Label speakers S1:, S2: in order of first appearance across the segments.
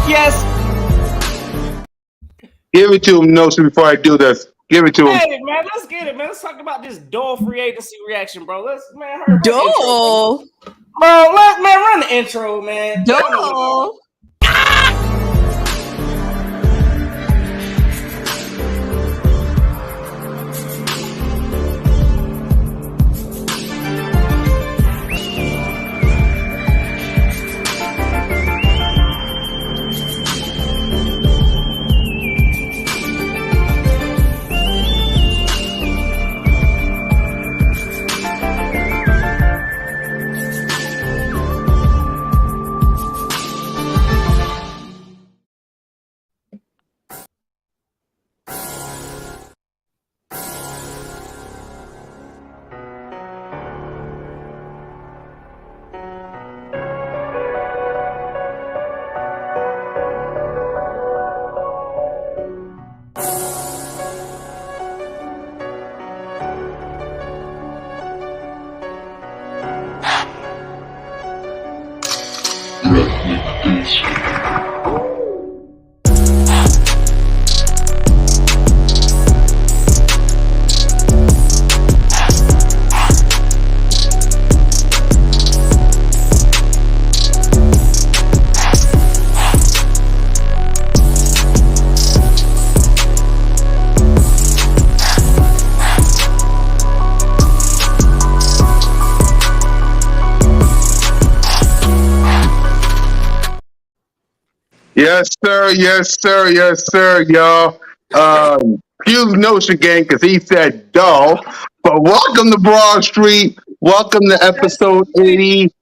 S1: Yes.
S2: Give it to him, Notion, before I do this. Give it to him.
S1: Hey, man, let's get it, man. Let's talk about this dull free agency reaction, bro. Let's, man, run the intro,
S3: Dull.
S1: bro. Run the intro, man.
S3: Dull.
S2: Yes, sir. Yes, sir. Yes, sir, y'all. Excuse Notion Gang because he said dull. But welcome to Broad Street. Welcome to episode 80.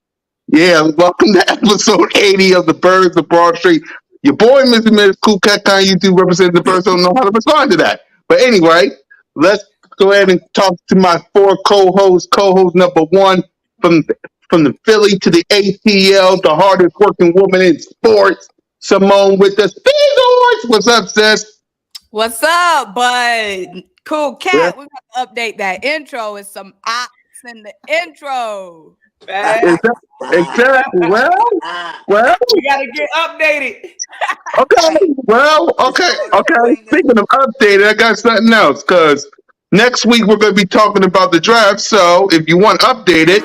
S2: Yeah, welcome to episode 80 of the Birds of Broad Street. Your boy, Mr. Miss Cool Cat Kind YouTube represents the birds, don't know how to respond to that. But anyway, let's go ahead and talk to my four co-hosts. Co-host number one from the Philly to the ATL, the hardest working woman in sports, Simone with the Speedors. What's up, sis?
S3: What's up, bud? Cool cat.
S2: Yeah.
S3: We got to update that intro with some ops in the intro.
S2: Exactly. Well,
S1: we gotta get updated.
S2: Okay. Speaking of updated, I got something else because next week we're going to be talking about the draft. So if you want updated,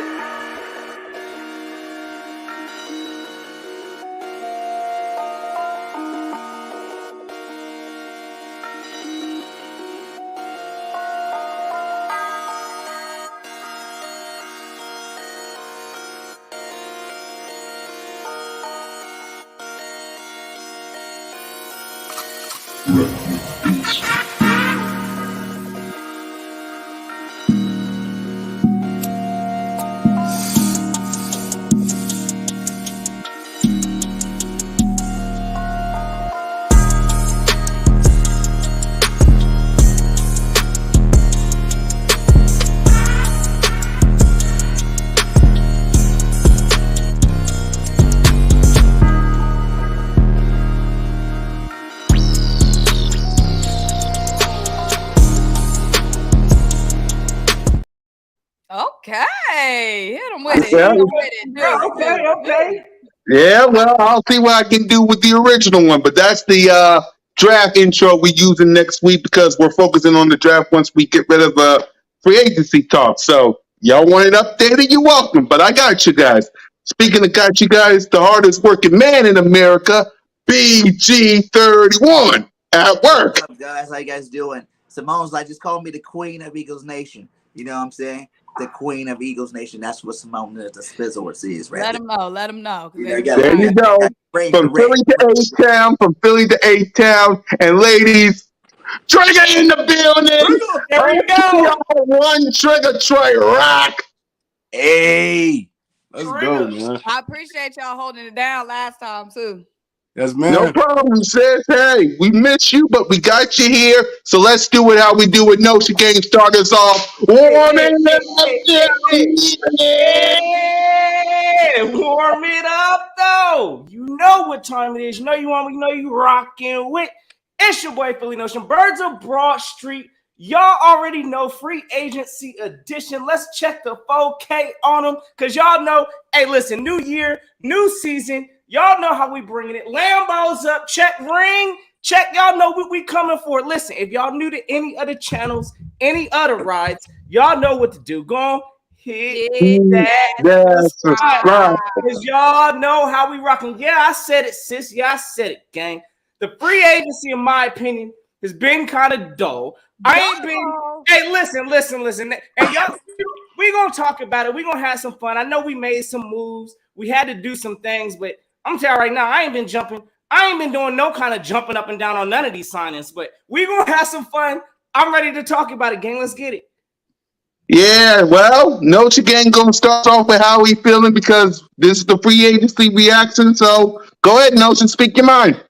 S3: Okay. Hit him with it.
S2: Yeah.
S3: Hit him with it.
S1: Okay.
S2: yeah, well, I'll see what I can do with the original one. But that's the draft intro we're using next week because we're focusing on the draft once we get rid of free agency talk. So y'all want it updated? You're welcome. But I got you guys. Speaking of got you guys, the hardest working man in America, BG31 at work.
S4: What's up, guys? How you guys doing? Simone's like, just call me the Queen of Eagles Nation. You know what I'm saying? The Queen of Eagles Nation. That's what Simone the Spizzords is, right?
S3: Let him know. Let him know.
S2: There you go. From Philly to A-Town, and ladies, Trigger in the building.
S1: There we go.
S2: One Trigger Trey Rock.
S4: Hey,
S5: let's go, man.
S3: I appreciate y'all holding it down last time too.
S5: Yes, man.
S2: No problem, sis. Hey, we miss you, but we got you here. So let's do it how we do it. Notion Game start us off. Warming
S1: warm it up, though. You know what time it is. You know you want. We know you rocking with. It's your boy Philly Notion, Birds of Broad Street. Y'all already know free agency edition. Let's check the 4K on them because y'all know. Hey, listen, new year, new season. Y'all know how we bringing it. Lambo's up, check ring, check. Y'all know what we coming for. Listen, if y'all new to any other channels, any other rides, y'all know what to do. Go on, hit that subscribe.
S2: Subscribe.
S1: Because y'all know how we rocking. Yeah, I said it, sis. Yeah, I said it, gang. The free agency, in my opinion, has been kind of dull. I ain't been. Hey, listen. And y'all, we gonna talk about it. We gonna have some fun. I know we made some moves. We had to do some things, but I'm telling you right now, I ain't been jumping. I ain't been doing no kind of jumping up and down on none of these signings. But we gonna have some fun. I'm ready to talk about it, gang. Let's get it.
S2: Yeah, well, Notre Gang gonna start off with how we feeling because this is the free agency reaction. So go ahead, Notre, speak your mind.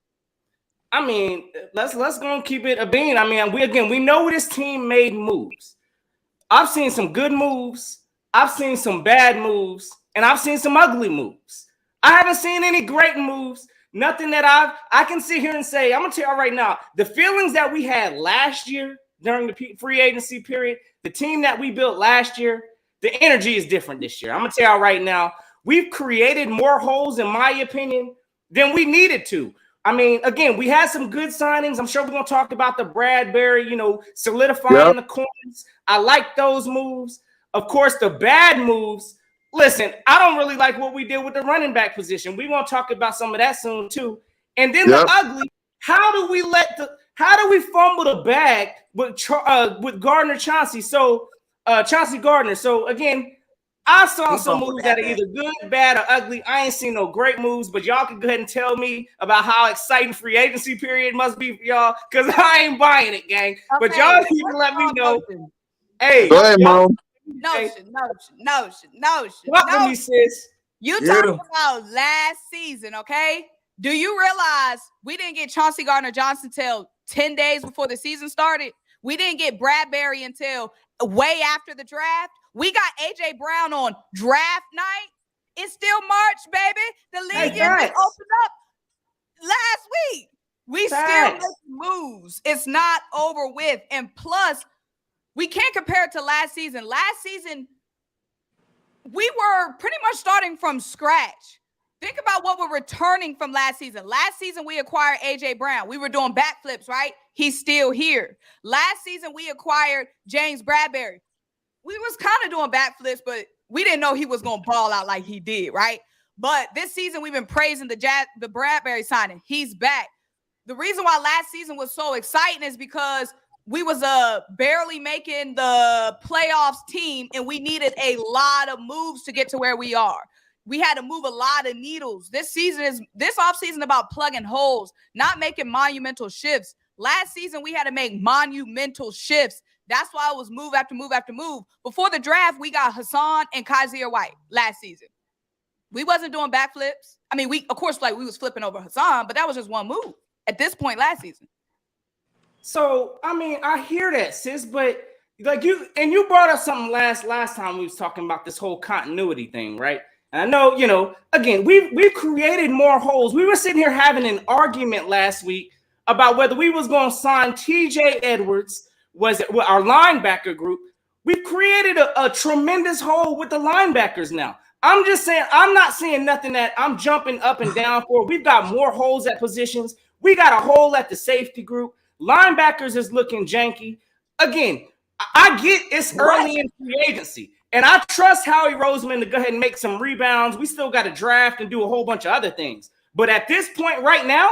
S1: I mean, let's go and keep it a bean. I mean, we know this team made moves. I've seen some good moves. I've seen some bad moves, and I've seen some ugly moves. I haven't seen any great moves. Nothing that I can sit here and say. I'm gonna tell you right now, the feelings that we had last year during the free agency period, the team that we built last year, the energy is different this year. I'm gonna tell you right now, we've created more holes, in my opinion, than we needed to. I mean, again, we had some good signings. I'm sure we're going to talk about the Bradbury, solidifying the corners. I like those moves. Of course, the bad moves. Listen, I don't really like what we did with the running back position. We're going to talk about some of that soon, too. And then the ugly, how do we fumble the bag with Gardner-Johnson? So, Chauncey Gardner. So, again, I saw some moves that are either good, bad, or ugly. I ain't seen no great moves, but y'all can go ahead and tell me about how exciting free agency period must be for y'all, because I ain't buying it, gang. Okay, but y'all need to let me know. Hey,
S2: go ahead, Mom.
S3: Notion.
S1: Welcome me, sis.
S3: You talking about last season, okay? Do you realize we didn't get Chauncey Gardner-Johnson till 10 days before the season started? We didn't get Bradbury until way after the draft. We got A.J. Brown on draft night. It's still March, baby. The league just opened up last week. We still make moves. It's not over with. And plus, we can't compare it to last season. Last season, we were pretty much starting from scratch. Think about what we're returning from last season. Last season, we acquired A.J. Brown. We were doing backflips, right? He's still here. Last season, we acquired James Bradbury. We was kind of doing backflips, but we didn't know he was going to ball out like he did, right? But this season, we've been praising the Bradbury signing. He's back. The reason why last season was so exciting is because we was barely making the playoffs team, and we needed a lot of moves to get to where we are. We had to move a lot of needles. This offseason about plugging holes, not making monumental shifts. Last season, we had to make monumental shifts. That's why it was move after move after move. Before the draft, we got Hassan and Kaiser White last season. We wasn't doing backflips. I mean, we was flipping over Hassan, but that was just one move at this point last season.
S1: So, I mean, I hear that, sis, but you brought up something last time we was talking about this whole continuity thing, right? And I know, again, we've created more holes. We were sitting here having an argument last week about whether we was going to sign TJ Edwards, was it our linebacker group. We've created a tremendous hole with the linebackers now. I'm just saying, I'm not seeing nothing that I'm jumping up and down for. We've got more holes at positions. We got a hole at the safety group. Linebackers is looking janky. Again, I get it's early in free agency, and I trust Howie Roseman to go ahead and make some rebounds. We still got to draft and do a whole bunch of other things. But at this point right now,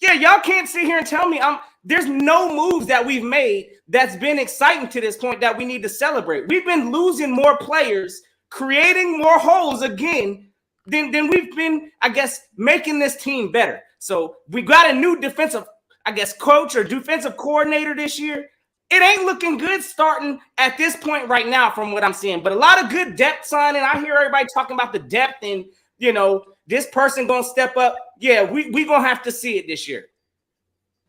S1: yeah, y'all can't sit here and tell me there's no moves that we've made that's been exciting to this point that we need to celebrate. We've been losing more players, creating more holes again than we've been, I guess, making this team better. So we got a new defensive, I guess, coach or defensive coordinator this year. It ain't looking good starting at this point right now from what I'm seeing. But a lot of good depth signing. I hear everybody talking about the depth and, this person going to step up. Yeah, we going to have to see it this year.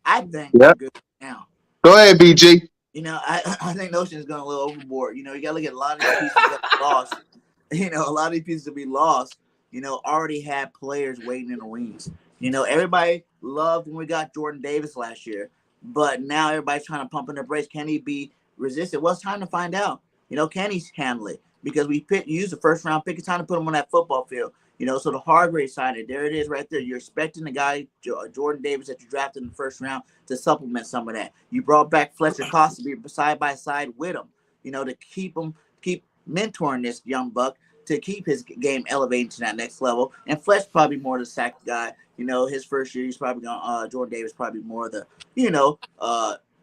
S4: I think we're good now.
S2: Go ahead, BG.
S4: I think Notion is going a little overboard. You got to look at a lot of these pieces that we lost. A lot of these pieces that we lost, already had players waiting in the wings. Everybody loved when we got Jordan Davis last year, but now everybody's trying to pump in their brakes. Can he be resistant? Well, it's time to find out. Can he handle it? Because we used the first round pick. It's time to put him on that football field. So the Hargrave signing, there it is right there. You're expecting the guy, Jordan Davis, that you drafted in the first round to supplement some of that. You brought back Fletcher Costa to be side by side with him, to keep mentoring this young buck to keep his game elevating to that next level. And Fletch probably more the sack guy. His first year, he's probably going Jordan Davis probably more the,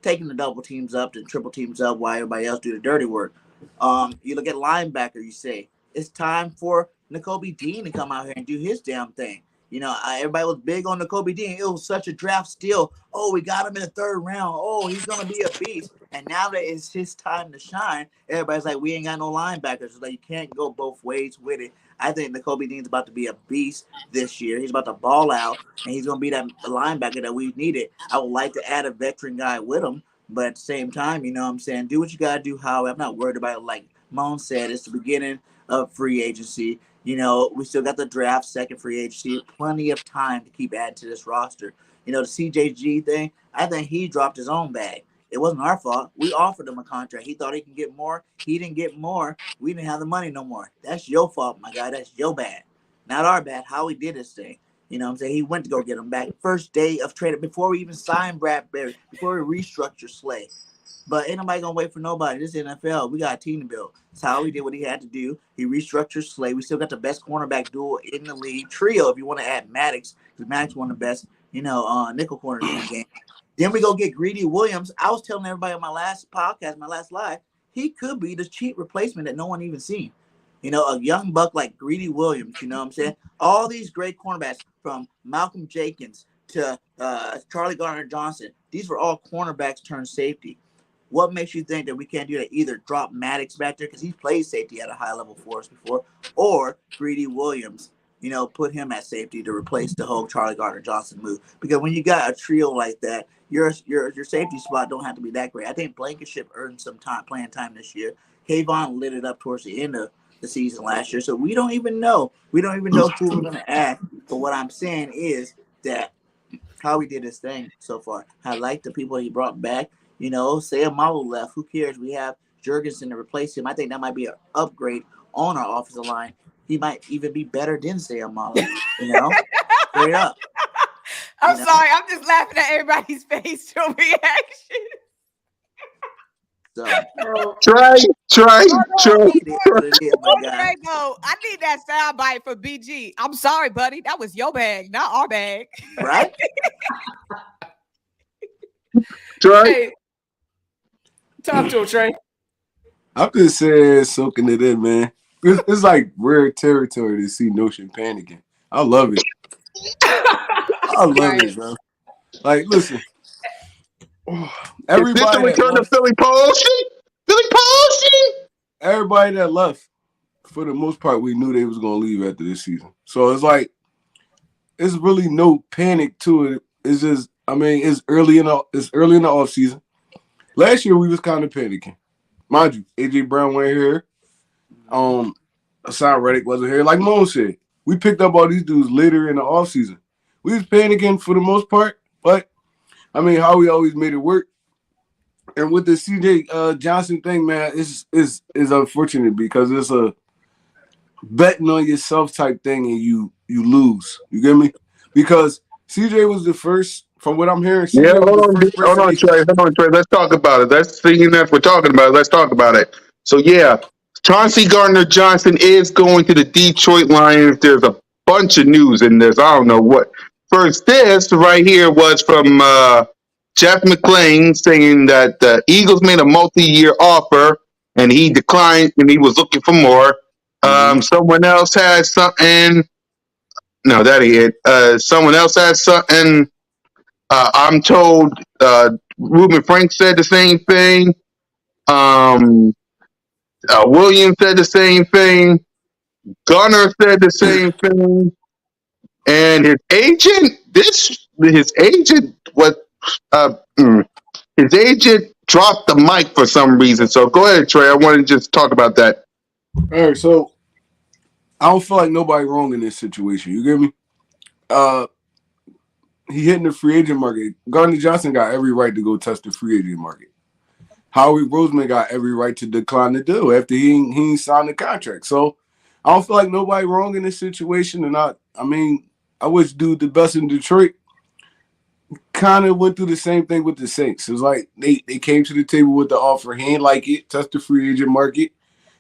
S4: taking the double teams up, the triple teams up while everybody else do the dirty work. You look at linebacker, you say, it's time for Nakobe Dean to come out here and do his damn thing. Everybody was big on Nakobe Dean. It was such a draft steal. Oh, we got him in the third round. Oh, he's going to be a beast. And now that it's his time to shine, everybody's like, we ain't got no linebackers. So you can't go both ways with it. I think Nakobe Dean's about to be a beast this year. He's about to ball out, and he's going to be that linebacker that we needed. I would like to add a veteran guy with him, but at the same time, what I'm saying, do what you got to do, Howie. I'm not worried about it. Like Moan said, it's the beginning of free agency. We still got the draft, second free agency, plenty of time to keep adding to this roster. The CJG thing, I think he dropped his own bag. It wasn't our fault. We offered him a contract. He thought he could get more. He didn't get more. We didn't have the money no more. That's your fault, my guy. That's your bad. Not our bad. How he did his thing. What I'm saying? He went to go get him back. First day of trading, before we even signed Bradbury, before we restructured Slay. But ain't nobody going to wait for nobody. This is NFL. We got a team to build. That's how he did what he had to do. He restructured Slay. We still got the best cornerback duo in the league. Trio, if you want to add Maddox, because Maddox one of the best, nickel corners in the game. Then we go get Greedy Williams. I was telling everybody on my last podcast, my last live, he could be the cheap replacement that no one even seen. A young buck like Greedy Williams, you know what I'm saying? All these great cornerbacks from Malcolm Jenkins to Charlie Gardner-Johnson, these were all cornerbacks turned safety. What makes you think that we can't do that? Either drop Maddox back there because he's played safety at a high level for us before, or Greedy Williams, put him at safety to replace the whole Charlie Gardner-Johnson move. Because when you got a trio like that, your safety spot don't have to be that great. I think Blankenship earned some playing time this year. Kayvon lit it up towards the end of the season last year, so we don't even know. We don't even know who we're going to add. But what I'm saying is that how he did his thing so far. I like the people he brought back. Say a model left. Who cares? We have Jurgensen to replace him. I think that might be an upgrade on our offensive line. He might even be better than Sam Mahler, straight up.
S3: I'm sorry. I'm just laughing at everybody's facial reaction.
S4: So,
S2: Trey.
S3: I need that sound bite for BG. I'm sorry, buddy. That was your bag, not our bag.
S4: Right?
S2: Trey.
S1: Hey, talk to him, Trey.
S5: I'm just saying, soaking it in, man. It's like rare territory to see Notion panicking. I love it. I love it, bro. Like, listen.
S2: Is this the return of Philly Potion? Philly Potion?
S5: Everybody that left, for the most part, we knew they was going to leave after this season. So it's like, it's really no panic to it. It's just, it's early in the off season. Last year we was kind of panicking. Mind you, AJ Brown went here. Hassan Reddick wasn't here. Like Mo said, we picked up all these dudes later in the off season. We was panicking for the most part, but how we always made it work. And with the CJ Johnson thing, man, is unfortunate because it's a betting on yourself type thing, and you lose. You get me? Because CJ was the first. From what I'm hearing,
S2: hold on, Trey. Let's talk about it. That's we're talking about it. Let's talk about it. So yeah, Chauncey Gardner-Johnson is going to the Detroit Lions. There's a bunch of news in this. I don't know what. First, this right here was from Jeff McClain saying that the Eagles made a multi-year offer and he declined and he was looking for more. Someone else had something. No, that ain't it. Someone else had something. I'm told Ruben Frank said the same thing. Williams said the same thing. Gunner said the same thing. And his agent dropped the mic for some reason. So go ahead, Trey. I want to just talk about that.
S5: All right, so I don't feel like nobody wrong in this situation. You get me? He hitting the free agent market. Gardner-Johnson got every right to go test the free agent market. Howie Roseman got every right to decline the deal after he ain't signed the contract. So I don't feel like nobody wrong in this situation, and I mean, I wish dude the best in Detroit. Kind of went through the same thing with the Saints. It was like they came to the table with the offer. He ain't like it. Touched the free agent market.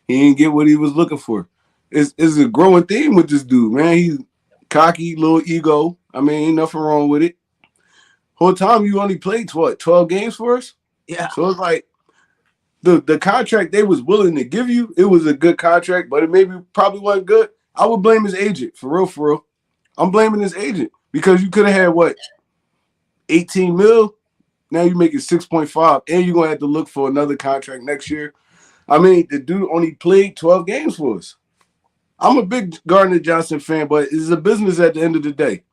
S5: He didn't get what he was looking for. It's a growing theme with this dude, man. He's cocky, little ego. I mean, ain't nothing wrong with it. Whole time you only played 12 games for us?
S4: Yeah.
S5: So it's like the contract they was willing to give you, it was a good contract, but it maybe probably wasn't good. I would blame his agent, for real, for real. I'm blaming his agent because you could have had what? 18 mil? Now you make it 6.5, and you're gonna have to look for another contract next year. I mean, the dude only played 12 games for us. I'm a big Gardner-Johnson fan, but it's a business at the end of the day.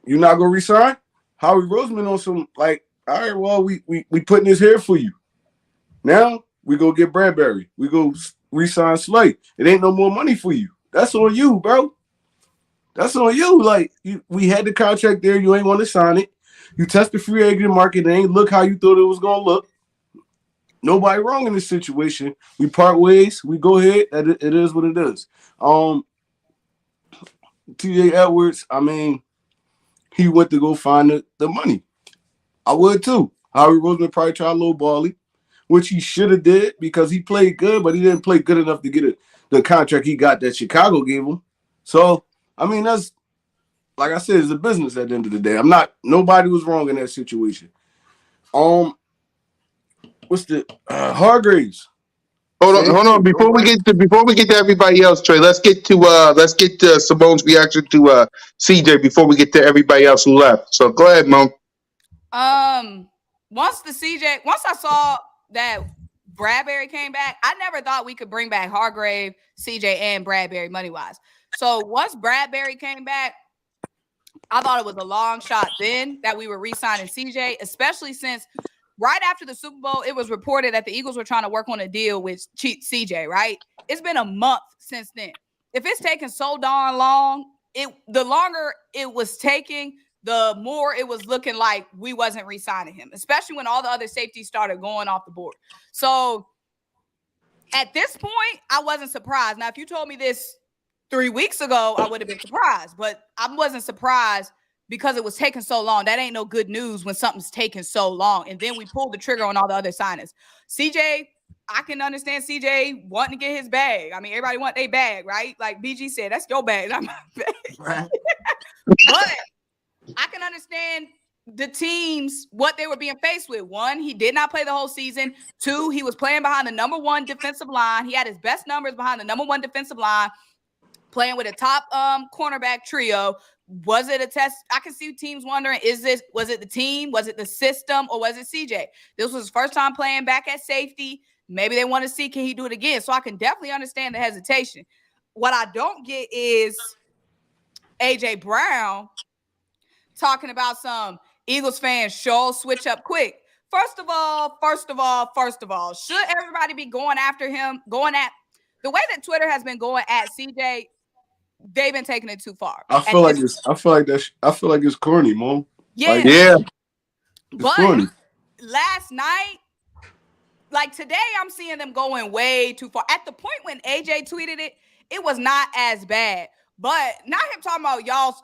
S5: You're not gonna resign? Howie Roseman on some like, all right, well, we putting this here for you. Now we go get Bradbury. We go resign Slay. It ain't no more money for you. That's on you, bro. That's on you. Like we had the contract there. You ain't want to sign it. You test the free agent market. It ain't look how you thought it was gonna look. Nobody wrong in this situation. We part ways. We go ahead. It is what it is. T.J. Edwards. I mean, he went to go find the money. I would too. Howie Roseman probably tried lowball him, which he should have did because he played good, but he didn't play good enough to get the contract he got that Chicago gave him. So, I mean, that's, like I said, it's a business at the end of the day. Nobody was wrong in that situation. What's the Hargraves?
S2: Hold on. Before we get to everybody else, Trey, let's get to Simone's reaction to CJ before we get to everybody else who left. So go ahead, Mo.
S3: Once I saw that Bradbury came back, I never thought we could bring back Hargrave, CJ, and Bradbury money-wise. So once Bradbury came back, I thought it was a long shot then that we were re-signing CJ, especially since right after the Super Bowl, it was reported that the Eagles were trying to work on a deal with CJ, right? It's been a month since then. If it's taking so darn long, the longer it was taking, the more it was looking like we wasn't re-signing him, especially when all the other safeties started going off the board. So at this point, I wasn't surprised. Now, if you told me this 3 weeks ago, I would have been surprised, but I wasn't surprised because it was taking so long. That ain't no good news when something's taking so long. And then we pulled the trigger on all the other signings. CJ, I can understand CJ wanting to get his bag. I mean, everybody want their bag, right? Like BG said, that's your bag, not my bag.
S4: Right.
S3: But I can understand the teams, what they were being faced with. One, he did not play the whole season. Two, he was playing behind the number one defensive line. He had his best numbers behind the number one defensive line, playing with a top cornerback trio. Was it a test? I can see teams wondering, was it the team? Was it the system? Or was it CJ? This was his first time playing back at safety. Maybe they want to see, can he do it again? So I can definitely understand the hesitation. What I don't get is A.J. Brown talking about some Eagles fans show switch up quick. First of all, should everybody be going after him, going at the way that Twitter has been going at CJ? They've been taking it too far.
S5: I feel like it's corny, Mom.
S3: Yeah.
S5: Like,
S2: Yeah.
S3: But
S5: corny.
S3: Last night, like today, I'm seeing them going way too far. At the point when AJ tweeted it, it was not as bad. But not him talking about y'all.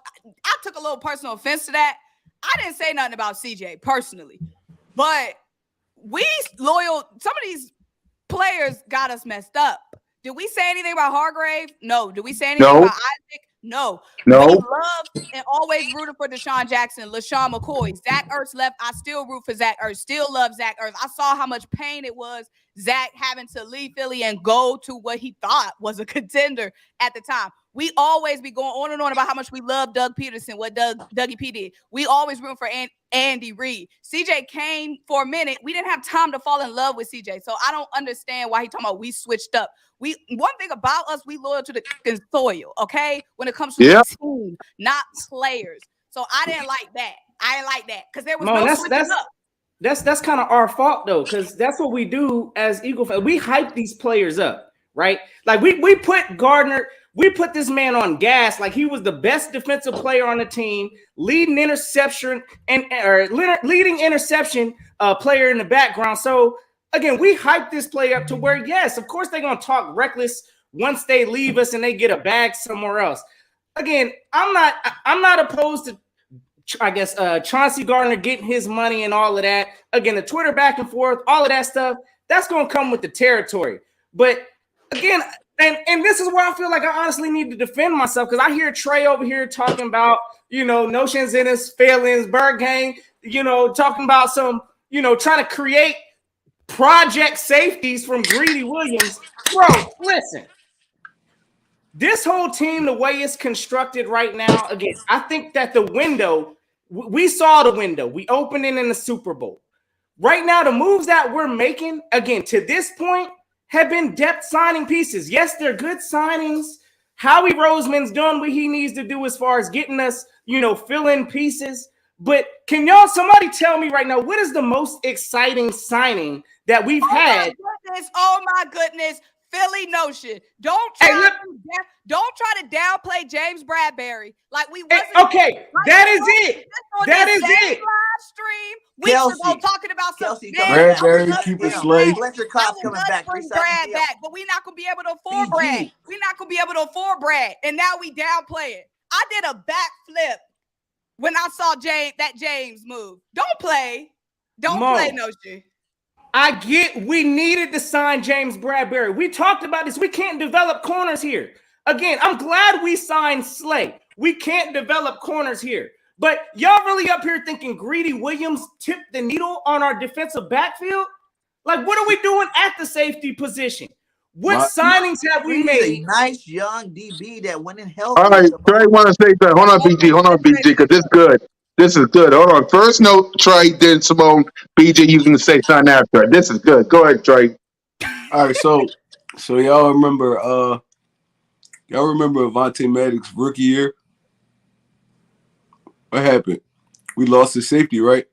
S3: I took a little personal offense to that. I didn't say nothing about CJ personally. But some of these players got us messed up. Did we say anything about Hargrave? No. Did we say anything about Isaac? No. We love and always rooted for Deshaun Jackson, LaShawn McCoy. Zach Ertz left. I still root for Zach Ertz. Still love Zach Ertz. I saw how much pain it was, Zach having to leave Philly and go to what he thought was a contender at the time. We always be going on and on about how much we love Doug Peterson, what Dougie P did. We always root for Andy Reid. CJ came for a minute. We didn't have time to fall in love with CJ. So I don't understand why he talking about we switched up. One thing about us, we loyal to the soil, okay? When it comes to the team, not players. So I didn't like that. Because there was no switching up.
S1: That's kind of our fault though, because that's what we do as Eagle fans. We hype these players up, right? Like we put Gardner, we put this man on gas like he was the best defensive player on the team, leading interception player in the background. So again, we hype this player up to where, yes, of course they're gonna talk reckless once they leave us and they get a bag somewhere else. Again, I'm not opposed to, I guess, Chauncey Gardner getting his money and all of that. Again, the Twitter back and forth, all of that stuff, that's going to come with the territory. But again, and this is where I feel like I honestly need to defend myself, because I hear Trey over here talking about, notions in his feelings, Bird Gang, talking about some, trying to create project safeties from Greedy Williams. Bro, listen. This whole team, the way it's constructed right now, again, I think that the window, we saw the window. We opened it in the Super Bowl. Right now, the moves that we're making, again, to this point, have been depth signing pieces. Yes, they're good signings. Howie Roseman's done what he needs to do as far as getting us, fill in pieces. But can somebody tell me right now, what is the most exciting signing that we've had?
S3: Oh my goodness. Philly Notion. Don't try to downplay James Bradberry like we wasn't.
S1: Okay, that is it. That is it.
S3: Live stream weeks ago talking about
S4: Kelsey,
S5: Bradberry, keep it slave.
S4: Fletcher Cobb's coming back.
S3: Bring Brad back, but we're not gonna be able to afford Brad. We're not gonna be able to afford Brad, and now we downplay it. I did a backflip when I saw James move. Don't play Notion.
S1: I get we needed to sign James Bradberry. We talked about this. We can't develop corners here. Again, I'm glad we signed Slay. We can't develop corners here. But y'all really up here thinking Greedy Williams tipped the needle on our defensive backfield? Like, what are we doing at the safety position? What signings have we made?
S4: A nice young DB that went in health.
S2: All right, Trey want to say that. Hold on, BG, because this is good. This is good. Hold on. First note, Trey, then Simone, BJ, you can say something after. This is good. Go ahead, Trey.
S5: All right, so y'all remember Avonte Maddox's rookie year? What happened? We lost his safety, right?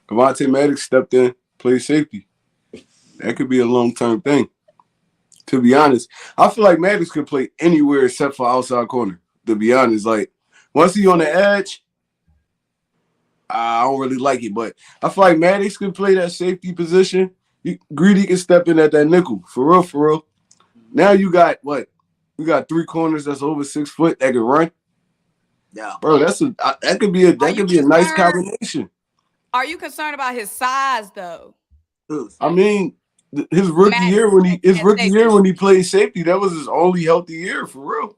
S5: Avonte Maddox stepped in, played safety. That could be a long-term thing. To be honest, I feel like Maddox could play anywhere except for outside corner. To be honest, like once he's on the edge, I don't really like it, but I feel like Maddox could play that safety position. Greedy can step in at that nickel. For real. Now you got what? We got 3 corners that's over 6 foot that can run.
S4: Yeah,
S5: bro, that could be a nice combination.
S3: Are you concerned about his size though?
S5: I mean, his rookie year when he played safety, that was his only healthy year for real.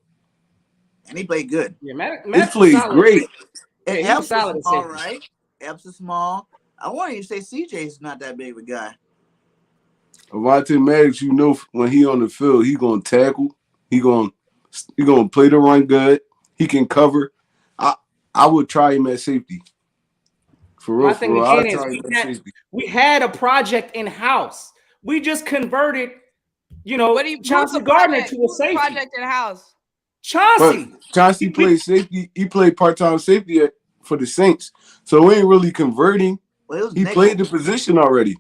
S4: And he played good.
S1: Yeah,
S5: he played great.
S4: And Epps is small, right? Epps is small. I want you to say CJ's not that big of a guy.
S5: Avonte Maddox, when he on the field, he gonna tackle. He gonna play the run good. He can cover. I would try him at safety. For real,
S1: my thing again is we had a project in house. We just converted, Chauncey Gardner to a safety.
S3: Project in house.
S5: Chauncey played safety. He played part-time safety for the Saints, so we ain't really converting. He played the position already.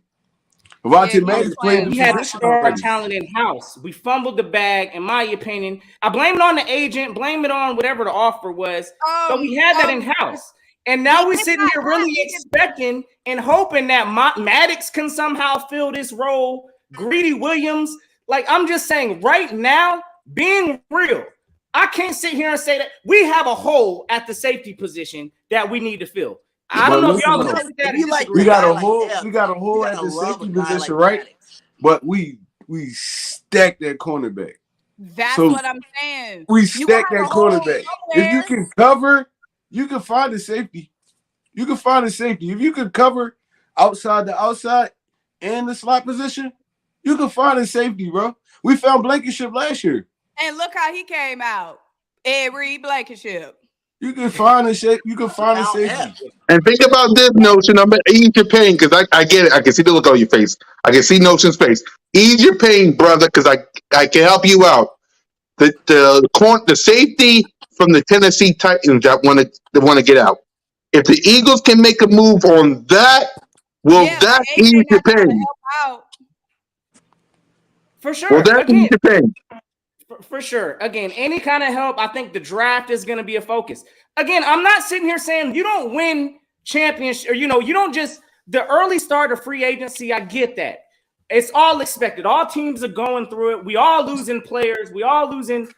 S5: Avonte Maddox played the position.
S1: We had to start our talent in house. We fumbled the bag, in my opinion. I blame it on the agent, blame it on whatever the offer was, but we had that in house. And now we're sitting here really expecting and hoping that Maddox can somehow fill this role. Greedy Williams, like I'm just saying, right now, being real, I can't sit here and say that we have a hole at the safety position that we need to fill. I don't know if y'all agree with that.
S5: We got a hole at the safety position, right? But we stacked that cornerback.
S3: That's what I'm saying.
S5: We stacked that cornerback. If you can cover, you can find a safety. If you can cover outside the outside and the slot position, you can find a safety, bro. We found Blankenship last year.
S3: And look how he came out. Every Blankenship.
S5: You can find a shape. You can find a safety.
S2: And think about this notion. I'm gonna ease your pain because I get it. I can see the look on your face. I can see Notion's face. Ease your pain, brother, because I can help you out. The safety from the Tennessee Titans that want to get out. If the Eagles can make a move on that, that ease your pain?
S1: For sure.
S2: Will that ease your pain?
S1: For sure. Again, any kind of help, I think the draft is going to be a focus. Again, I'm not sitting here saying you don't win championships or, you don't just the early start of free agency. I get that. It's all expected. All teams are going through it. We all losing players. We all losing,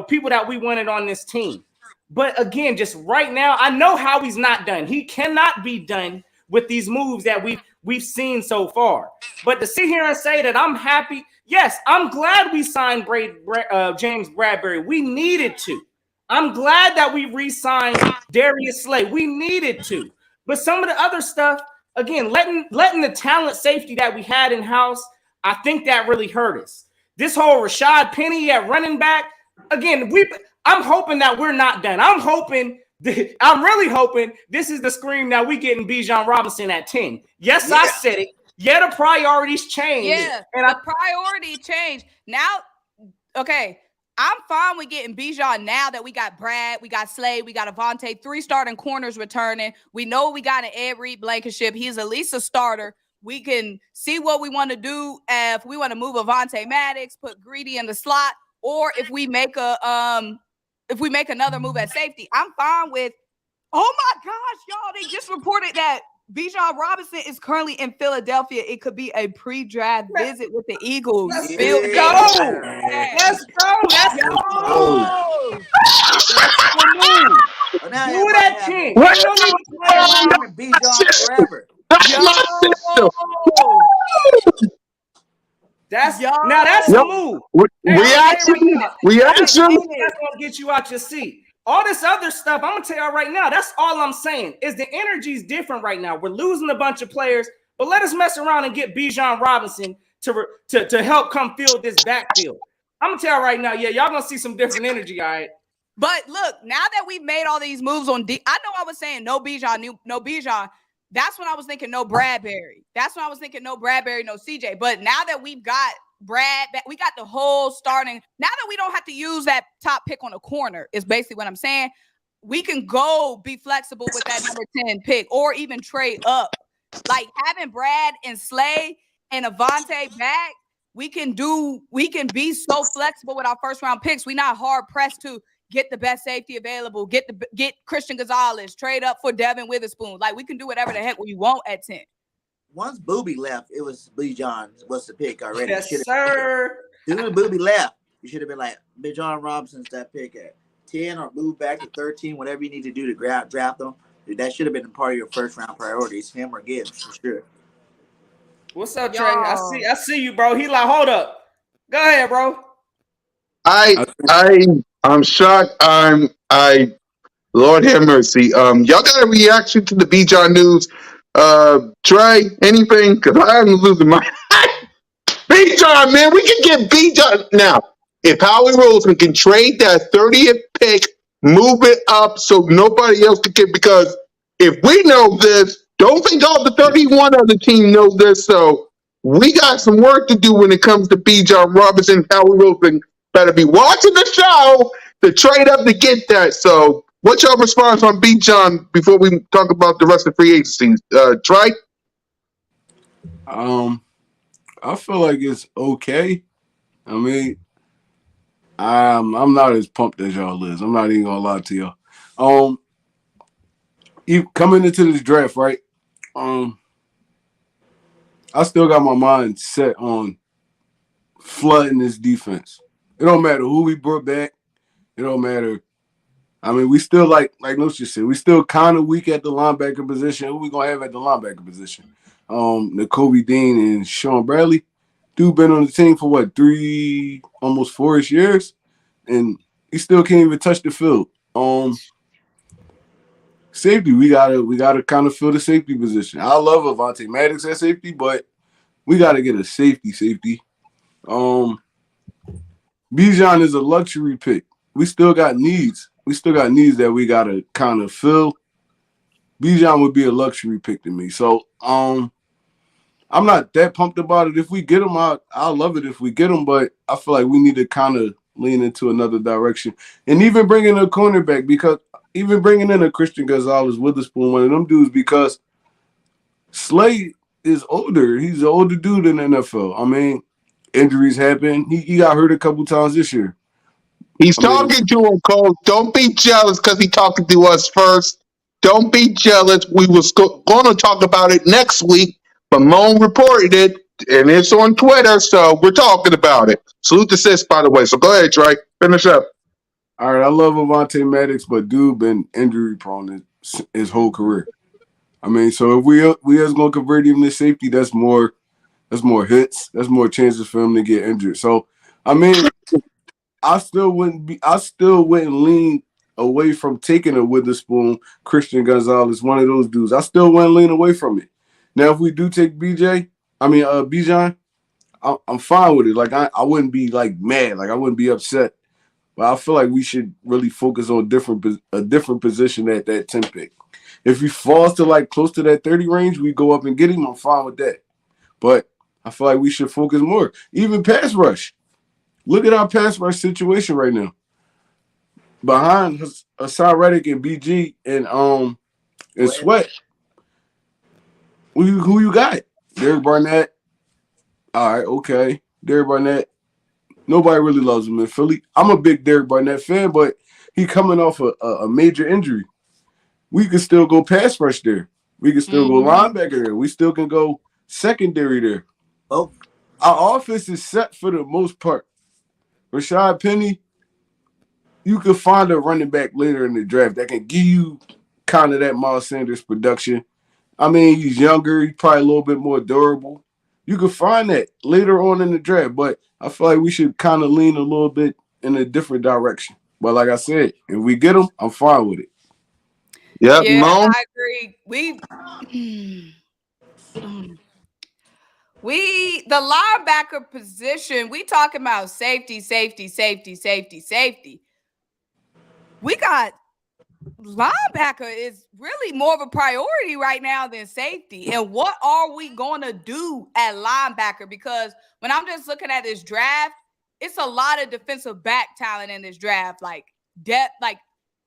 S1: people that we wanted on this team. But again, just right now, I know Howie's not done. He cannot be done with these moves that we've seen so far. But to sit here and say that I'm happy, yes, I'm glad we signed James Bradberry. We needed to. I'm glad that we re-signed Darius Slay. We needed to. But some of the other stuff, again, letting the talent safety that we had in-house, I think that really hurt us. This whole Rashad Penny at running back, again, I'm hoping that we're not done. I'm really hoping this is the scream that we getting Bijan Robinson at 10. Yes, yeah. I said it. Yeah, the priorities changed.
S3: Yeah, the priority changed. Now, okay, I'm fine with getting Bijan now that we got Brad, we got Slade, we got Avonte, 3 starting corners returning. We know we got an Ed Reed Blankenship. He's at least a starter. We can see what we want to do if we want to move Avonte Maddox, put Greedy in the slot, or if we make another move at safety. I'm fine with, oh my gosh, y'all, they just reported that Bijan Robinson is currently in Philadelphia. It could be a pre-draft visit with the Eagles.
S1: Let's go. Let's go. Let's go. Do that thing. We don't need to play around with Bijan forever. That's a move.
S2: Reaction.
S1: That's gonna get you out your seat. All this other stuff, I'm gonna tell y'all right now. That's all I'm saying. Is the energy is different right now. We're losing a bunch of players, but let us mess around and get Bijan Robinson to help come fill this backfield. I'm gonna tell y'all right now. Yeah, y'all gonna see some different energy. All right.
S3: But look, now that we've made all these moves on D, I know I was saying no Bijan. That's when I was thinking no Bradberry. That's when I was thinking no Bradberry, no CJ. But now that we've got Brad, we got the whole starting. Now that we don't have to use that top pick on a corner, is basically what I'm saying. We can be flexible with that number 10 pick or even trade up. Like having Brad and Slay and Avonte back, we can be so flexible with our first round picks. We're not hard pressed to get the best safety available, get Christian Gonzalez, trade up for Devin Witherspoon. Like we can do whatever the heck we want at 10.
S4: Once Booby left, it was Bijan was the pick already.
S1: Yes, sir.
S4: As soon as Booby left, you should have been like, Bijan Robinson's that pick at 10 or move back to 13, whatever you need to do to draft them. Dude, that should have been part of your first round priorities, him or Gibbs, for sure.
S1: What's up, Trey? I see you, bro. He like, hold up. Go ahead, bro.
S2: I'm shocked. Lord have mercy. Y'all got a reaction to the Bijan news? Trey, anything? Because I'm losing my Bijan, man. We can get Bijan now. If Howie Roseman can trade that 30th pick, move it up so nobody else can get. Because if we know this, don't think all the 31 other team know this. So we got some work to do when it comes to Bijan Robinson. Howie Roseman better be watching the show to trade up to get that. So, what's your response on Bijan before we talk about the rest of free agencies? Trey?
S5: I feel like it's okay. I mean, I'm not as pumped as y'all is. I'm not even gonna lie to y'all. Coming into this draft, right? I still got my mind set on flooding this defense. It don't matter who we brought back. It don't matter. I mean, we still like Noach just said, we still kind of weak at the linebacker position. Who we gonna have at the linebacker position? Nakobe Dean and Sean Bradley. Dude been on the team for what, 3, almost 4-ish years, and he still can't even touch the field. Safety, we gotta kind of fill the safety position. I love Avonte Maddox at safety, but we gotta get a safety. Bijan is a luxury pick. We still got needs. That we gotta kind of fill. Bijan would be a luxury pick to me. So I'm not that pumped about it. If we get him out, I'll love it if we get him, but I feel like we need to kind of lean into another direction. And even bringing a cornerback, because even bringing in a Christian Gonzalez Witherspoon, one of them dudes, because Slade is older. He's an older dude in the NFL. I mean, injuries happen. He got hurt a couple times this year.
S2: He's talking to him, Cole. Don't be jealous because he's talking to us first. Don't be jealous. We was going to talk about it next week, but Moan reported it. and it's on Twitter, so we're talking about it. Salute to Sis, by the way. So go ahead, Trey. Finish up.
S5: All right, I love Avonte Maddox, but dude been injury prone his whole career. I mean, so if we is gonna convert him to safety, that's more hits, that's more chances for him to get injured. So I mean, I still wouldn't lean away from taking a Witherspoon, Christian Gonzalez, one of those dudes. I still wouldn't lean away from it. Now, if we do take Bijan, I'm fine with it. Like I wouldn't be like mad, like I wouldn't be upset. But I feel like we should really focus on a different position at that 10 pick. If he falls to like close to that 30 range, we go up and get him. I'm fine with that. But I feel like we should focus more. Even pass rush. Look at our pass rush situation right now. Behind Hassan Reddick and BG and Sweat, who you got? Derek Barnett. All right, okay. Derek Barnett. Nobody really loves him in Philly. I'm a big Derek Barnett fan, but he coming off a major injury. We can still go pass rush there. We can still go linebacker there. We still can go secondary there.
S4: Oh,
S5: our offense is set for the most part. Rashad Penny, you can find a running back later in the draft that can give you kind of that Miles Sanders production. I mean, he's younger. He's probably a little bit more durable. You can find that later on in the draft, but I feel like we should kind of lean a little bit in a different direction. But like I said, if we get him, I'm fine with it.
S2: Yep,
S3: Yeah,
S2: Mo.
S3: I agree. The linebacker position, we talking about safety. We got linebacker is really more of a priority right now than safety. And what are we going to do at linebacker? Because when I'm just looking at this draft, it's a lot of defensive back talent in this draft, like depth, like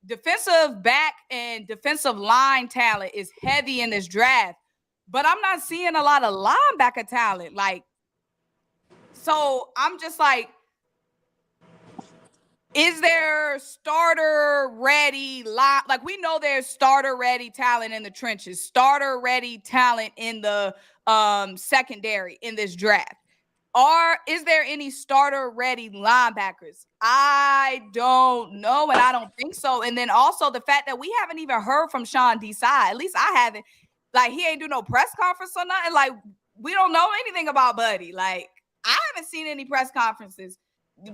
S3: defensive back and defensive line talent is heavy in this draft. But I'm not seeing a lot of linebacker talent. Like, so I'm just like, is there starter ready line? Like, we know there's starter ready talent in the trenches, starter ready talent in the secondary in this draft. Is there any starter ready linebackers? I don't know, and I don't think so. And then also the fact that we haven't even heard from Sean Desai. At least I haven't. Like, he ain't do no press conference or nothing. Like, we don't know anything about Buddy. Like, I haven't seen any press conferences.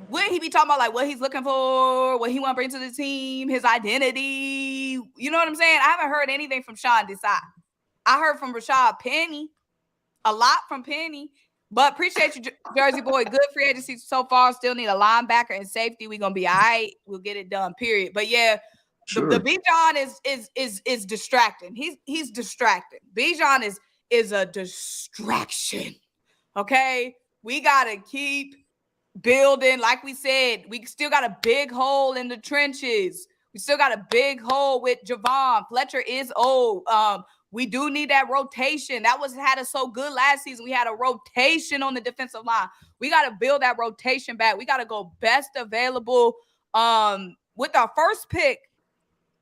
S3: Would he be talking about, like, what he's looking for, what he want to bring to the team, his identity? You know what I'm saying? I haven't heard anything from Sean Desai. I heard from Rashad Penny, a lot from Penny. But appreciate you, Jersey boy. Good free agency so far. Still need a linebacker and safety. We're going to be all right. We'll get it done, period. But, yeah, sure. The Bijan is distracting. He's distracting. Bijan is a distraction. Okay? We got to keep building. Like we said, we still got a big hole in the trenches. We still got a big hole with Javon. Fletcher is old. We do need that rotation. That had us so good last season. We had a rotation on the defensive line. We got to build that rotation back. We got to go best available. With our first pick,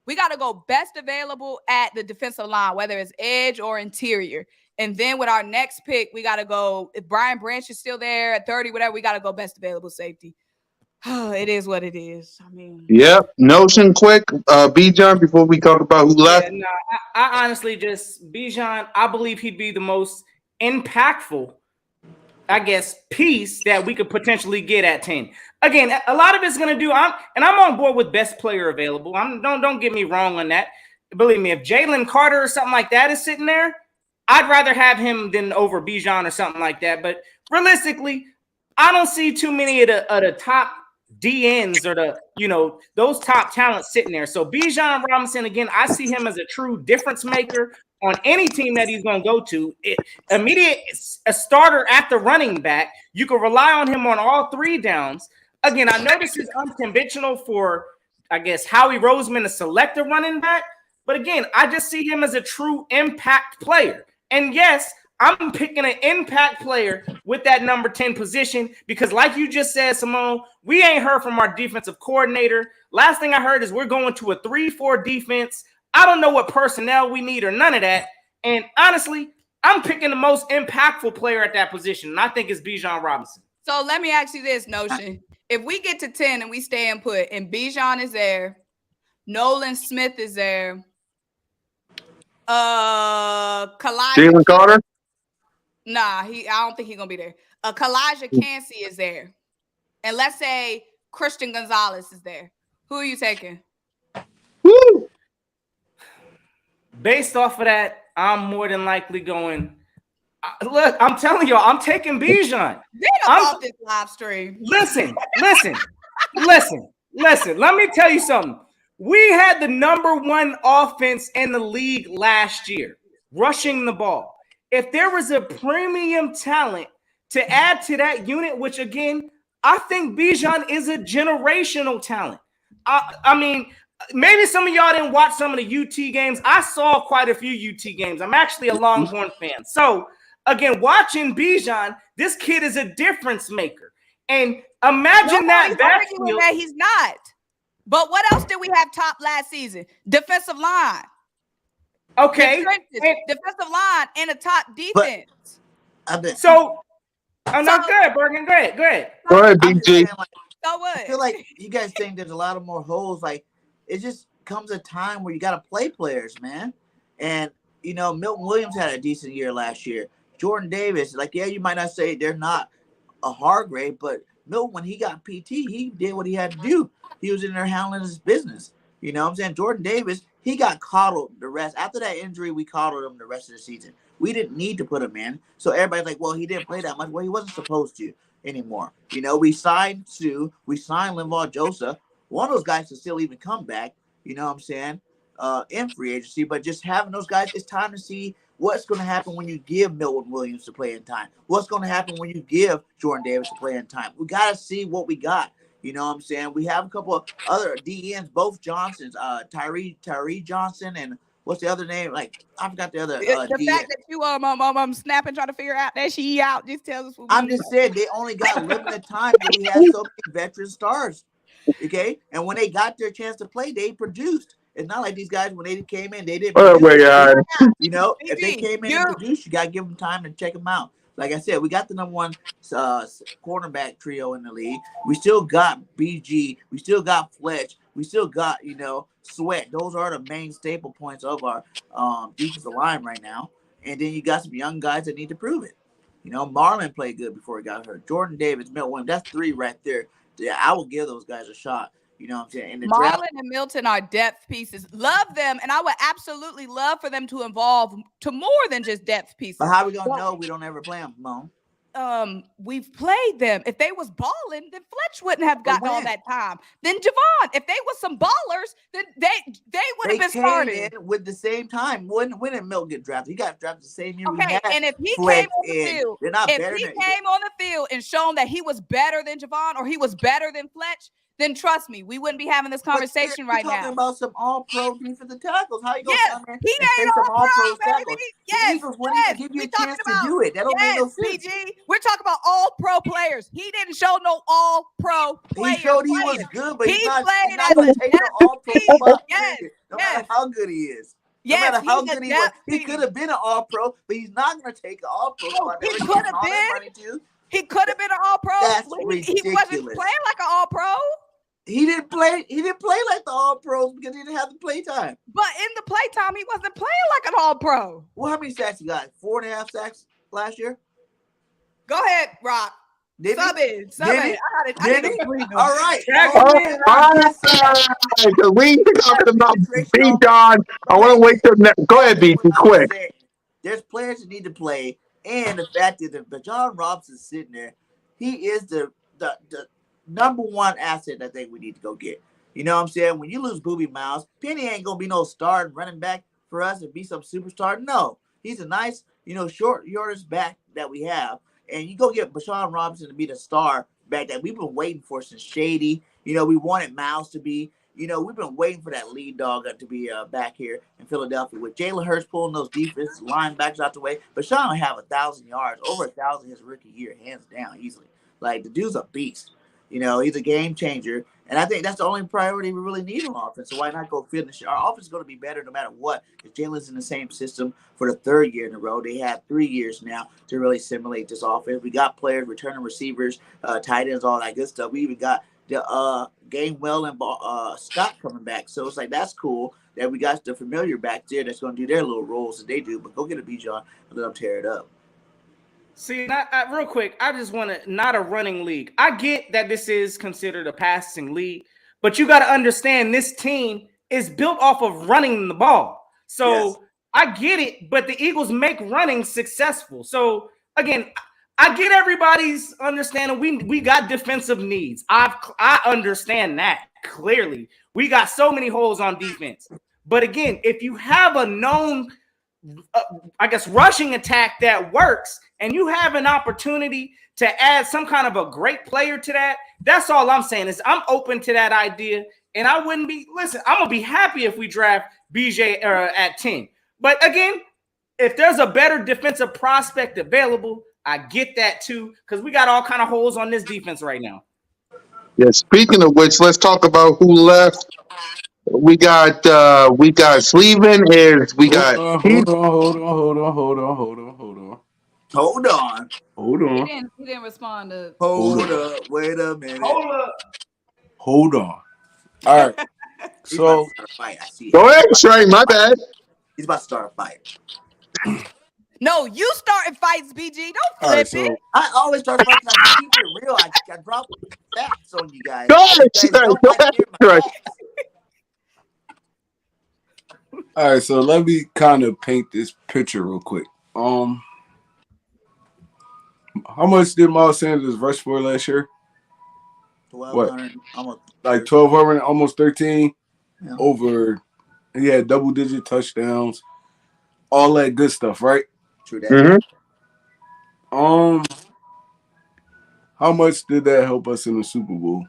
S3: we got to go best available at the defensive line, whether it's edge or interior. And then with our next pick, we got to go, if Brian Branch is still there at 30, whatever, we got to go best available safety. It is what it is. I mean,
S2: yep. Notion quick, Bijan, before we talk about who left.
S1: Yeah, no, I honestly just Bijan. I believe he'd be the most impactful, I guess, piece that we could potentially get at 10. Again, a lot of it's gonna do. I'm on board with best player available. Don't get me wrong on that. Believe me, if Jalen Carter or something like that is sitting there, I'd rather have him than over Bijan or something like that. But realistically, I don't see too many of the top DNs or those top talents sitting there. So Bijan Robinson, again, I see him as a true difference maker on any team that he's going to go to. A starter at the running back. You can rely on him on all three downs. Again, I know this is unconventional for, I guess, Howie Roseman to select a running back. But again, I just see him as a true impact player. And yes, I'm picking an impact player with that number 10 position because, like you just said, Simone, we ain't heard from our defensive coordinator. Last thing I heard is we're going to a 3-4 defense. I don't know what personnel we need or none of that. And honestly, I'm picking the most impactful player at that position, and I think it's Bijan Robinson.
S3: So let me ask you this, Notion. If we get to 10 and we stay and put, and Bijan is there, Nolan Smith is there,
S2: Jalen Carter?
S3: Nah, I don't think he's gonna be there. Kalijah Cansey is there. And let's say Christian Gonzalez is there. Who are you taking?
S2: Woo!
S1: Based off of that, I'm more than likely going. Look, I'm telling y'all, I'm taking Bijan.
S3: Get off this live stream.
S1: Listen. Let me tell you something. We had the number 1 offense in the league last year, rushing the ball. If there was a premium talent to add to that unit, which again, I think Bijan is a generational talent. I mean, maybe some of y'all didn't watch some of the UT games. I saw quite a few UT games. I'm actually a Longhorn fan. So again, watching Bijan, this kid is a difference maker. And imagine that backfield.
S3: That he's not. But what else did we have top last season? Defensive line.
S1: Okay.
S3: Defensive line and a top defense.
S1: So, I'm not good, Bergen. Go ahead.
S2: Go ahead, BG.
S3: So what?
S4: I feel like you guys think there's a lot of more holes. Like, it just comes a time where you got to play players, man. And, Milton Williams had a decent year last year. Jordan Davis, you might not say they're not a hard grade, but Milton, when he got PT, he did what he had to do. He was in there handling his business. You know what I'm saying? Jordan Davis, he got coddled the rest. After that injury, we coddled him the rest of the season. We didn't need to put him in. So everybody's like, well, he didn't play that much. Well, he wasn't supposed to anymore. We signed Sue. We signed Linval Joseph. One of those guys can still even come back, you know what I'm saying, in free agency. But just having those guys, it's time to see what's going to happen when you give Milton Williams to play in time. What's going to happen when you give Jordan Davis to play in time. We got to see what we got. You know what I'm saying? We have a couple of other DNs, both Johnsons, Tyree Johnson, and what's the other name? I forgot the other.
S3: The fact that you snapping, trying to figure out that she out, just tells us.
S4: I'm just saying they only got limited time because we had so many veteran stars. Okay, and when they got their chance to play, they produced. It's not like these guys when they came in, they didn't.
S2: Oh my God!
S4: If they came in and produced, you got to give them time to check them out. Like I said, we got the number 1 cornerback trio in the league. We still got BG. We still got Fletch. We still got, Sweat. Those are the main staple points of our defensive line right now. And then you got some young guys that need to prove it. Marlon played good before he got hurt. Jordan Davis, Milton Williams, that's 3 right there. Yeah, I will give those guys a shot. You know what I'm saying?
S3: Marlon and Milton are depth pieces. Love them, and I would absolutely love for them to evolve to more than just depth pieces.
S4: But how are we going to know we don't ever play them, Mom?
S3: We've played them. If they was balling, then Fletch wouldn't have gotten all that time. Then Javon, if they was some ballers, then they would have been started
S4: with the same time. When did Milton get drafted? He got drafted the same year.
S3: Okay, and if he came on the field, on the field and shown that he was better than Javon or he was better than Fletch, then trust me, we wouldn't be having this conversation right now.
S4: Talking about some all-pro defensive tackles. How you going to come in
S3: he ain't all-pro, baby.
S4: Yes, give you a chance to do it. That don't make no sense.
S3: PG, we're talking about all-pro players. He didn't show no all-pro players.
S4: He showed he was good, but he's not going to take an all-pro spot. No matter how good he is. No matter how good he was. He could have been an all-pro, but he's not going to take an all-pro spot.
S3: He could have been. He could have been an all-pro.
S4: That's ridiculous.
S3: He wasn't playing like an all-pro.
S4: He didn't play like the all-pros because he didn't have the play time.
S3: But in the play time, he wasn't playing like an all-pro.
S4: Well, how many sacks he got? 4.5 sacks last year?
S3: Go ahead, Rock. Sub in.
S4: All right.
S2: We talking about Bijan. I want to wait till next. Go ahead, BG, quick.
S4: There's players that need to play, and the fact that Bijan Robinson sitting there, he is the number 1 asset I think we need to go get. You know what I'm saying? When you lose Booby Miles, Penny ain't going to be no starting running back for us and be some superstar. No. He's a nice, short yardage back that we have. And you go get Bijan Robinson to be the star back that we've been waiting for since Shady. We wanted Miles to be. We've been waiting for that lead dog to be back here in Philadelphia with Jalen Hurts pulling those defense linebackers out the way. Bijan will have 1,000 yards, over 1,000 his rookie year, hands down, easily. Like, the dude's a beast. You know, he's a game changer. And I think that's the only priority we really need on offense. So why not go finish? Our offense is going to be better no matter what. Because Jalen's in the same system for the third year in a row. They have 3 years now to really simulate this offense. We got players, returning receivers, tight ends, all that good stuff. We even got the Gainwell and Scott coming back. So it's like that's cool that we got the familiar back there that's going to do their little roles that they do. But go get a Bijan and let them tear it up.
S1: See, real quick, I just want to, not a running league. I get that this is considered a passing league, but you got to understand this team is built off of running the ball. So yes. I get it, but the Eagles make running successful. So again, I get everybody's understanding. We got defensive needs. I understand that clearly. We got so many holes on defense. But again, if you have a known rushing attack that works, and you have an opportunity to add some kind of a great player to that, that's all I'm saying is I'm open to that idea. And I wouldn't be, listen, I'm going to be happy if we draft BJ at 10. But again, if there's a better defensive prospect available, I get that too, because we got all kind of holes on this defense right now.
S2: Yeah, speaking of which, let's talk about who left. We got Sleevan is we got
S5: Hold on.
S3: He didn't respond to.
S4: Hold up. Wait a minute.
S5: Hold on. All right. So
S2: go ahead, Trey. My bad.
S4: He's about to start a fight.
S3: No, you starting fights, BG. Don't flip it.
S4: I always start fights. I keep it real. I drop facts on you guys.
S2: Go ahead, Trey. Go ahead, Trey.
S5: All right, so let me kind of paint this picture real quick. How much did Miles Sanders rush for last year?
S4: 1,200, almost
S5: like 1,200, almost 13.
S4: Yeah.
S5: Over. He had double-digit touchdowns, all that good stuff, right?
S4: True that.
S2: Mm-hmm.
S5: How much did that help us in the Super Bowl?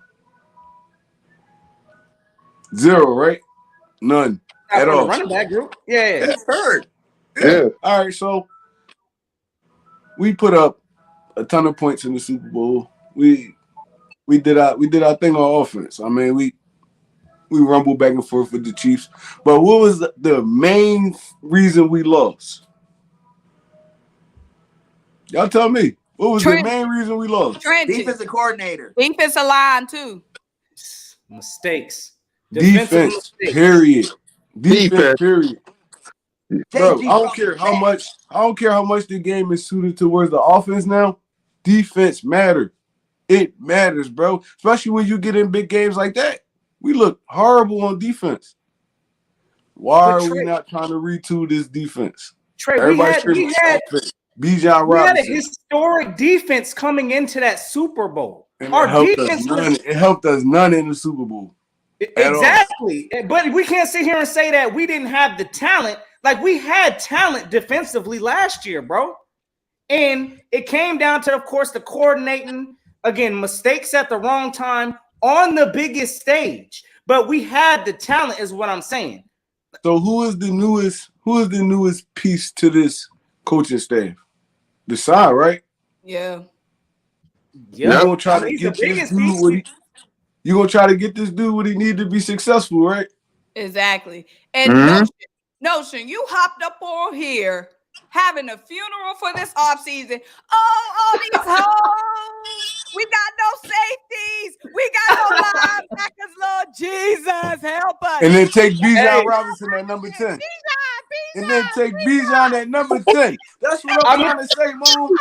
S5: 0, right? None. At all.
S1: Running back group. Yeah.
S4: He's hurt.
S2: Yeah.
S5: All right, so we put up a ton of points in the Super Bowl. We did our thing on offense. I mean, we rumbled back and forth with the Chiefs. But what was the main reason we lost? Y'all tell me. What was the main reason we lost?
S4: Defensive coordinator.
S3: Defensive line too.
S1: Mistakes.
S5: Defense. Period. Defense. Period. Bro, I don't care how much the game is suited towards the offense now. Defense matters. It matters, bro. Especially when you get in big games like that. We look horrible on defense. Why are we not trying to retool this defense?
S1: Trey, we had
S5: Bijan Robinson.
S1: We had a historic defense coming into that Super Bowl.
S5: And it helped us none in the Super Bowl.
S1: Exactly. But we can't sit here and say that we didn't have the talent. Like, we had talent defensively last year, bro. And it came down to, of course, the coordinating. Again, mistakes at the wrong time on the biggest stage. But we had the talent, is what I'm saying.
S5: So who is the newest piece to this coaching staff? Desai, right?
S3: Yeah.
S5: You're gonna try to get this dude you're gonna try to get this dude what he need to be successful, right?
S3: Exactly. And Notion, you hopped up on here having a funeral for this offseason. Oh, all these hoes. We got no safeties. We got no linebackers, Lord Jesus, help us.
S5: And then take Bijan Robinson at number 10. And then take Bijan at number 10. That's what I'm trying to say, Moon.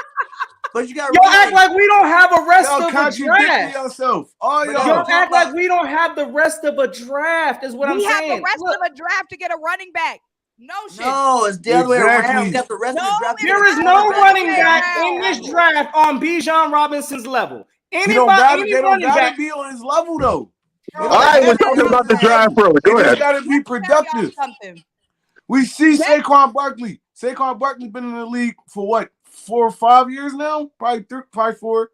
S4: But you got
S1: act like we don't have a rest of a draft.
S5: Yourself. All
S1: y'all act like we don't have the rest of a draft, is what I'm saying.
S3: We have the rest of a draft to get a running back. No shit.
S4: No, it's the other way around. We got the rest of the draft.
S1: There is no running back in this draft on Bijan Robinson's level.
S5: They don't gotta be on his level though.
S2: All right, we're talking about the draft early. Go ahead.
S5: They gotta be productive. We see Saquon Barkley. Saquon Barkley been in the league for what, 4 or 5 years now? Probably 4.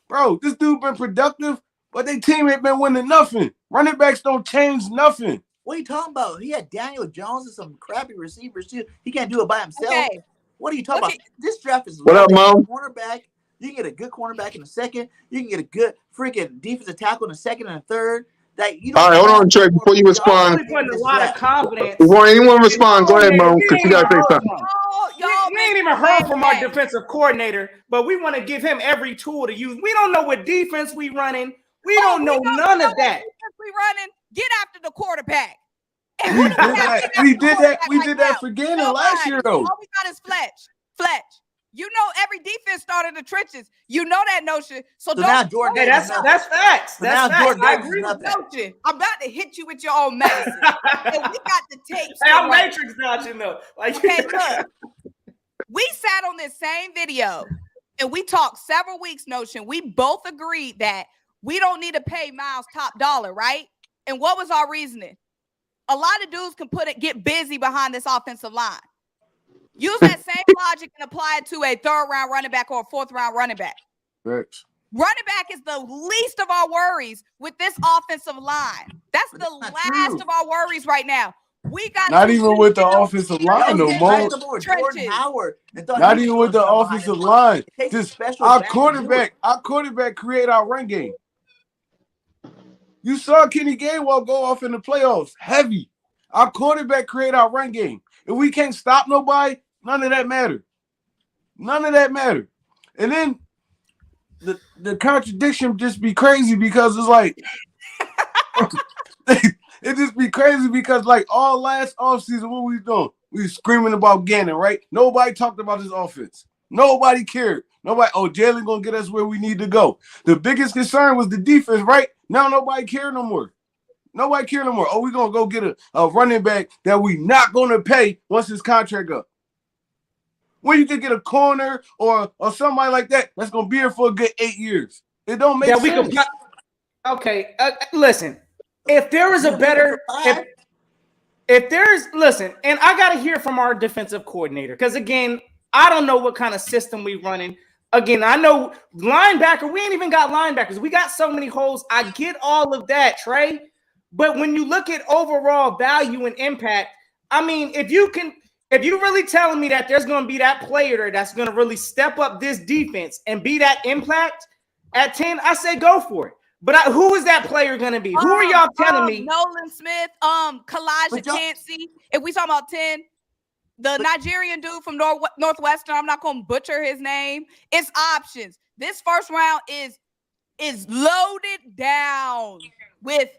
S5: Bro, this dude been productive, but their team ain't been winning nothing. Running backs don't change nothing.
S4: What are you talking about? He had Daniel Jones and some crappy receivers too. He can't do it by himself. Okay. What are you talking about? This draft is
S2: what up, Mom?
S4: Cornerback, You can get a good cornerback in the second. You can get a good freaking defensive tackle in the second and the third. That you don't.
S2: All right, hold on, Trey. Before you respond,
S1: Really putting a lot of confidence.
S2: before anyone respond, go ahead, Mo, because you gotta say something.
S1: You ain't even heard from our defensive coordinator, but we want to give him every tool to use. We don't know what defense we running. We don't know none of that.
S3: We running. Get after the quarterback.
S5: We did that for Gannon last year, though.
S3: All we got is Fletch. You know every defense started in the trenches. You know that notion. So don't.
S4: Now Jordan,
S1: hey, that's facts. That's facts.
S4: Jordan
S1: I agree with
S3: notion. I'm about to hit you with your own medicine. And we got the tapes.
S1: Hey, I'm Matrix dodging though. Like,
S3: okay, look. We sat on this same video and we talked several weeks, Notion. We both agreed that we don't need to pay Miles top dollar, right? And what was our reasoning? A lot of dudes can get busy behind this offensive line. Use that same logic and apply it to a third-round running back or a fourth-round running back.
S5: Right.
S3: Running back is the least of our worries with this offensive line. That's the last of our worries right now. We got
S5: not even with the offensive line no more.
S4: Jordan Howard.
S5: Not even with the offensive line. Just our quarterback create our run game. You saw Kenny Gainwell go off in the playoffs. Heavy. Our quarterback create our run game. If we can't stop nobody, none of that matter. And then the contradiction just be crazy because it's like it just be crazy because like all last offseason, what we doing? We screaming about Gannon, right? Nobody talked about his offense. Nobody cared. Jalen gonna get us where we need to go. The biggest concern was the defense, right? Now nobody care no more. Oh, we gonna go get a running back that we not gonna pay once his contract up. When you can get a corner or somebody like that that's gonna be here for a good 8 years. It don't make sense.
S1: Okay, listen. If there is a better, if there's, listen, and I gotta hear from our defensive coordinator because again, I don't know what kind of system we running. Again, I know linebacker. We ain't even got linebackers. We got so many holes. I get all of that, Trey. But when you look at overall value and impact, I mean, if you're really telling me that there's going to be that player that's going to really step up this defense and be that impact at 10, I say go for it. But who is that player going to be? Who are y'all telling me?
S3: Nolan Smith, Kalijah Chancey. If we talking about 10, the Nigerian dude from Northwestern, I'm not going to butcher his name. It's options. This first round is loaded down with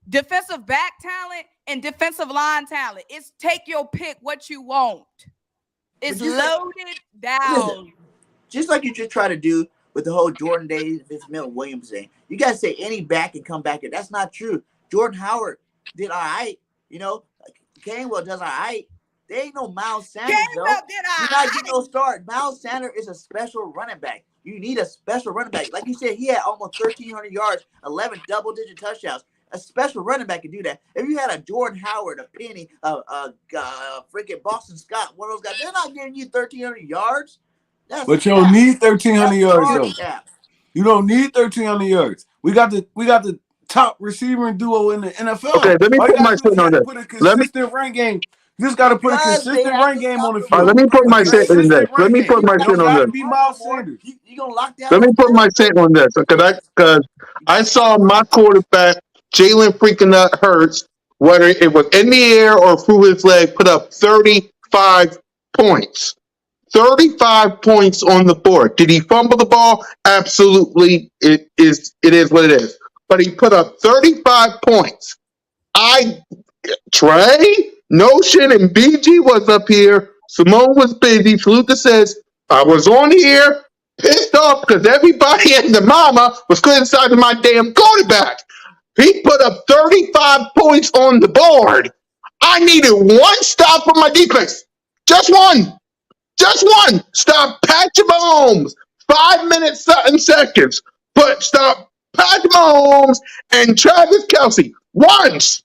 S3: defensive back talent and defensive line talent. It's take your pick what you want. It's loaded down.
S4: Just like you just try to do with the whole Jordan Davis, Milton Williams thing. You guys say any back can come back here. That's not true. Jordan Howard did all right. You know, Gainwell does all right. There ain't no Miles Sanders, though. You're not getting no start. Miles Sanders is a special running back. You need a special running back. Like you said, he had almost 1,300 yards, 11 double-digit touchdowns. A special running back can do that. If you had a Jordan Howard, a Penny, freaking Boston Scott, one of those guys, they're not giving you 1,300 yards.
S5: But you don't need 1,300 yards, though. You don't need 1,300 yards. We got the top receiving duo in the NFL.
S2: Okay, let me put my foot on that.
S5: Put a consistent run game. You just got to put a consistent run game on the field.
S2: All right, let me put my shit on this. Let me put my shit on this.
S4: You gonna lock down?
S2: Let me put my shit on this because I saw my quarterback Jalen freaking Hurts, whether it was in the air or through his leg, put up 35 points. 35 points on the board. Did he fumble the ball? Absolutely. It is what it is. But he put up 35 points. Trey, Notion, and BG was up here. Simone was busy. Fluka says, I was on here pissed off because everybody and the mama was criticizing my damn quarterback. He put up 35 points on the board. I needed one stop from my defense. Just one. Stop Patrick Mahomes. 5 minutes, 7 seconds. But stop Patrick Mahomes and Travis Kelce. Once.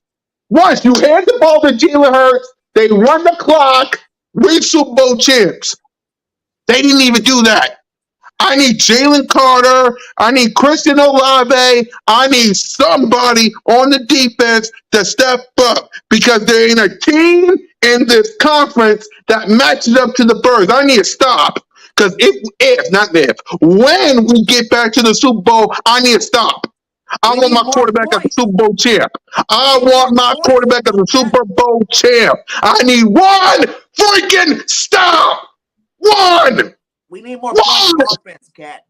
S2: You hand the ball to Jalen Hurts. They run the clock. We Super Bowl champs. They didn't even do that. I need Jalen Carter. I need Christian Olave. I need somebody on the defense to step up because there ain't a team in this conference that matches up to the Birds. I need to stop Because when we get back to the Super Bowl, I need to stop. I
S4: We
S2: want
S4: need
S2: my
S4: more
S2: quarterback as a
S4: points.
S2: Super Bowl champ. I
S4: We need
S2: want
S4: more
S2: my
S4: points.
S2: quarterback as a Super Bowl champ. I need one freaking stop. One.
S4: We need more
S2: One.
S4: points on offense, Cat.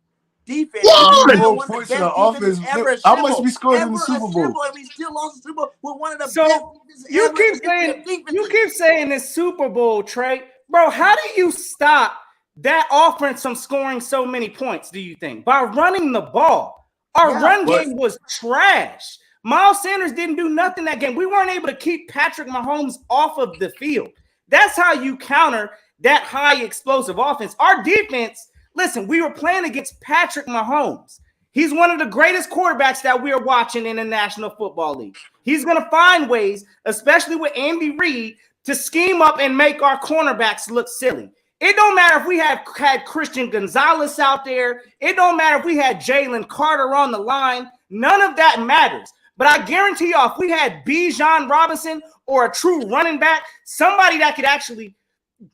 S4: Defense.
S5: We
S2: One.
S5: need
S4: We have
S5: more
S4: one of the
S5: points in
S4: best
S5: the
S4: defenses
S5: offense.
S4: ever
S5: How much
S4: assembled.
S5: we scored in the
S4: Ever
S5: Super Bowl?
S4: assembled, and we still lost the Super Bowl with one of the
S1: So
S4: best defenses
S1: you
S4: ever in
S1: keep
S4: the history
S1: saying
S4: of defenses.
S1: you keep saying this Super Bowl, Trey. Bro, how do you stop that offense from scoring so many points, do you think? By running the ball. Our run game was trash. Miles Sanders didn't do nothing that game. We weren't able to keep Patrick Mahomes off of the field. That's how you counter that high explosive offense. Our defense, listen, we were playing against Patrick Mahomes. He's one of the greatest quarterbacks that we are watching in the National Football League. He's going to find ways, especially with Andy Reid, to scheme up and make our cornerbacks look silly. It don't matter if we had Christian Gonzalez out there. It don't matter if we had Jalen Carter on the line. None of that matters. But I guarantee y'all, if we had Bijan Robinson or a true running back, somebody that could actually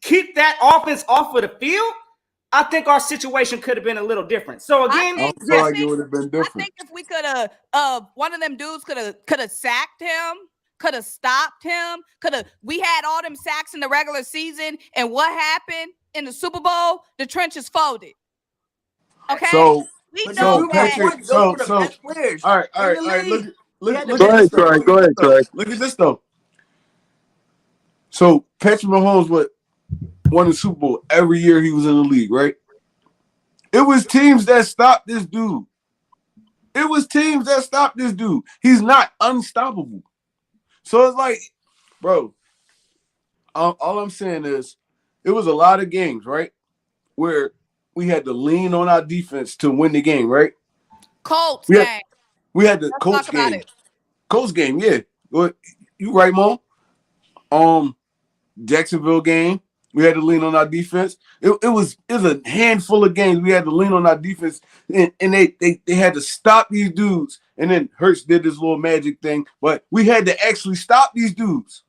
S1: keep that offense off of the field, I think our situation could have been a little different. So again,
S5: I feel like it would have been different.
S3: I think if we could have, one of them dudes could have sacked him, could have stopped him, we had all them sacks in the regular season, and what happened in the Super Bowl? The trenches folded. Okay,
S5: So
S3: we
S4: But
S3: know
S4: no,
S3: that.
S4: Patrick, those were the best players.
S5: all right.
S4: in the
S5: Look
S4: league.
S5: at
S2: Go ahead,
S5: this though.
S2: Trey. Go ahead, Trey.
S5: Look at this though. So Patrick Mahomes won the Super Bowl every year he was in the league, right? It was teams that stopped this dude. He's not unstoppable. So it's like, bro, all I'm saying is it was a lot of games, right, where we had to lean on our defense to win the game, right?
S3: Colts game.
S5: We had the
S3: Let's
S5: Colts
S3: talk about
S5: game.
S3: it.
S5: Colts game, yeah. You right, Mom. Jacksonville game, we had to lean on our defense. It was a handful of games we had to lean on our defense, and they had to stop these dudes. And then Hurts did this little magic thing, but we had to actually stop these dudes.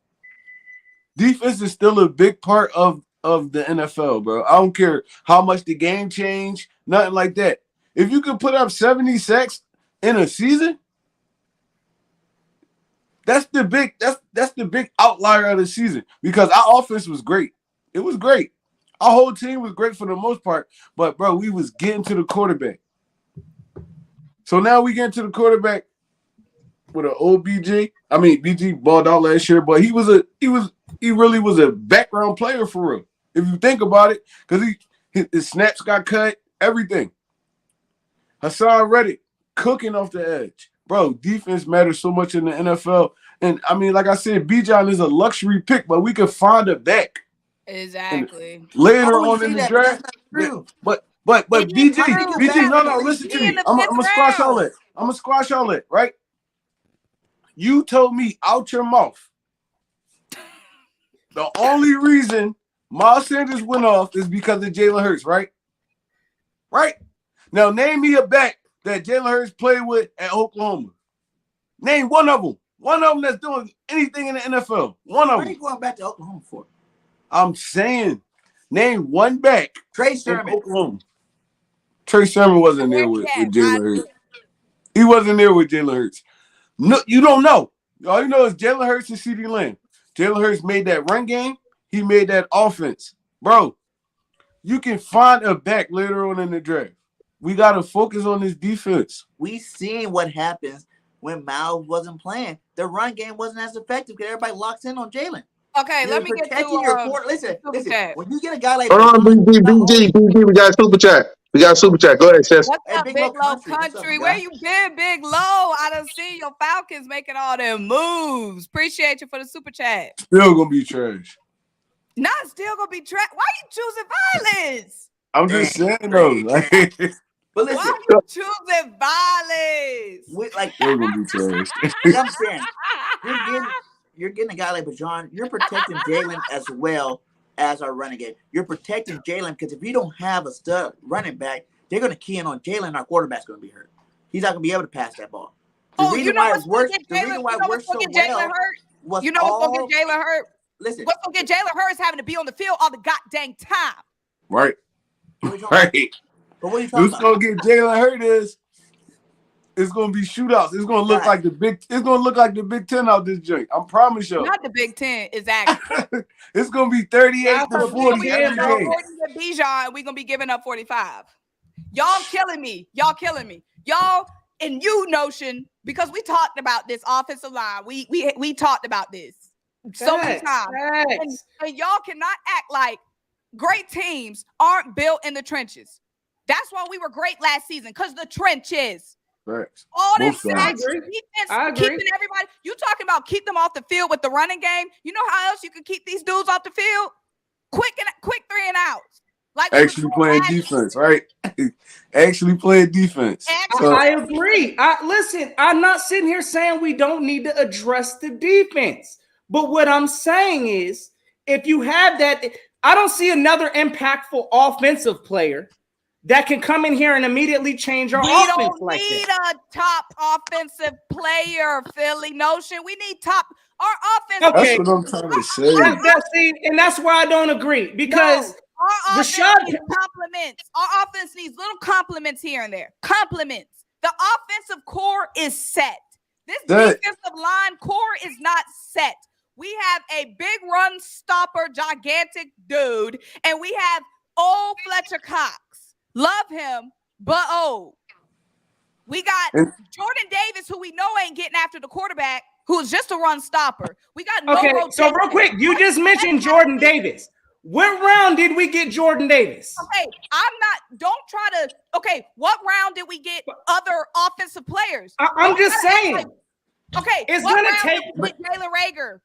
S5: Defense is still a big part of the NFL, bro. I don't care how much the game changed, nothing like that. If you can put up 70 sacks in a season, that's the big outlier of the season, because our offense was great. It was great. Our whole team was great for the most part, but bro, we was getting to the quarterback. So now we get to the quarterback with an old BG. I mean, BG balled out last year, but he really was a background player for real. If you think about it, because his snaps got cut, everything. Hassan Reddick cooking off the edge. Bro, defense matters so much in the NFL. And I mean, like I said, Bijan is a luxury pick, but we could find it back.
S3: Exactly.
S5: Later on in the draft. But BG, no, listen to me. I'm gonna squash all that. Right? You told me out your mouth the only reason Miles Sanders went off is because of Jalen Hurts, right? Right? Now name me a back that Jalen Hurts played with at Oklahoma. Name one of them. One of them that's doing anything in the NFL. One of them.
S4: Why are you going back to Oklahoma for?
S5: I'm saying, name one back.
S4: Trey Sermon.
S5: Oklahoma. Trey Sermon wasn't there with Jalen Hurts. He wasn't there with Jalen Hurts. No, you don't know. All you know is Jalen Hurts and CeeDee Lamb. Jalen Hurts made that run game. He made that offense. Bro, you can find a back later on in the draft. We got to focus on this defense.
S4: We seen what happens when Miles wasn't playing. The run game wasn't as effective because everybody locks in on Jalen.
S3: Okay, let me get to
S4: your court. Listen. When you get a guy like
S2: Hold on, BG, we got a super chat. Go ahead, Chess.
S3: What's up, Big Low Country? Where you been, Big Low? I done seen your Falcons making all them moves. Appreciate you for the super chat.
S5: Still gonna be trash.
S3: Not still gonna be trash. Why you choosing violence?
S5: I'm just saying though.
S4: But listen,
S3: why you choosing violence?
S5: Still gonna be trash.
S4: I'm saying you're getting a guy like Bijan. You're protecting Jalen as well as our running game. You're protecting Jalen because if you don't have a stud running back, they're going to key in on Jalen. Our quarterback's going to be hurt. He's not going to be able to pass that ball. The reason why it works so well.
S3: You know what's going to get Jalen hurt?
S4: Listen,
S3: what's going to get Jalen Hurts having to be on the field all the goddamn time?
S5: Right. Right.
S4: But what are you talking
S5: What's
S4: about?
S5: gonna get Jalen hurt is it's gonna be shootouts. It's gonna look like the Big Ten out this joint. I promise you.
S3: Not the Big Ten, exactly.
S5: It's gonna be 38
S1: That's
S5: to
S1: what
S5: 40
S3: We
S5: every
S3: gonna
S5: game.
S3: go 40 to Bijan, we're gonna be giving up 45. Y'all killing me. Y'all and you notion, because we talked about this offensive line. We talked about this so many times. And y'all cannot act like great teams aren't built in the trenches. That's why we were great last season, because the trenches.
S5: Right.
S3: All them
S5: Most times.
S3: sacks, defense, keeping everybody. You talking about keep them off the field with the running game? You know how else you can keep these dudes off the field? Quick 3 and outs. Like
S5: Actually playing defense, right? Actually playing defense.
S1: I agree. Listen, I'm not sitting here saying we don't need to address the defense. But what I'm saying is, if you have that, I don't see another impactful offensive player that can come in here and immediately change our offense like that.
S3: We don't need a top offensive player, Philly Notion. We need our offense.
S5: Okay. That's what I'm trying to say.
S1: And that's why I don't agree, because
S3: our offense needs compliments. Our offense needs little compliments here and there. Compliments. The offensive core is set. This defensive line core is not set. We have a big run stopper, gigantic dude, and we have old Fletcher Cox. Love him, but we got Jordan Davis, who we know ain't getting after the quarterback, who's just a run stopper. We got no rotation.
S1: So real quick, you just mentioned Jordan Davis. What round did we get Jordan Davis? What round did we get other offensive players? I'm just saying.
S3: It's gonna take Jalen Reagor.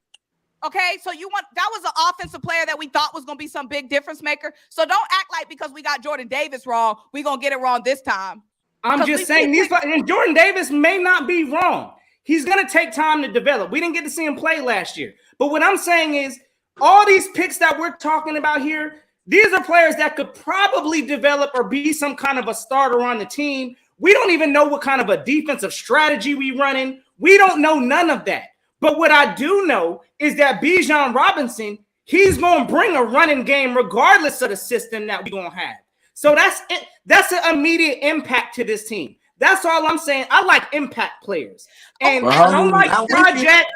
S3: Okay, so that was an offensive player that we thought was going to be some big difference maker. So don't act like because we got Jordan Davis wrong, we're going to get it wrong this time.
S1: I'm just saying, and Jordan Davis may not be wrong. He's going to take time to develop. We didn't get to see him play last year. But what I'm saying is, all these picks that we're talking about here, these are players that could probably develop or be some kind of a starter on the team. We don't even know what kind of a defensive strategy we running. We don't know none of that. But what I do know is that Bijan Robinson, he's going to bring a running game regardless of the system that we're going to have. So that's it. That's an immediate impact to this team. That's all I'm saying. I like impact players. And I don't like project.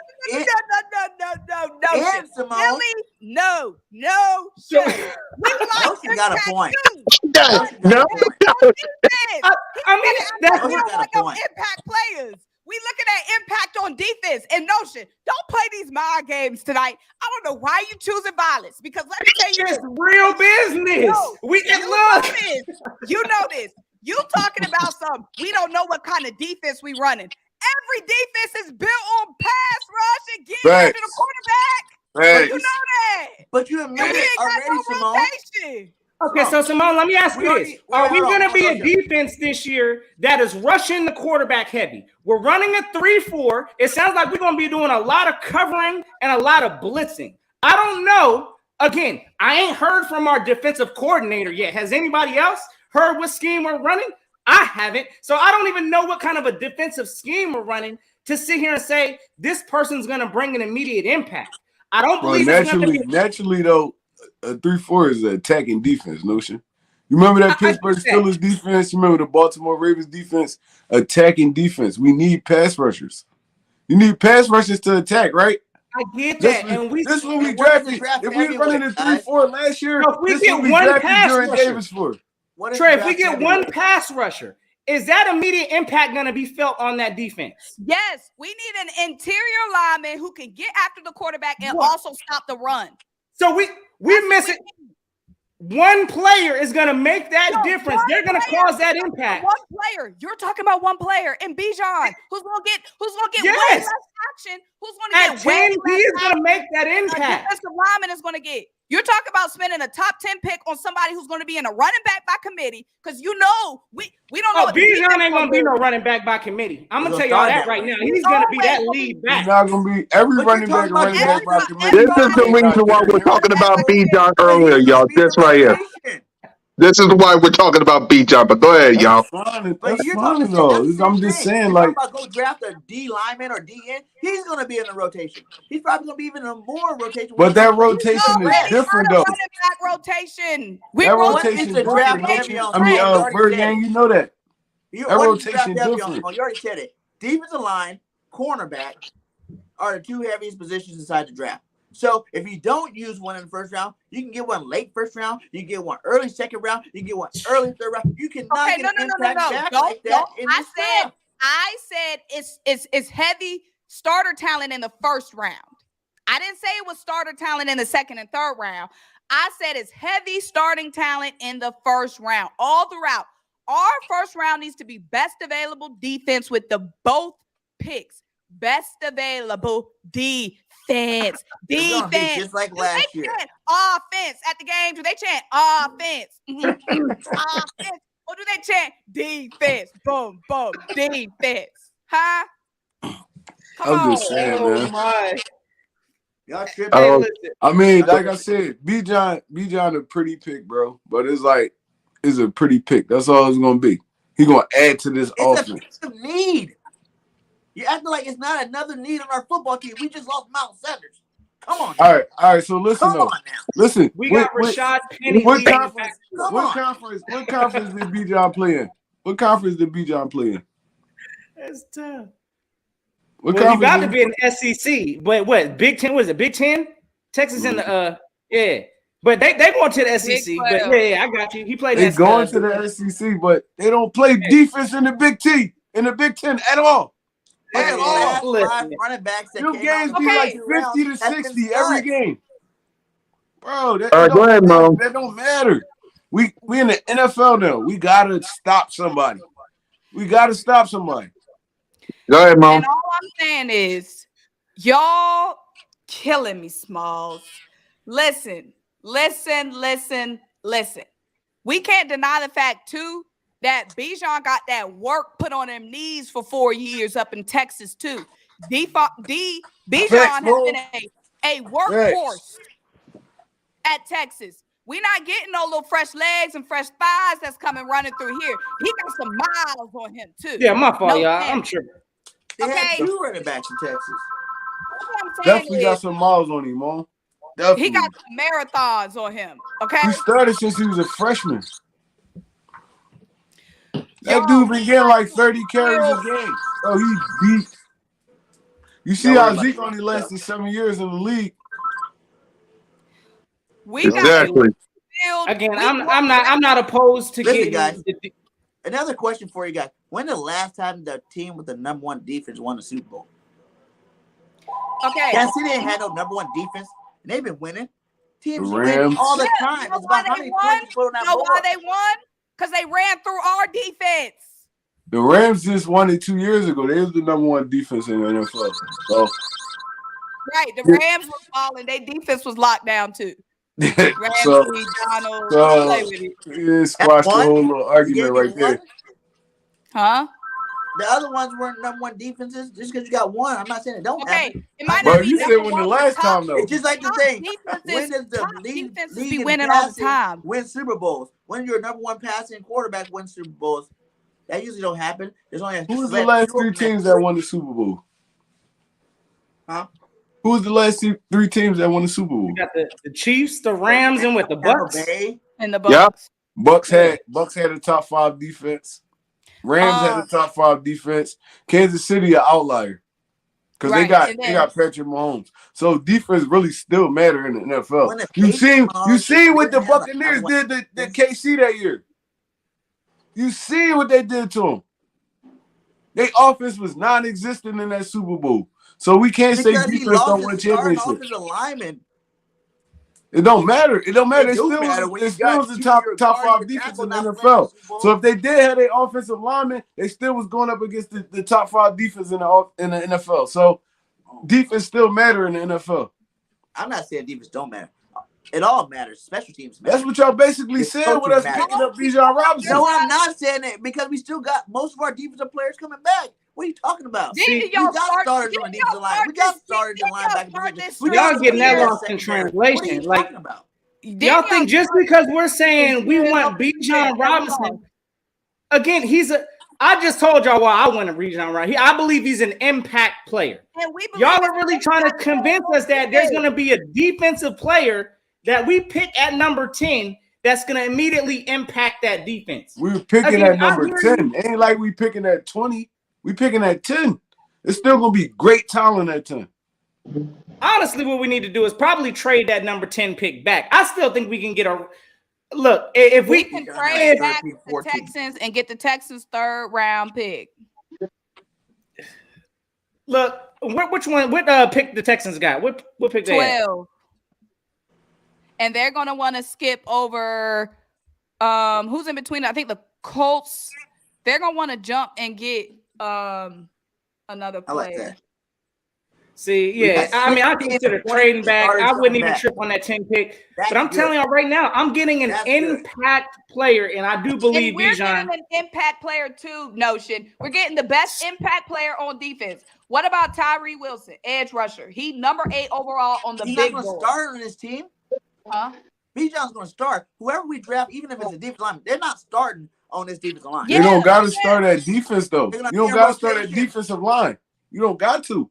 S3: No.
S4: She got a point.
S3: Impact players. We looking at impact on defense and Notion. Don't play these mind games tonight. I don't know why you choosing violence, because let me tell you,
S1: it's real business.
S3: You know this. You talking about some. We don't know what kind of defense we running. Every defense is built on pass rush and getting after the quarterback. You know that.
S4: But you admitted already, Simone.
S1: Okay, so Simone, let me ask you this. Are we going to be a defense this year that is rushing the quarterback heavy? We're running a 3-4. It sounds like we're going to be doing a lot of covering and a lot of blitzing. I don't know. Again, I ain't heard from our defensive coordinator yet. Has anybody else heard what scheme we're running? I haven't. So I don't even know what kind of a defensive scheme we're running to sit here and say this person's going to bring an immediate impact. I don't believe
S5: naturally though. A 3-4 is an attacking defense, Notion. You remember that Pittsburgh Steelers defense? You remember the Baltimore Ravens defense? Attacking defense. We need pass rushers. You need pass rushers to attack, right?
S1: I get that.
S5: This is what we drafted. If we were running a 3-4 last year,
S1: this is what we drafted Jordan Davis for. Trey, if we get one pass rusher, is that immediate impact going to be felt on that defense?
S3: Yes. We need an interior lineman who can get after the quarterback and also stop the run.
S1: So we're missing one player is going to make that difference. They're going to cause that impact.
S3: One player. You're talking about one player, and Bijan, who's going to get way less action. Who's going to get way less
S1: action? He's going to make that impact.
S3: Defensive lineman is going to get. You're talking about spending a top 10 pick on somebody who's going to be in a running back by committee, because we don't know.
S1: Bijan ain't going to be no running back by committee. I'm going to tell y'all that right now. He's going to be that lead back.
S5: He's not going to be every running back by committee.
S2: This is the reason why we're talking about Bijan earlier, y'all. This right here. This is why we're talking about Bijan. But go ahead, y'all.
S5: I'm just saying, like,
S4: about go draft a D lineman or DN. He's going to be in the rotation. He's probably going to be even a more rotation.
S5: But that rotation is different, though.
S3: Running back rotation. We
S5: That
S3: roll
S5: rotation
S4: the draft
S5: different.
S4: heavy on
S5: I mean,
S4: Trent. You already
S5: Bird
S4: said
S5: Gang,
S4: it.
S5: you know that.
S4: You
S5: That
S4: already draft
S5: rotation
S4: heavy
S5: different.
S4: on. You already said it. Defensive line, cornerback are the two heaviest positions inside the draft. So if you don't use one in the first round, you can get one late first round. You can get one early second round. You can get one early third round. You cannot
S3: Okay,
S4: get an impact back
S3: Don't,
S4: like that in
S3: I
S4: this
S3: said,
S4: draft.
S3: it's heavy starter talent in the first round. I didn't say it was starter talent in the second and third round. I said it's heavy starting talent in the first round, all throughout. Our first round needs to be best available defense with the both picks. Best available defense.
S4: It's gonna be
S3: Defense.
S4: just like
S3: Do
S4: last
S3: they
S4: year.
S3: chant offense at the game? Do they chant offense? Offense. Or do they chant defense? Boom, boom, defense. Huh? Come
S5: I'm
S3: on.
S5: just saying,
S1: Oh
S5: man.
S1: my!
S4: Y'all tripping.
S1: Hey,
S2: Oh,
S1: listen.
S5: I mean, like I said, Bijan a pretty pick, bro. But it's like, it's a pretty pick. That's all it's gonna be. He gonna add to this
S4: It's
S5: offense.
S4: a piece of need. You acting like it's not another need on our football team. We just lost Miles Sanders. Come on.
S5: All right. So listen,
S4: Come
S5: though.
S4: on now.
S5: Listen.
S1: We got Rashad Penny
S5: What
S1: leading the
S5: conference?
S1: backfield.
S4: Come
S5: What
S4: on.
S5: conference? What conference did Bijan play in? What conference did Bijan play in?
S1: That's tough.
S5: What
S1: Well, he
S5: conference
S1: about
S5: did
S1: to be in the SEC, but what? Big 10? Was it Big 10? Texas in the yeah. But they going to the SEC. But
S3: 12.
S1: yeah, I got you. He played
S5: They
S1: that
S5: going to the SEC, but they don't play defense in the Big T, in the Big Ten at all.
S4: And
S5: At
S4: the
S5: all.
S4: last
S1: Listen.
S4: 5 running backs that
S5: Them
S4: came out
S5: games
S4: in the
S5: be
S4: first
S5: like
S3: Okay.
S4: 2 rounds
S5: 50 to
S4: has been
S5: 60 every
S4: studs.
S5: game. Bro, that,
S2: All right,
S5: it
S2: go
S5: don't
S2: ahead,
S5: matter.
S2: Mo.
S5: That don't matter. We in the NFL now. We gotta stop somebody. We gotta stop somebody.
S2: Go ahead, Mo.
S3: And all I'm saying is, y'all killing me, Smalls. Listen. We can't deny the fact, too, that Bijan got that work put on them knees for 4 years up in Texas, too. Bijan has been a workhorse at Texas. We're not getting no little fresh legs and fresh thighs that's coming running through here. He got some miles on him, too.
S1: Yeah, my fault,
S3: No
S1: y'all.
S3: offense.
S1: I'm tripping.
S4: They had
S3: Okay.
S4: 2 running backs in Texas.
S3: What I'm saying
S5: Definitely got
S3: is,
S5: some miles on him, man.
S3: he
S5: Definitely.
S3: got some marathons on him. Okay.
S5: He started since he was a freshman. That
S3: Y'all,
S5: dude been getting like 30 carries a game. Oh, he beat. You see
S4: Don't worry
S5: how
S4: about
S5: Zeke
S4: that
S5: only
S4: stuff.
S5: lasted 7 years in the league.
S3: we got
S2: Exactly.
S3: build.
S1: Again,
S3: we
S1: I'm not opposed to
S4: Listen,
S1: getting
S4: guys. Another question for you guys. When the last time the team with the number 1 defense won the Super Bowl?
S3: Okay.
S4: Kansas City ain't had no number 1 defense, and they've been winning. Teams
S5: The
S4: win
S5: Rams.
S4: all the
S3: Yeah,
S4: time.
S3: you know
S4: It's
S3: why
S4: about how
S3: they
S4: many
S3: won?
S4: points you put on that
S3: You know why
S4: board.
S3: they won? Because they ran through our defense.
S5: The Rams just won it 2 years ago. They was the number 1 defense in the NFL. So
S3: Right. The Rams was balling. Their defense was locked down too. Ramsey,
S5: so
S3: Donald, play with it.
S5: it squashed the
S4: one?
S5: whole little
S4: You
S5: argument
S4: gave me
S5: right there.
S4: one?
S3: Huh?
S4: The other ones weren't number 1 defenses. Just because you got one, I'm not saying it don't
S3: Okay.
S4: happen.
S3: It might
S5: Bro,
S3: not be
S5: you said
S3: number
S5: when the
S3: one,
S5: last
S3: but top-
S5: time though.
S4: It's just like the
S3: top
S4: thing.
S3: defenses-
S4: When does the
S3: top
S4: league
S3: defenses be
S4: in
S3: winning all the
S4: passing
S3: time.
S4: win Super Bowls? When your number 1 passing quarterback wins Super Bowls, that usually don't happen. There's only a
S5: Who's the
S4: select
S5: last
S4: few
S5: 3
S4: of them
S5: teams
S4: do
S5: that
S4: it.
S5: won the Super Bowl?
S4: Huh?
S5: Who's the last 3 teams that won the Super Bowl?
S1: We got the Chiefs, the Rams, and with the
S4: Tampa
S1: Bucks.
S4: Bay.
S3: And the
S2: Yep.
S3: Bucks.
S5: Bucks had a top 5 defense. Rams had a top 5 defense. Kansas City an outlier because
S3: Right, and
S5: they
S3: then-
S5: got Patrick Mahomes. So defense really still matter in the
S4: When
S5: NFL.
S4: the
S5: You
S4: Patriots
S5: seen what the
S4: didn't have a
S5: Buccaneers
S4: number
S5: did to KC that year. You seen what they did to them. Their offense was non-existent in that Super Bowl. So we can't say
S4: because he
S5: defense don't
S4: lost
S5: win
S4: his starting
S5: championships.
S4: offensive lineman.
S5: It don't matter. It don't matter.
S4: It
S5: It
S4: do
S5: still
S4: matter
S5: was,
S4: when
S5: it
S4: you
S5: still
S4: got
S5: was the
S4: two
S5: top
S4: of your
S5: 5
S4: guards, your
S5: defense
S4: tackle
S5: in the
S4: not playing
S5: NFL.
S4: Super Bowl.
S5: So if they did have their offensive lineman, they still was going up against the top 5 defense in the NFL. So defense still matter in the NFL.
S4: I'm not saying defense don't matter. It all matters. Special teams matter.
S5: That's what y'all basically
S4: It's
S5: said with us
S4: coaching
S5: picking up Bijan Robinson.
S4: No, I'm not saying it because we still got most of our defensive players coming back. What are you talking about?
S3: Didn't
S4: We
S3: y'all
S4: got
S3: start-
S4: starters on the
S3: didn't
S4: defensive
S3: y'all
S4: line.
S3: start
S4: We got
S3: this-
S4: starters in
S3: didn't y'all
S4: linebacker
S3: start
S4: position.
S3: this
S4: We
S1: Y'all
S4: got
S1: getting that
S4: some
S1: lost in
S4: secondary.
S1: translation.
S4: What are you
S1: Like,
S4: talking about?
S1: y'all think just because we're saying we want Bijan Robinson, again, I just told y'all why I want to Bijan right. I believe he's an impact player.
S3: And we believe
S1: Y'all
S3: it's
S1: are really trying to convince us that there's going to be a defensive player that we pick at number 10 that's going to immediately impact that defense.
S5: We were picking
S1: Again,
S5: at number 10. Ain't like we picking at 20. We picking at 10. It's still going to be great talent at 10.
S1: Honestly, what we need to do is probably trade that number 10 pick back. I still think we can get a look. If
S3: we can trade back the Texans and get the Texans' 3rd round pick.
S1: Look, which one? What pick the Texans got? What pick
S3: 12.
S1: they had?
S3: And they're going to want to skip over who's in between. I think the Colts. They're going to want to jump and get another player.
S4: I like that.
S1: See, yeah, I mean, I consider trading back. I wouldn't even trip on that 10 pick. But I'm telling y'all right now, I'm getting an impact player, and I do believe
S3: Bijan. We're
S1: getting
S3: an impact player too, Notion. We're getting the best impact player on defense. What about Tyree Wilson, edge rusher? He number 8 overall on the big board.
S4: He's going to start on this team.
S3: Huh?
S4: Bijan's going to start. Whoever we draft, even if it's a defensive line, they're not starting on this defensive line.
S5: You don't got to start at defense, though. You don't got to start at defensive line. You don't got to.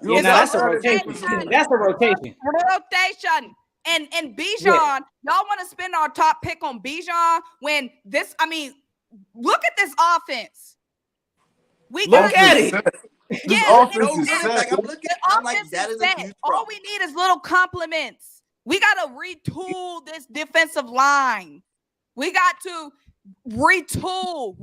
S1: That's a rotation. That's a rotation.
S3: Rotation. And Bijan, y'all want to spend our top pick on Bijan when this, I mean, look at this offense.
S1: Look at it.
S5: This offense is set.
S4: I'm like, that is a huge problem.
S3: All we need is little compliments. We got to retool this defensive line. We got to retool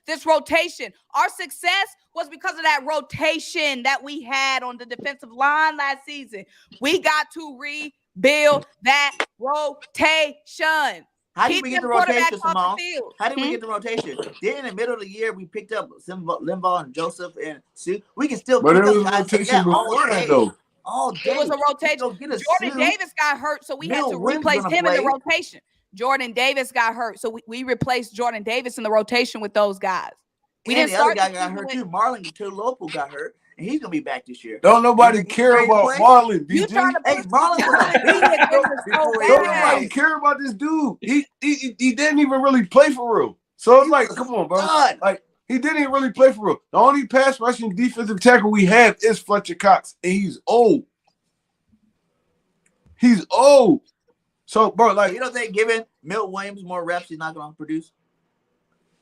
S3: this rotation. Our success was because of that rotation that we had on the defensive line last season. We got to rebuild that rotation.
S4: How did we get the rotation, Simone? How did we get the rotation? Then in the middle of the year, we picked up Limbaugh and Joseph and Sue. We can still
S5: pick
S4: up
S5: guys. But it was a rotation before that, though.
S4: All day.
S3: It was a rotation. Jordan Davis got hurt, so we had to replace him in the rotation. Jordan Davis got hurt, so we replaced Jordan Davis in the rotation with those guys.
S4: We didn't start. The other guy got hurt too. Marlon Tuilopu got hurt, and he's gonna be back this year.
S5: Don't nobody care about Marlon.
S3: You trying to
S4: hey, Marlon was
S5: Don't nobody care about this dude. He didn't even really play for real. So it's like, come on, bro. Like he didn't even really play for real. The only pass rushing defensive tackle we have is Fletcher Cox, and he's old. He's old. So, bro, like
S4: you don't think giving Milt Williams more reps, he's not gonna produce?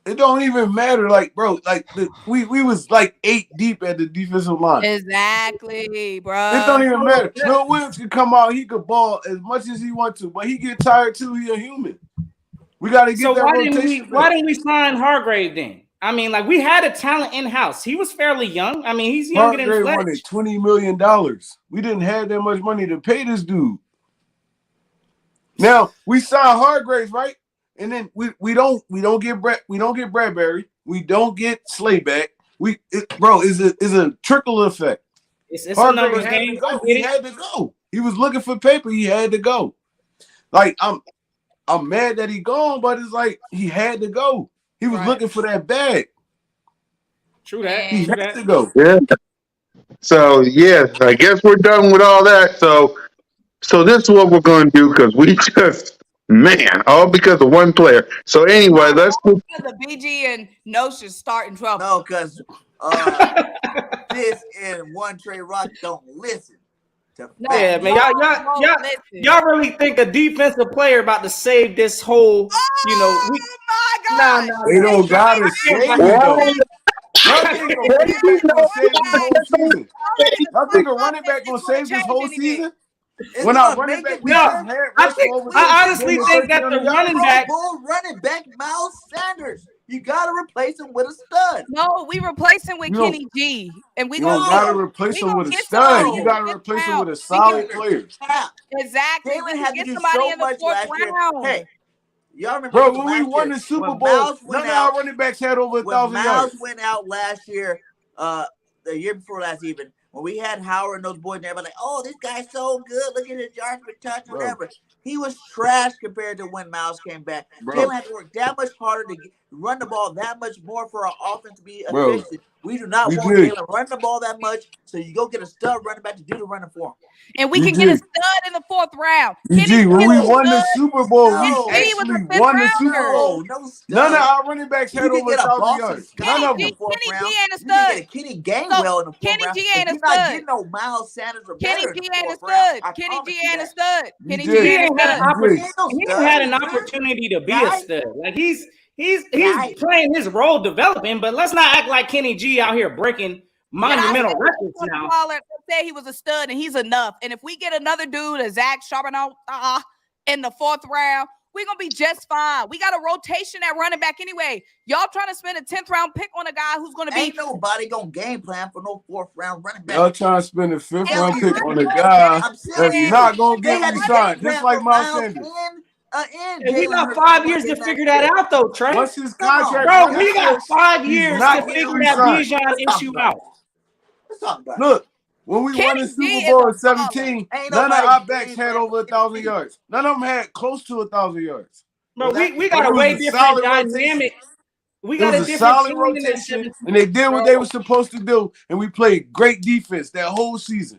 S5: It don't even matter, like, bro. Like we was like 8 deep at the defensive line.
S3: Exactly, bro.
S5: It don't even matter. Milt Williams can come out, he could ball as much as he wants to, but he get tired too. He a human. We got to get that rotation.
S1: Why didn't we sign Hargrave then? I mean, like we had a talent in house. He was fairly young. I mean, he's younger than Fletcher.
S5: Wanted $20 million. We didn't have that much money to pay this dude. Now we signed Hargraves, right? And then we don't get Bradbury. We don't get Slayback. Is a trickle effect.
S1: It's a numbers game.
S5: He had to go. He was looking for paper. He had to go. Like I'm mad that he gone, but it's like he had to go. He was looking for that bag.
S1: True that.
S5: He had to go.
S2: Yeah. So yes, I guess we're done with all that. So this is what we're going to do because we just, all because of one player. So anyway, let's.
S3: The BG and Notion start in trouble.
S4: No, because this and One Trey Rock don't listen.
S1: Yeah, man, y'all really think a defensive player about to save this whole,
S3: Oh my God!
S5: No, they don't gotta save it though. Y'all think a running back gonna save this whole season? When our running back,
S1: I honestly think that the
S4: running back Miles Sanders. You gotta replace him with a stud.
S3: No, we replace him with Kenny G, and we
S5: don't gotta replace him with a stud. You gotta replace him with a solid player.
S3: Exactly.
S4: Jalen had to do so much last year. Hey, y'all remember?
S5: Bro, when we won the Super Bowl, none of our running backs had over 1,000 yards.
S4: Miles went out last year, the year before last even. When we had Howard and those boys, and everybody like, oh, this guy's so good. Look at his yards per touch, whatever. He was trash compared to when Miles came back. Jalen had to work that much harder to run the ball that much more for our offense to be
S5: Bro,
S4: efficient. We do not
S5: we
S4: want
S5: did.
S4: Jalen running the ball that much, so you go get a stud running back to do the running for him.
S3: And we
S5: You
S3: can get a
S5: did.
S3: stud in the 4th round.
S5: EG, when we won the Super Bowl, we
S4: No.
S3: Kenny G was
S5: actually
S3: a 5th
S5: won the Super
S3: rounder.
S5: Bowl.
S4: No stud.
S5: None of our running backs had
S4: You can
S5: over
S4: get a
S5: 1,000
S4: Boston
S5: yards.
S4: Scott
S5: None of
S4: in the
S5: them.
S4: 4th
S3: Kenny
S4: round.
S3: G ain't a
S4: You can
S3: stud.
S4: get a Kenny Gainwell in the 4th
S3: Kenny
S4: round.
S3: G
S4: But
S3: ain't a
S4: you're not
S3: stud.
S4: getting no Miles Sanders or
S3: Kenny
S4: better in
S3: G
S4: the
S3: ain't a
S4: 4th round.
S3: stud.
S4: I
S3: Kenny
S4: promise
S3: G
S4: you
S3: ain't a
S4: that.
S3: stud.
S5: You
S3: Kenny
S5: did.
S3: G
S1: He
S3: ain't a
S1: ain't had an
S3: stud.
S1: opportunity.
S4: He ain't no
S1: He ain't
S4: stud,
S1: had an
S4: dude.
S1: opportunity to be a
S4: Right?
S1: stud. Like he's
S4: Right.
S1: playing his role, developing. But let's not act like Kenny G out here breaking monumental records now.
S3: Say he was a stud and he's enough. And if we get another dude, a Zach Charbonneau, in the 4th round, we're gonna be just fine. We got a rotation at running back anyway. Y'all trying to spend a 10th round pick on a guy who's gonna be.
S4: Ain't nobody gonna game plan for no 4th round running back.
S5: Y'all trying to spend a 5th
S4: Hell,
S5: round
S4: you
S5: pick on a
S4: didn't.
S5: guy
S4: I'm
S5: that's
S4: serious.
S5: not going to
S4: They
S5: get
S4: had a game
S5: re-signed,
S4: plan
S5: just like
S4: for
S5: Miles
S4: Miles
S5: Sanders.
S4: and
S1: And we
S4: Jalen
S1: got
S4: Hurts
S1: 5 years to
S4: getting
S1: figure that
S4: shit.
S1: out, though, Trey.
S5: Once his
S4: Come on,
S5: contract
S1: Bro,
S5: runs
S1: we got
S5: out,
S1: 5
S5: he's
S1: years
S5: not
S1: to
S5: getting
S1: figure that
S5: re-signed.
S1: Bijan
S4: Let's talk
S1: issue
S4: about
S1: out.
S4: it. Let's talk about it.
S5: Look, when we won
S3: Kenny
S5: the
S3: G
S5: Super
S3: is
S5: Bowl
S3: a
S5: in 17,
S4: Ain't
S5: none of
S4: nobody
S5: our backs
S4: game
S5: had
S4: plan
S5: over
S4: for
S5: 1,000
S4: Kenny G.
S5: yards. None of them had close to 1,000 yards.
S1: Bro,
S4: Well,
S1: we
S5: But
S1: got
S5: it
S1: a
S5: was
S1: way
S5: a
S1: different
S5: solid
S1: dynamic.
S5: rotation.
S1: We
S5: It
S1: got
S5: was
S1: a
S5: a
S1: different
S5: solid
S1: team in that
S5: rotation,
S1: 17.
S5: and they did what they were supposed to do, and we played great defense that whole season.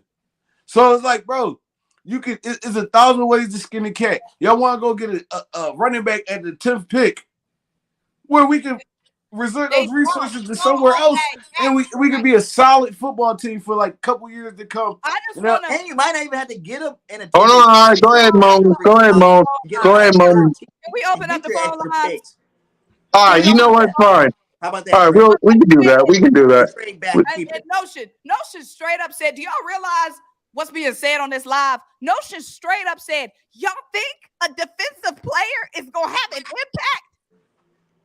S5: So it's like, bro, it's 1,000 ways to skin a cat. Y'all want to go get a running back at the 10th pick where we can resort those resources to somewhere else, and we can be a solid football team for like a couple years to come.
S3: I just want to.
S4: And you might not even have to get him in a.
S2: Hold on, all right. Go ahead, Mom. Go ahead, Mom. Go ahead, Mom.
S3: Can we open up the phone lines?
S2: All right, you know what? Fine.
S4: How about that?
S2: All right, we can do that. We can do that.
S4: Trade back, keep it.
S3: Notion straight up said, do y'all realize what's being said on this live? Notion straight up said, y'all think a defensive player is going to have an impact?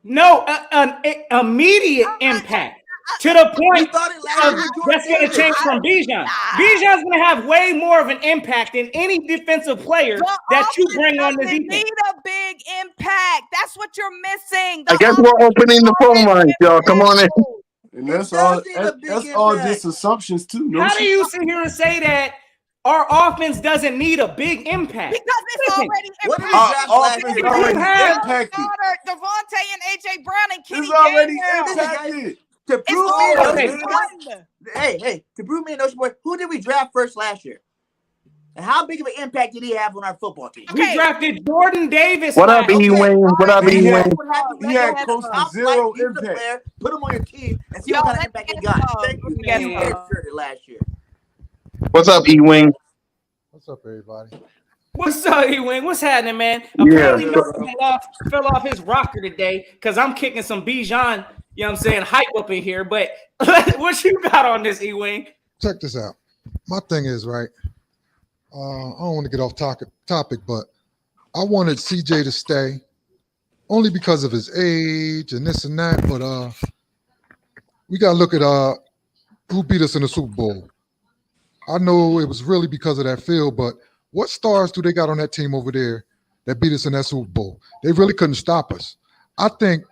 S1: No, an immediate impact to the point that's going to change from Bijan. Bijan's going to have way more of an impact than any defensive player that you bring on the defense.
S3: Need a big impact. That's what you're missing.
S2: I guess we're opening the phone lines, y'all. Come on in.
S5: And that's all just assumptions too. No
S1: How
S5: shit.
S1: do you sit here and say that our offense doesn't need a big impact?
S3: Because it's already
S4: impacted.
S5: Our offense already impacted.
S3: Devontae and AJ Brown and Kenny
S5: It's already
S3: Gainwell.
S5: impacted.
S4: To prove me,
S3: Okay.
S4: to prove me and Ocean Boy, who did we draft first last year? And how big of an impact did he have on our football team?
S1: We drafted Jordan Davis.
S2: What up, E-Wing? What up, E-Wing?
S5: He had close to zero impact.
S4: Put him on your team and see what kind of impact he got. Thank you. You redshirted last year.
S2: What's up, E-Wing?
S6: What's up, everybody?
S1: What's up, E-Wing? What's happening, man?
S2: Yeah.
S1: Apparently, fell off his rocker today because I'm kicking some Bijan, you know what I'm saying, hype up in here. But what you got on this, E-Wing?
S6: Check this out. My thing is, right, I don't want to get off topic, but I wanted CJ to stay only because of his age and this and that. But we got to look at who beat us in the Super Bowl. I know it was really because of that field, but what stars do they got on that team over there that beat us in that Super Bowl? They really couldn't stop us. I think,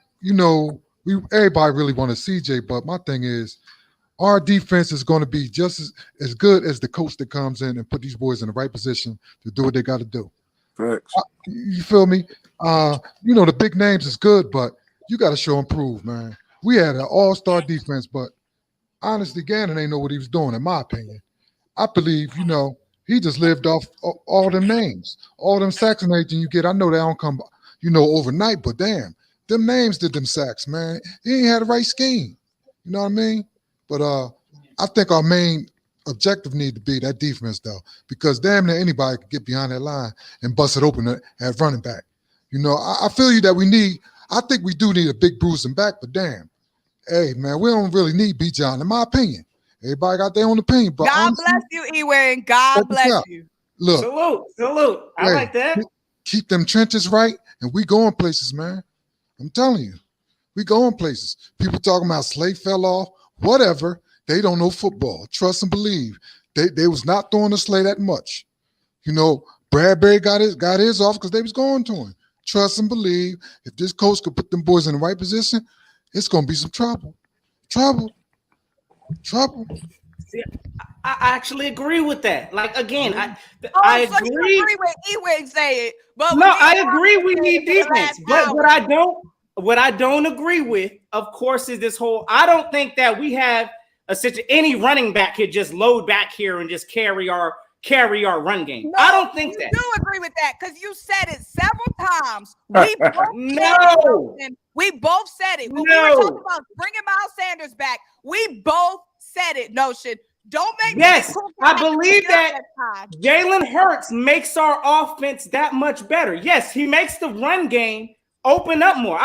S6: everybody really wanted CJ, but my thing is our defense is going to be just as good as the coach that comes in and put these boys in the right position to do what they got to do.
S5: Facts.
S6: You feel me? The big names is good, but you got to show and prove, man. We had an all-star defense, but honestly, Gannon ain't know what he was doing, in my opinion. I believe, he just lived off all them names, all them sacks and everything you get. I know they don't come, overnight, but damn, them names did them sacks, man. He ain't had the right scheme. You know what I mean? But I think our main objective need to be that defense, though, because damn near anybody could get behind that line and bust it open at running back. I feel you that I think we do need a big bruising back, but damn, hey, man, we don't really need Bijan, in my opinion. Everybody got their own opinion. But
S3: God
S6: honestly,
S3: bless you, Ewing. God bless you.
S6: Look.
S1: Salute. I like that.
S6: Keep them trenches right, and we going places, man. I'm telling you. We going places. People talking about Slay fell off, whatever. They don't know football. Trust and believe. They was not throwing the Slay that much. Bradbury got his off because they was going to him. Trust and believe. If this coach could put them boys in the right position, it's going to be some trouble. Trouble.
S1: See, I actually agree with that. Like, again, I
S3: So
S1: agree.
S3: you agree with Ewing saying, but
S1: No, I agree we need defense. But what I don't what I don't agree with, of course, is this whole. I don't think that we have any running back could just load back here and just carry our run game.
S3: No,
S1: I don't think that.
S3: You do agree with that because you said it several times. We both said it. When we were talking about bringing Miles Sanders back, we both said it. Notion. Don't make me.
S1: Yes, I believe that Jalen Hurts makes our offense that much better. Yes, he makes the run game open up more.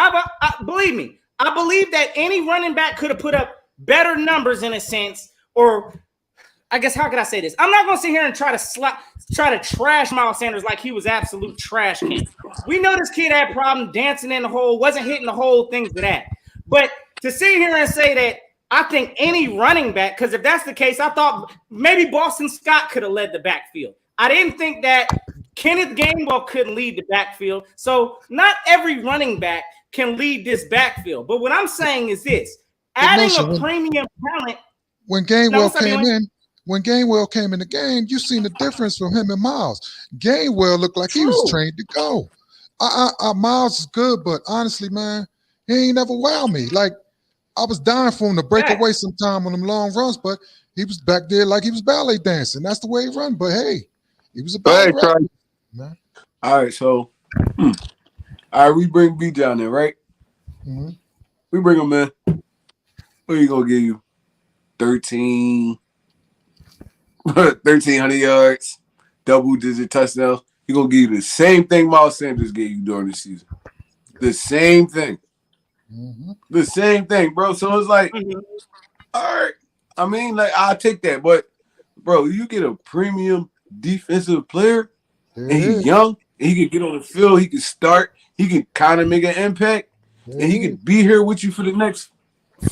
S1: Believe me, I believe that any running back could have put up better numbers in a sense, or I guess how could I say this? I'm not going to sit here and try to trash Miles Sanders like he was absolute trash can. We know this kid had problem dancing in the hole, wasn't hitting the hole, things like that. But to sit here and say that I think any running back, because if that's the case, I thought maybe Boston Scott could have led the backfield. I didn't think that Kenneth Gainwell couldn't lead the backfield. So not every running back can lead this backfield. But what I'm saying is this, adding a premium talent.
S6: When Gainwell came in the game, you seen the difference from him and Miles. Gainwell looked like he was trained to go. Miles is good, but honestly, man, he ain't never wowed me. Like, I was dying for him to break away sometime on them long runs, but he was back there like he was ballet dancing. That's the way he run. But hey, he was a ballet man.
S5: All right, so all right, we bring Bijan in, right?
S6: Mm-hmm.
S5: We bring him in. What are you gonna give you? 1,300 yards, double-digit touchdowns. He gonna give you the same thing Miles Sanders gave you during the season. The same thing. Mm-hmm. The same thing, bro. So it's like, all right. I mean, like, I'll take that. But, bro, you get a premium defensive player, and he's young, and he can get on the field, he can start, he can kind of make an impact, and he can be here with you for the next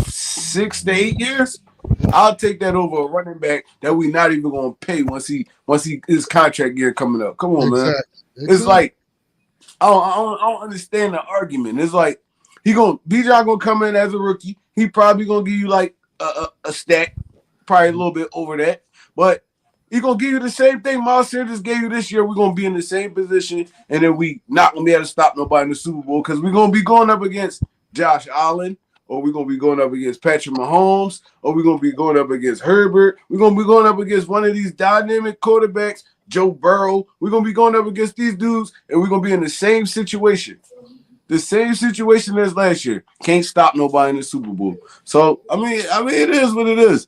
S5: 6 to 8 years. I'll take that over a running back that we not even gonna pay once his contract year coming up. Come on, man. It's like I don't understand the argument. It's like Bijan gonna come in as a rookie. He probably gonna give you like a stack, probably a little bit over that, but he gonna give you the same thing Miles Sanders gave you this year. We're gonna be in the same position, and then we not gonna be able to stop nobody in the Super Bowl because we're gonna be going up against Josh Allen, or we're going to be going up against Patrick Mahomes, or we're going to be going up against Herbert. We're going to be going up against one of these dynamic quarterbacks, Joe Burrow. We're going to be going up against these dudes, and we're going to be in the same situation. The same situation as last year. Can't stop nobody in the Super Bowl. So, I mean, it is what it is.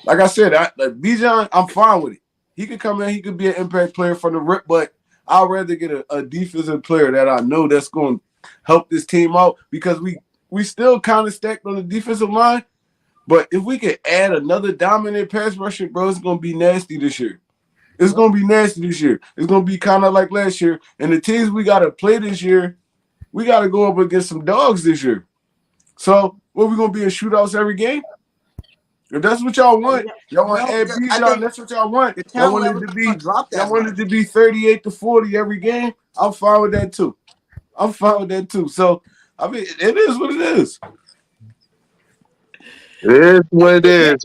S5: Like I said, Bijan, I'm fine with it. He could come in. He could be an impact player from the rip, but I'd rather get a defensive player that I know that's going to help this team out because we still kind of stacked on the defensive line, but if we could add another dominant pass rusher, bro, it's going to be nasty this year. It's going to be nasty this year. It's going to be kind of like last year. And the teams we got to play this year, we got to go up against some dogs this year. So, what, we going to be in shootouts every game? If that's what y'all want, y'all want to add Bijan, that's what y'all want. Y'all want it to be 38-40 every game. I'm fine with that too. So, I mean, it is what it is.
S2: It is what it is.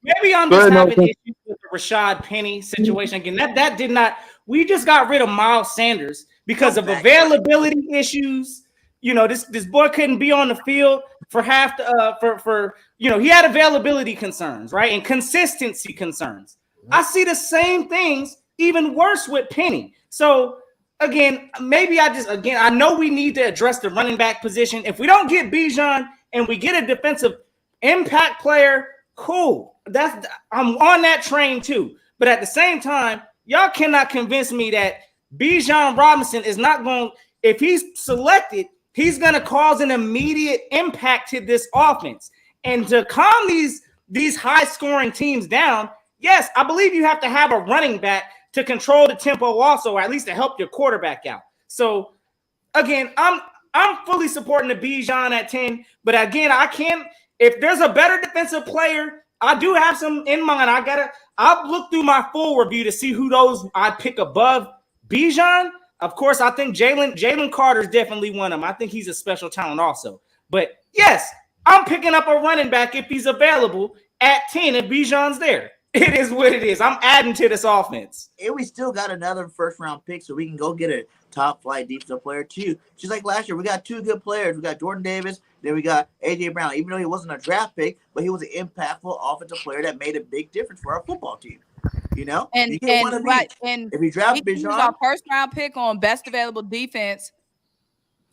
S1: Maybe I'm just having issues with the Rashad Penny situation again. That did not. We just got rid of Miles Sanders because of availability issues. You know, this boy couldn't be on the field for half the he had availability concerns, right, and consistency concerns. I see the same things, even worse with Penny. So. Again, I know we need to address the running back position. If we don't get Bijan and we get a defensive impact player, cool. I'm on that train too. But at the same time, y'all cannot convince me that Bijan Robinson is not going, if he's selected, he's going to cause an immediate impact to this offense. And to calm these high-scoring teams down, yes, I believe you have to have a running back to control the tempo also, or at least to help your quarterback out. So, again, I'm fully supporting the Bijan at 10, but again, I can't – if there's a better defensive player, I do have some in mind. I'll look through my full review to see who those I pick above Bijan. Of course, I think Jalen Carter is definitely one of them. I think he's a special talent also. But, yes, I'm picking up a running back if he's available at 10 if Bijan's there. It is what it is. I'm adding to this offense.
S4: And we still got another first round pick, so we can go get a top flight defensive player too. Just like last year, we got 2 good players. We got Jordan Davis, then we got AJ Brown. Even though he wasn't a draft pick, but he was an impactful offensive player that made a big difference for our football team. You know,
S3: And
S4: you get one of each.
S3: and
S4: If you
S3: we
S4: draft
S3: can use
S4: Bijan,
S3: our first round pick on best available defense.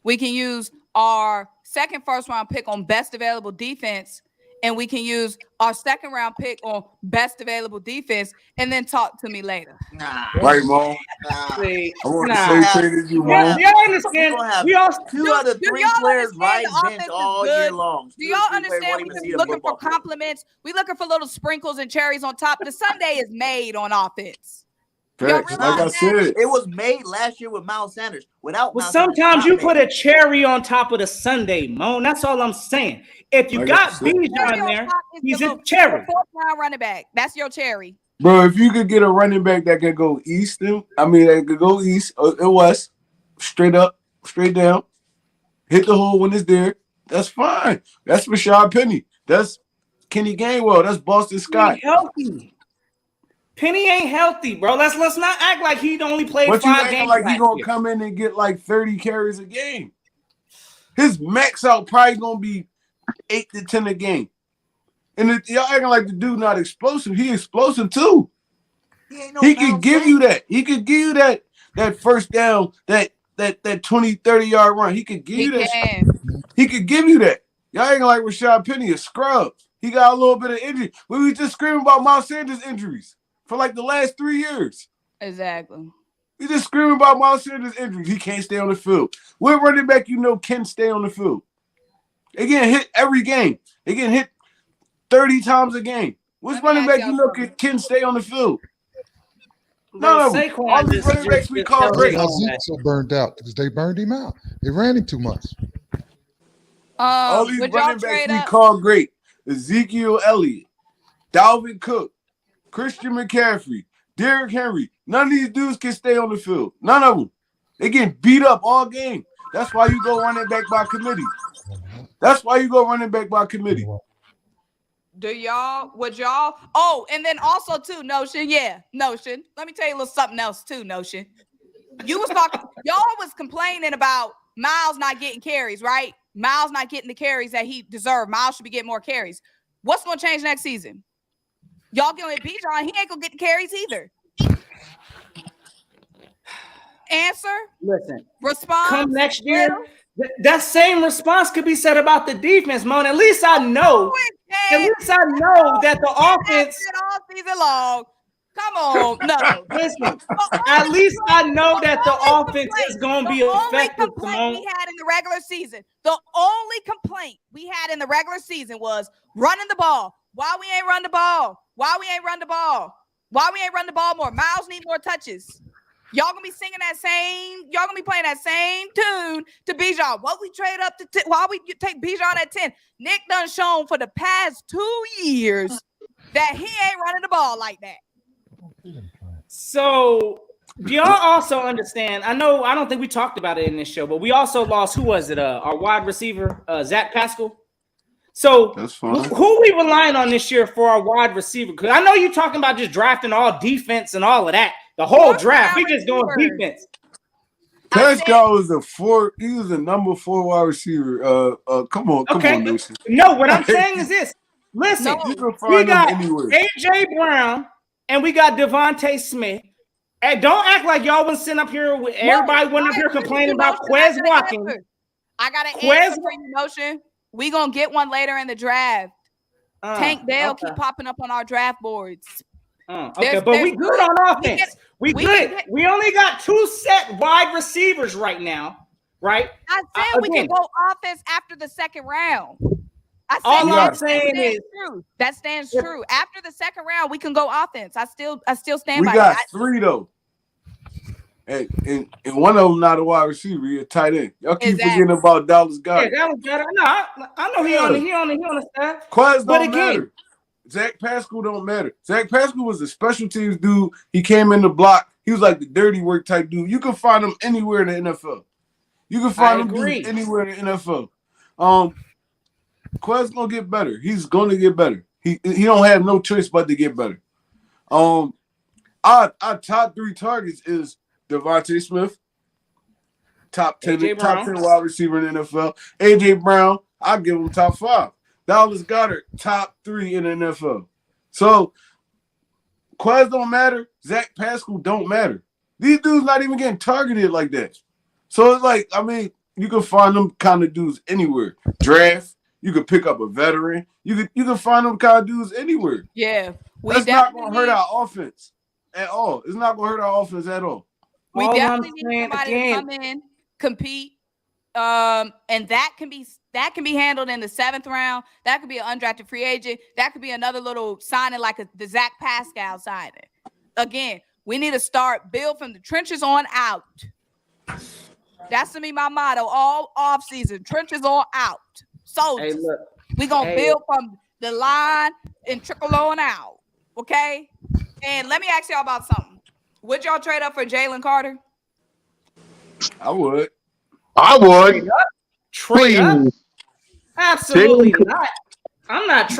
S3: We can use our second first round pick on best available defense, and we can use our second round pick on best available defense, and then talk to me later.
S4: nah,
S5: Right, Mo?
S1: See,
S5: I want
S1: nah.
S5: the same trade as you,
S1: Yeah,
S5: Mo.
S1: y'all
S4: we're
S1: understand?
S4: gonna have
S1: We all
S4: 2 out of
S3: Do
S4: 3
S3: y'all
S4: players
S3: understand
S4: ride
S3: the
S4: bench
S3: offense is
S4: all
S3: good?
S4: year long.
S3: Do
S4: 2
S3: y'all
S4: or 3 players
S3: understand
S4: won't
S3: we
S4: even
S3: just
S4: see a
S3: looking for
S4: football field.
S3: compliments? We looking for little sprinkles and cherries on top. The sundae is made on offense. Y'all
S5: Facts.
S3: realize
S5: Like I
S3: that?
S5: said,
S4: It was made last year with Miles Sanders. Without
S1: well,
S4: Miles Sanders, it's
S1: sometimes
S4: not
S1: you
S4: made.
S1: put a cherry on top of the sundae, Moan. That's all I'm saying. If you
S5: Like I
S1: got
S5: said.
S3: Cherry
S1: Bijan
S3: on
S1: there,
S3: top is
S1: he's
S3: the
S1: a
S3: little
S1: cherry.
S3: fourth round running back. That's your cherry.
S5: bro, if you could get a running back that could go east, that could go east or west, straight up, straight down, hit the hole when it's there, that's fine. That's Rashad Penny. That's Kenny Gainwell. That's Boston
S1: He
S5: Scott.
S1: ain't healthy. Penny ain't healthy, bro. Let's not act like he only played
S5: But you
S1: 5
S5: acting
S1: games
S5: like he
S1: last
S5: gonna
S1: year.
S5: come in and get like 30 carries a game. His max out probably gonna be 8 to 10 a game. And y'all acting like the dude not explosive. He explosive too.
S4: He ain't no
S5: He could
S4: Miles
S5: give you
S4: Sanders.
S5: that. He could give you that first down, that 20, 30-yard run. He could give
S3: He
S5: you that.
S3: can.
S5: He could give you that. Y'all acting like Rashad Penny a scrub. He got a little bit of injury. We was just screaming about Miles Sanders injuries for like the last 3 years.
S3: Exactly.
S5: We just screaming about Miles Sanders injuries. He can't stay on the field. What running back can stay on the field? They getting hit every game. They getting hit 30 times a game. Which
S3: Let me
S5: running
S3: ask
S5: back
S3: y'all something.
S5: can stay on the field?
S1: Bro,
S5: None of them.
S1: Saquon
S5: All these running backs we call
S1: held
S6: That's
S5: great.
S1: his
S6: why
S1: own
S6: Zeke
S1: back.
S6: so burned out because they burned him out. They ran him too much.
S5: All these
S3: Would y'all
S5: running backs
S3: trade
S5: we
S3: up?
S5: call great. Ezekiel Elliott, Dalvin Cook, Christian McCaffrey, Derrick Henry. None of these dudes can stay on the field. None of them. They getting beat up all game. That's why you go running back by committee. That's why you go running back by committee.
S3: Would y'all? Oh, and then also too, Notion. Yeah, Notion. Let me tell you a little something else too, Notion. You was talking, y'all was complaining about Miles not getting carries, right? Miles not getting the carries that he deserved. Miles should be getting more carries. What's going to change next season? Y'all going to Bijan, he ain't going to get the carries either. Answer?
S1: Listen,
S3: Response?
S1: come next year, that same response could be said about the defense, Moan. At least I know. At least I know that the offense.
S3: All season long. Come on, no.
S1: Listen, at least I know that the offense is going to be
S3: The only
S1: effective.
S3: complaint we had in the regular season, the only complaint we had in the regular season was running the ball. Why we ain't run the ball? Why we ain't run the ball? Why we ain't run the ball more? Miles need more touches. Y'all gonna be singing that same, y'all gonna be playing that same tune to Bijan. Why we trade up to why we take Bijan at 10? Nick done shown for the past 2 years that he ain't running the ball like that.
S1: So, do y'all also understand? I don't think we talked about it in this show, but we also lost, who was it? Our wide receiver, Zach Pascal. So,
S5: That's fine.
S1: who we relying on this year for our wide receiver? Because I know you're talking about just drafting all defense and all of that. The whole draft, we just going defense.
S5: Pascal was he was a number 4 wide receiver. Come on, Nation.
S1: No, what I'm saying is this. Listen,
S5: you can
S1: we
S5: find
S1: got
S5: them anywhere.
S1: AJ Brown and we got Devontae Smith. And don't act like y'all wouldn't sit up here with everybody went up here complaining about Quez Watkins.
S3: I got an answer for you, Notion. We gonna get one later in the draft. Tank Dell keep popping up on our draft boards.
S1: Okay, but we good on offense. We good. We only got 2 set wide receivers right now, right?
S3: I said we can go offense after the second round. I said
S1: all I'm saying is
S3: true. That stands true. After the second round, we can go offense. I still stand by
S5: that. We got
S3: that.
S5: 3 though. And one of them not a wide receiver, he a tight end. Y'all keep forgetting about Dallas Goedert.
S1: Yeah, that was better. No, I know he on the staff.
S5: Quez don't matter. Zach Pascal don't matter. Zach Pascal was a special teams dude. He came in the block. He was like the dirty work type dude. You can find him anywhere in the NFL. You can find him dude anywhere in the NFL. Quez gonna get better. He's gonna get better. He don't have no choice but to get better. Our top 3 targets is Devontae Smith, top 10 wide receiver in the NFL. AJ Brown, I'll give him top 5. Dallas Goedert, top 3 in the NFL. So Quez don't matter. Zach Pascal don't matter. These dudes not even getting targeted like that. So it's like, I mean, you can find them kind of dudes anywhere. Draft, you could pick up a veteran. You can find them kind of dudes anywhere.
S3: Yeah.
S5: That's not going to hurt our offense at all. It's not going to hurt our offense at all.
S3: We definitely need somebody to come in, compete, and that can be handled in the 7th round. That could be an undrafted free agent. That could be another little signing like the Zach Pascal signing. Again, we need to start build from the trenches on out. That's to me my motto all off season. Trenches on out. So we're gonna build from the line and trickle on out. Okay. And let me ask y'all about something. Would y'all trade up for Jalen Carter?
S2: I would.
S1: Trade up? Absolutely not. I'm not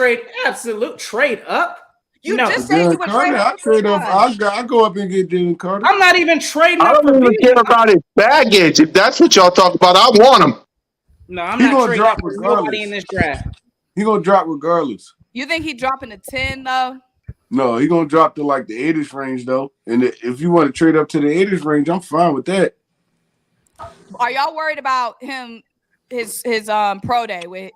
S1: absolute trade up.
S3: You just said you would trade up.
S5: I trade up. I go up and get Jalen Carter.
S1: I'm not even trading up.
S2: I don't even care about his baggage. If that's what y'all talk about, I want him.
S1: No, I'm not trading up for nobody in this draft.
S5: He gonna drop regardless.
S3: You think he dropping to 10 though?
S5: No, he gonna drop to like the 80s range though. And if you want to trade up to the 80s range, I'm fine with that.
S3: Are y'all worried about him? His pro day with?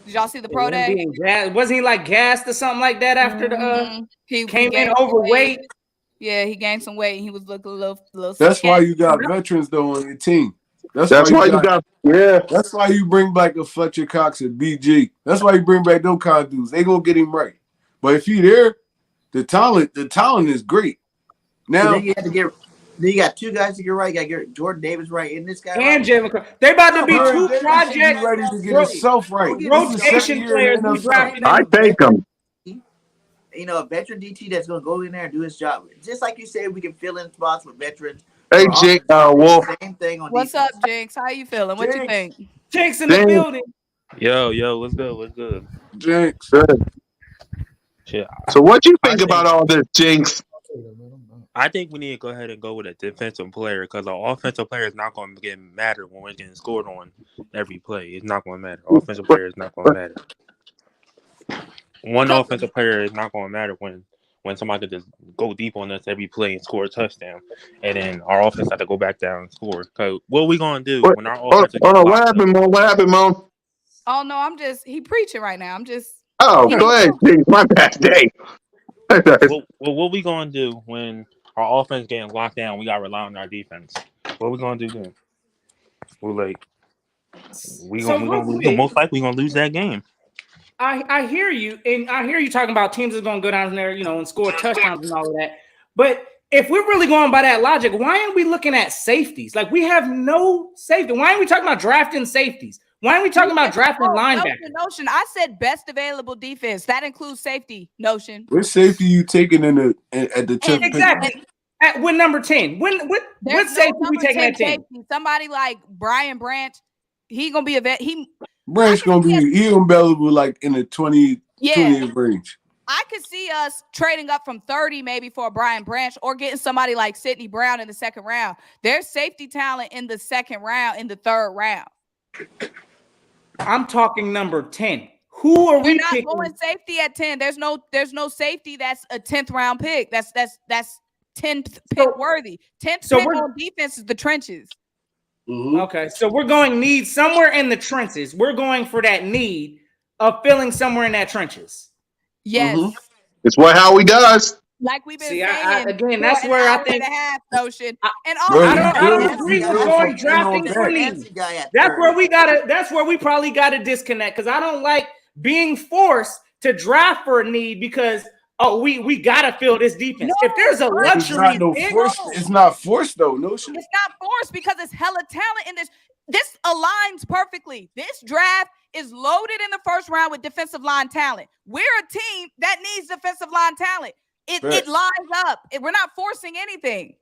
S3: Did y'all see the pro day?
S1: Wasn't he like gassed or something like that after the he came in overweight?
S3: Yeah, he gained some weight. He was looking a little.
S5: That's why you got veterans though on your team. That's why you got. That's why you bring back a Fletcher Cox and BG. That's why you bring back those kind of dudes. They gonna get him right. But if he there, the talent is great. Now
S4: so you have to get. Then you got 2 guys to get right. You got to get Jordan Davis right and this guy.
S1: And Jalen Carter. They're about to be 2 projects.
S5: Ready to get himself right.
S1: Rotation players we drafted.
S2: I take him.
S4: You know, a veteran DT that's going to go in there and do his job. Just like you said, we can fill in spots with veterans.
S2: Hey, Jake, Wolf.
S4: Same thing on
S3: What's
S4: defense.
S3: up, Jinx? How you feeling? What you think?
S1: Jinx in the building.
S7: Yo, what's good?
S5: Jinx.
S2: Good.
S7: Shit,
S2: So what you think about all this, Jinx?
S7: I think we need to go ahead and go with a defensive player because our offensive player is not going to get matter when we're getting scored on every play. It's not going to matter. Offensive player is not going to matter. One offensive player is not going to matter when somebody could just go deep on us every play and score a touchdown, and then our offense have to go back down and score. Because what are we going to do when our offense?
S2: What happened, Mo? What happened, Mo?
S3: Oh no, he preaching right now.
S2: Oh, go ahead, Jinx. My bad day.
S7: Well, what we going to do when our offense getting locked down? We got to rely on our defense. What we going to do then? We're like, most likely going to lose that game.
S1: I hear you, and I hear you talking about teams that's going to go down there, and score touchdowns and all of that. But if we're really going by that logic, why aren't we looking at safeties? Like, we have no safety. Why aren't we talking about drafting safeties? Why aren't we talking about drafting linebackers?
S3: Notion. I said best available defense. That includes safety. Notion.
S5: What safety you taking at the 10th?
S1: Exactly. With number 10. What safety we taking at 10?
S3: Somebody like Brian Branch. He gonna be a vet.
S5: Branch gonna be available like in the 20 range.
S3: I could see us trading up from 30 maybe for a Brian Branch or getting somebody like Sidney Brown in the 2nd round. There's safety talent in the 2nd round, in the 3rd round.
S1: I'm talking number 10. Who are we picking?
S3: We're not going safety at 10. There's no safety that's a 10th round pick. That's 10th pick worthy. 10th pick on defense is the trenches.
S1: Mm-hmm. Okay, so we're going need somewhere in the trenches. We're going for that need of filling somewhere in that trenches.
S3: Yes.
S2: Mm-hmm. It's what Howie does.
S3: Like we've been saying.
S1: Again, that's where I think.
S3: Notion. And
S1: I don't agree with going drafting for need. That's where we gotta. That's where we probably gotta disconnect because I don't like being forced to draft for a need because we gotta fill this defense. If there's a luxury,
S5: it's not forced though. Notion.
S3: It's not forced because it's hella talent in this. This aligns perfectly. This draft is loaded in the 1st round with defensive line talent. We're a team that needs defensive line talent. It lines up. We're not forcing anything.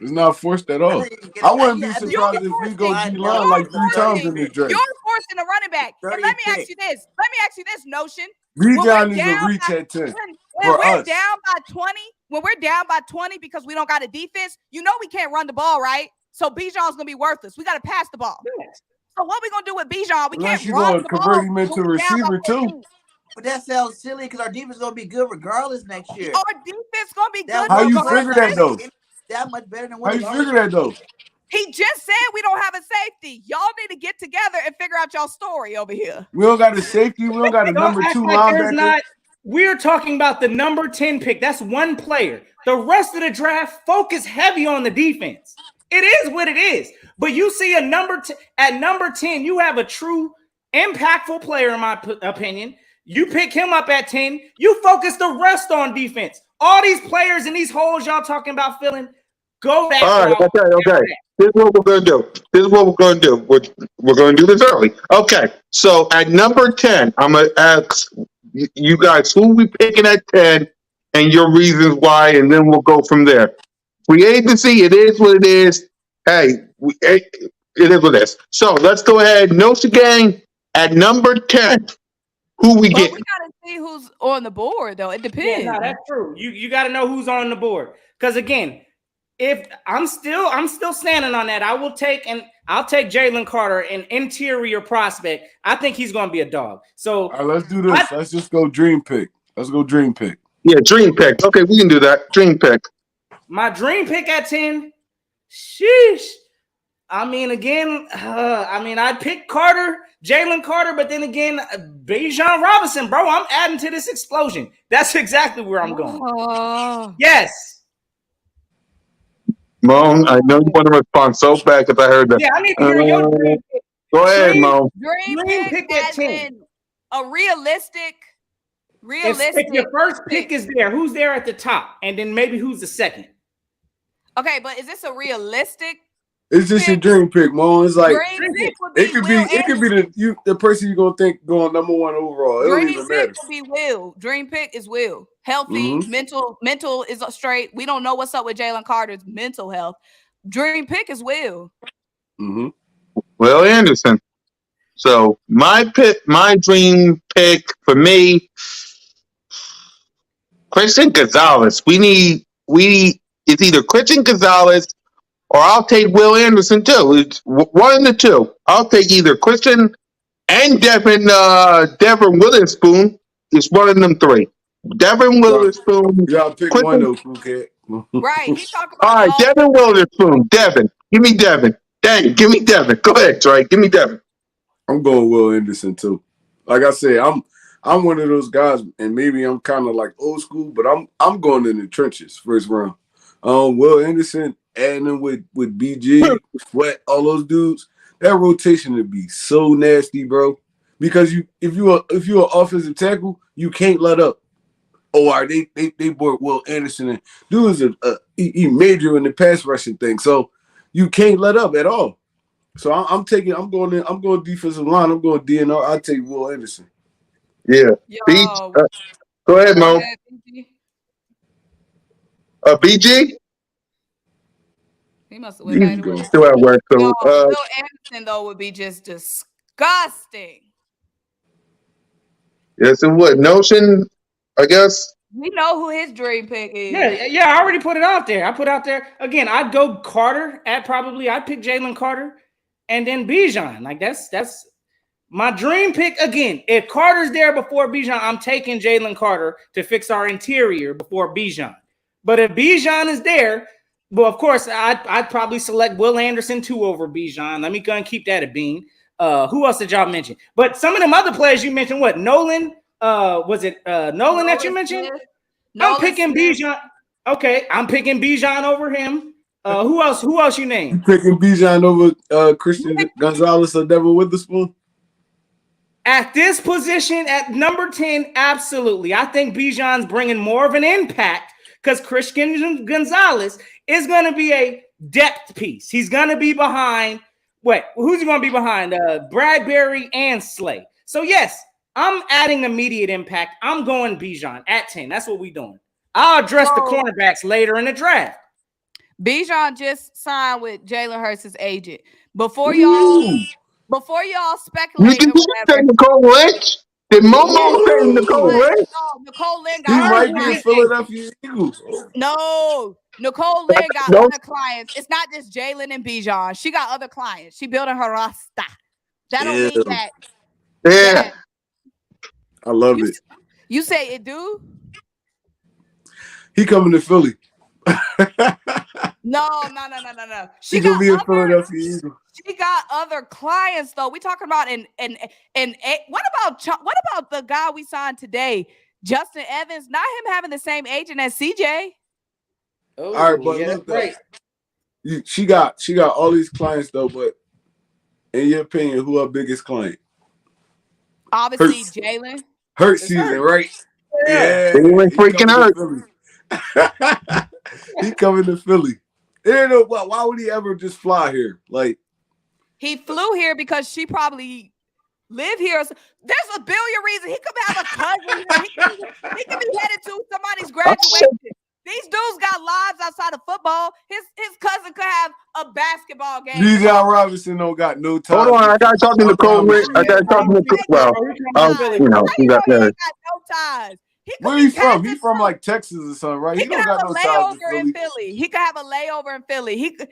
S5: It's not forced at all. I wouldn't be surprised if we go D-line like 3 times in this draft.
S3: You're forcing a running back. And let me ask you this. Notion.
S5: Bijan is a reach at 10.
S3: when
S5: for
S3: we're
S5: us.
S3: down by 20 because we don't got a defense, we can't run the ball, right? So Bijan's gonna be worthless. We gotta pass the ball.
S1: Yes.
S3: So what we gonna do with Bijan? We
S5: Unless
S3: can't
S5: you're
S3: run
S5: gonna
S3: the
S5: convert
S3: ball.
S5: him into a
S3: when we're down by
S5: receiver too.
S3: 14.
S4: But that sounds silly because our defense is gonna be good regardless next year.
S3: Our defense gonna be good.
S5: How you
S3: regardless.
S5: figure that though?
S4: That much better than
S5: How
S4: what
S5: you figure that though?
S3: He just said we don't have a safety. Y'all need to get together and figure out y'all story over here.
S5: We don't got a safety. We don't got a
S1: Don't
S5: number
S1: act
S5: 2
S1: like there's
S5: linebacker.
S1: not. We're talking about the number 10 pick. That's one player. The rest of the draft focus heavy on the defense. It is what it is. But you see at number 10, you have a true impactful player, in my opinion. You pick him up at 10. You focus the rest on defense. All these players in these holes y'all talking about filling, go that
S2: All right,
S1: route.
S2: okay. This is what we're going to do. We're going to do this early. Okay, so at number 10, I'm going to ask you guys who we picking at 10 and your reasons why, and then we'll go from there. Free agency, it is what it is. Hey, it is what it is. So let's go ahead. Notion Gang at number 10. Who we
S3: But
S2: getting?
S3: we gotta see who's on the board, though. It depends.
S1: Yeah, no, that's true. You got to know who's on the board. Because again, if I'm still standing on that, I'll take Jalen Carter, an interior prospect. I think he's going to be a dog. So
S5: All right, let's do this. Let's just go dream pick. Let's go dream pick.
S2: Yeah, dream pick. Okay, we can do that. Dream pick.
S1: My dream pick at 10. Sheesh. I mean, again, I'd pick Jalen Carter, but then again, Bijan Robinson, bro. I'm adding to this explosion. That's exactly where I'm going. Yes.
S2: Moan, I know you want to respond so bad because I heard that.
S1: Yeah, I need to hear your dream pick.
S2: Go ahead, Moan.
S3: Dream pick
S1: at
S3: as
S1: 10.
S3: in a realistic.
S1: If your first pick is there, who's there at the top? And then maybe who's the second?
S3: Okay, but is this a realistic?
S5: It's just your dream pick, Mo. It's like
S3: Dream pick would be
S5: it could be the person you're gonna think going number 1 overall. It don't
S3: Dream
S5: even
S3: pick
S5: matter.
S3: would be Will. Dream pick is Will. Healthy, mental is straight. We don't know what's up with Jalen Carter's mental health. Dream pick is Will.
S2: Will Anderson. So my dream pick for me, Christian Gonzalez. It's either Christian Gonzalez or I'll take Will Anderson too. It's one of the two. I'll take either Christian and Devin Witherspoon. It's one of them three. Devin Witherspoon.
S5: You gotta pick one though, Phuket.
S3: Right. He talking about
S2: all right, Devin Witherspoon. Devin. Give me Devin. Dang, give me Devin. Go ahead, Trey. Give me Devin.
S5: I'm going Will Anderson too. Like I said, I'm one of those guys, and maybe I'm kind of like old school, but I'm going in the trenches first round. Will Anderson adding him with BG, Sweat, all those dudes. That rotation would be so nasty, bro. Because if you're an offensive tackle, you can't let up. Oh, all right, they brought Will Anderson in. Dude is he major in the pass rushing thing, so you can't let up at all. So I'm going defensive line. I'm going DNR. I take Will Anderson.
S2: Yeah. Go ahead, Mo. BG?
S3: He must have went back to
S2: still at work. So,
S3: Will Anderson though would be just disgusting.
S2: Yes, it would. Notion, I guess.
S3: We know who his dream pick is.
S1: Yeah, I already put it out there. I put out there again. I'd go Carter I'd pick Jalen Carter and then Bijan. Like that's my dream pick again. If Carter's there before Bijan, I'm taking Jalen Carter to fix our interior before Bijan. But if Bijan is there, well, of course, I'd probably select Will Anderson 2 over Bijan. Let me go and keep that a bean. Who else did y'all mention? But some of them other players you mentioned, what? Nolan? Was it Nolan that you mentioned? I'm picking Bijan. Okay, I'm picking Bijan over him. Who else? Who else you name?
S5: You picking Bijan over Christian Gonzalez or Devin Witherspoon?
S1: At this position, at number 10, absolutely. I think Bijan's bringing more of an impact because Christian Gonzalez is going to be a depth piece. He's going to be behind. Who's he going to be behind? Bradbury and Slay. So yes, I'm adding immediate impact. I'm going Bijan at 10. That's what we're doing. I'll address the cornerbacks later in the draft.
S3: Bijan just signed with Jalen Hurts' agent. Before y'all speculate,
S2: You can do that, Nicole Lynch. Did Momo say Nicole
S3: But,
S2: Lynn?
S3: no, Nicole Lynn
S5: He
S3: got
S5: might
S3: other
S5: be a
S3: clients.
S5: Philadelphia Eagle.
S3: No, Nicole Lynn got
S2: No.
S3: other clients. It's not just Jalen and Bijan. She got other clients. She building her roster. That don't mean
S5: Ew.
S3: that.
S2: Yeah.
S5: I love
S3: You,
S5: it.
S3: you say it do?
S5: He coming to Philly.
S3: No.
S5: He
S3: She
S5: gonna
S3: got
S5: be a
S3: other.
S5: Philadelphia Eagle.
S3: She got other clients though. We talking about what about the guy we signed today, Justin Evans? Not him having the same agent as CJ.
S1: Oh,
S5: All right, but
S1: yeah,
S5: look
S1: that's right.
S5: though. She got all these clients though, but in your opinion, who her biggest client?
S3: Obviously,
S5: Hurts.
S3: Jalen.
S5: Hurt
S1: It's
S5: season,
S1: her.
S5: right?
S1: Yeah.
S2: They ain't
S5: He
S2: freaking
S5: coming to
S2: hurt.
S5: Philly. He coming to Philly. And why would he ever just fly here? Like,
S3: He flew here because she probably live here. There's a billion reasons. He could have a cousin here. He could be headed to somebody's graduation. These dudes got lives outside of football. His cousin could have a basketball game.
S5: Bijan Robinson don't got no time.
S2: Hold on, I gotta talk to
S5: I
S2: Nicole.
S5: promise
S2: I
S5: you.
S2: gotta talk to Nicole. Well,
S3: Ties.
S2: you know,
S3: How
S2: we
S3: you
S2: got
S3: know he
S2: that.
S3: ain't got no ties? He could
S5: Where
S3: be
S5: he from? He
S3: passing
S5: from
S3: through.
S5: like Texas or something, right?
S3: He
S5: He
S3: could
S5: don't got
S3: have
S5: no
S3: a
S5: ties in
S3: layover in
S5: Philly.
S3: Philly. He could have a layover in Philly. He could,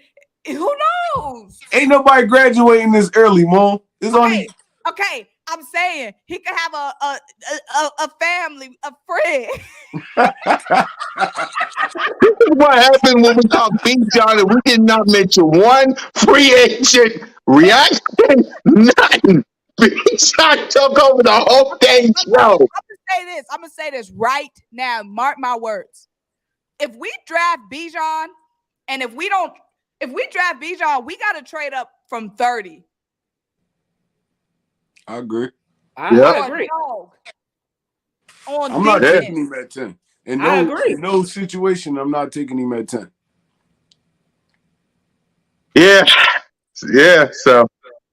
S3: who knows?
S5: Ain't nobody graduating this early, Mo. It's only
S3: Okay. I'm saying he could have a family, a friend.
S2: This is what happened when we talk Bijan and we did not mention one free agent reaction. Nothing. Bijan took over the whole dang show.
S3: I'm gonna say this right now. Mark my words. If we draft Bijan, and if we draft Bijan, we gotta trade up from 30.
S5: I agree.
S1: I agree.
S3: On
S5: I'm not
S3: defense.
S5: taking him at 10. In
S1: I agree.
S5: no situation, I'm not taking him at 10.
S2: Yeah. Yeah. So,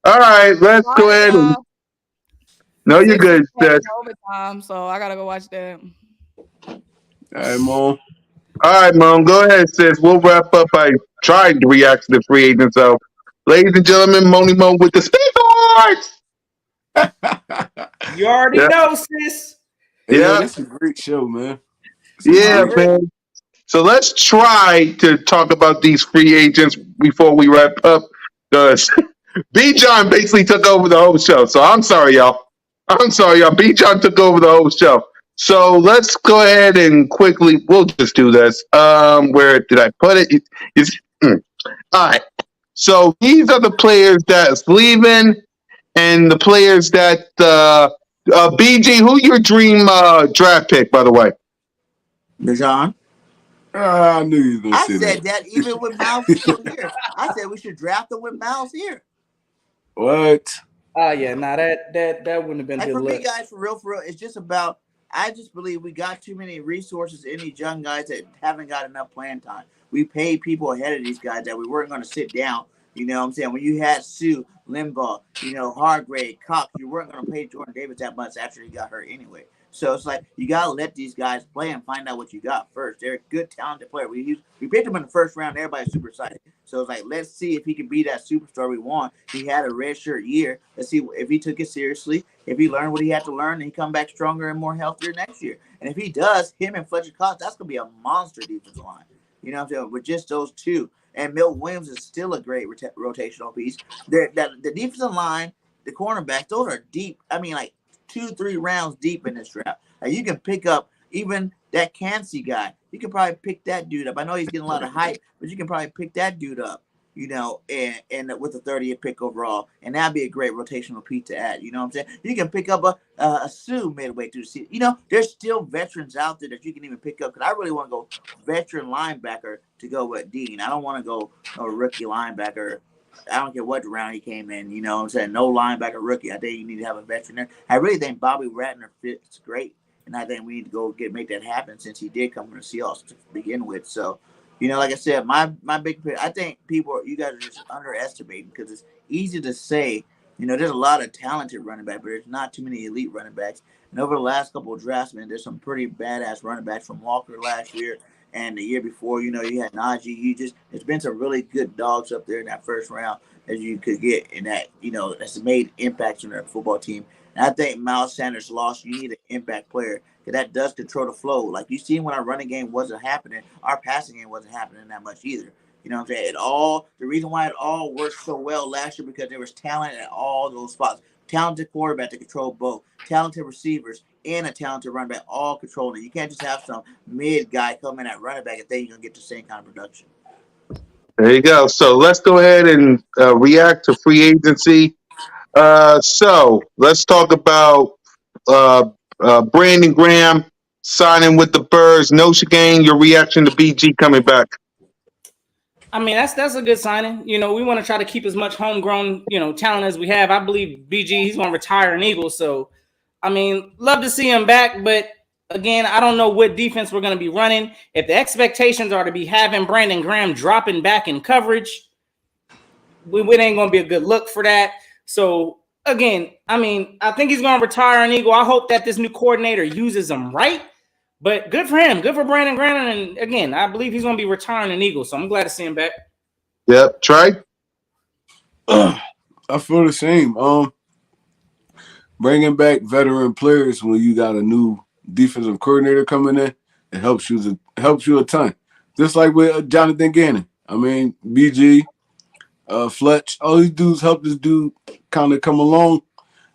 S2: all right, let's go
S3: Sorry,
S2: ahead and.
S3: y'all.
S2: No, you're
S3: Sixers
S2: good,
S3: playing
S2: Sis.
S3: overtime, so I gotta go watch that.
S5: All right, Mo.
S2: All right, Mom, go ahead, sis. We'll wrap up by trying to react to the free agent. So, ladies and gentlemen, Moni Mo with the Speedboards.
S1: You already
S2: Yeah.
S1: know, sis.
S5: Hey, yo,
S2: Yeah.
S5: this is a great show, man.
S2: Yeah,
S1: Already.
S2: man. So let's try to talk about these free agents before we wrap up. Because B. John basically took over the whole show. So I'm sorry, y'all. B. John took over the whole show. So let's go ahead and quickly. We'll just do this. Where did I put it? All right. So these are the players that's leaving, and the players that BG. Who your dream draft pick, by the way?
S4: Bijan.
S5: I knew you was going to
S4: I
S5: say
S4: said
S5: that.
S4: that even with Miles still here. I said we should draft him with Miles here.
S5: What?
S1: Oh yeah, that wouldn't have been
S4: Like
S1: good
S4: for me,
S1: look.
S4: guys, for real, it's just about. I just believe we got too many resources in these young guys that haven't got enough playing time. We paid people ahead of these guys that we weren't going to sit down. You know what I'm saying? When you had Sue, Limbaugh, Hargrave, Cox, you weren't going to pay Jordan Davis that much after he got hurt anyway. So it's like you got to let these guys play and find out what you got first. They're a good, talented player. We picked him in the first round. Everybody's super excited. So it's like, let's see if he can be that superstar we want. He had a red shirt year. Let's see if he took it seriously, if he learned what he had to learn, and he come back stronger and more healthier next year. And if he does, him and Fletcher Cox, that's going to be a monster defensive line. You know what I'm saying? With just those two. And Milton Williams is still a great rotational piece. The defensive line, the cornerbacks, those are deep. I mean, like 2-3 rounds deep in this draft. Like you can pick up even that Cansey guy. You can probably pick that dude up. I know he's getting a lot of hype, but you can probably pick that dude up, and with a 30th pick overall. And that'd be a great rotational piece to add. You know what I'm saying? You can pick up a Sue midway through the season. There's still veterans out there that you can even pick up. Because I really want to go veteran linebacker to go with Dean. I don't want to go a rookie linebacker. I don't care what round he came in. You know what I'm saying? No linebacker rookie. I think you need to have a veteran there. I really think Bobby Ratner fits great. And I think we need to go make that happen since he did come from the Seahawks to begin with. So, like I said, my big pick, I think you guys are just underestimating because it's easy to say, there's a lot of talented running backs, but there's not too many elite running backs. And over the last couple of drafts, man, there's some pretty badass running backs from Walker last year and the year before. You had Najee. There's been some really good dogs up there in that first round as you could get in that, that's made impacts on their football team. And I think Miles Sanders lost. You need an impact player because that does control the flow. Like you seen when our running game wasn't happening, our passing game wasn't happening that much either. You know what I'm saying? The reason why it all worked so well last year because there was talent at all those spots. Talented quarterback to control both, talented receivers, and a talented running back all controlling it. You can't just have some mid guy come in at running back and think you're gonna get the same kind of production.
S2: There you go. So let's go ahead and react to free agency. So let's talk about uh, Brandon Graham signing with the Birds. No Game, your reaction to BG coming back.
S1: I mean, that's a good signing. You know, we want to try to keep as much homegrown, talent as we have. I believe BG, he's going to retire an Eagle. So, I mean, love to see him back. But again, I don't know what defense we're going to be running. If the expectations are to be having Brandon Graham dropping back in coverage, it ain't going to be a good look for that. So, again, I mean, I think he's going to retire an Eagle. I hope that this new coordinator uses him right. But good for him. Good for Brandon Graham. And again, I believe he's going to be retiring an Eagle. So I'm glad to see him back.
S2: Yep. Trey?
S5: I feel the same. Bringing back veteran players when you got a new defensive coordinator coming in, it helps you a ton. Just like with Jonathan Gannon. I mean, BG, Fletch, all these dudes help this dude kind of come along.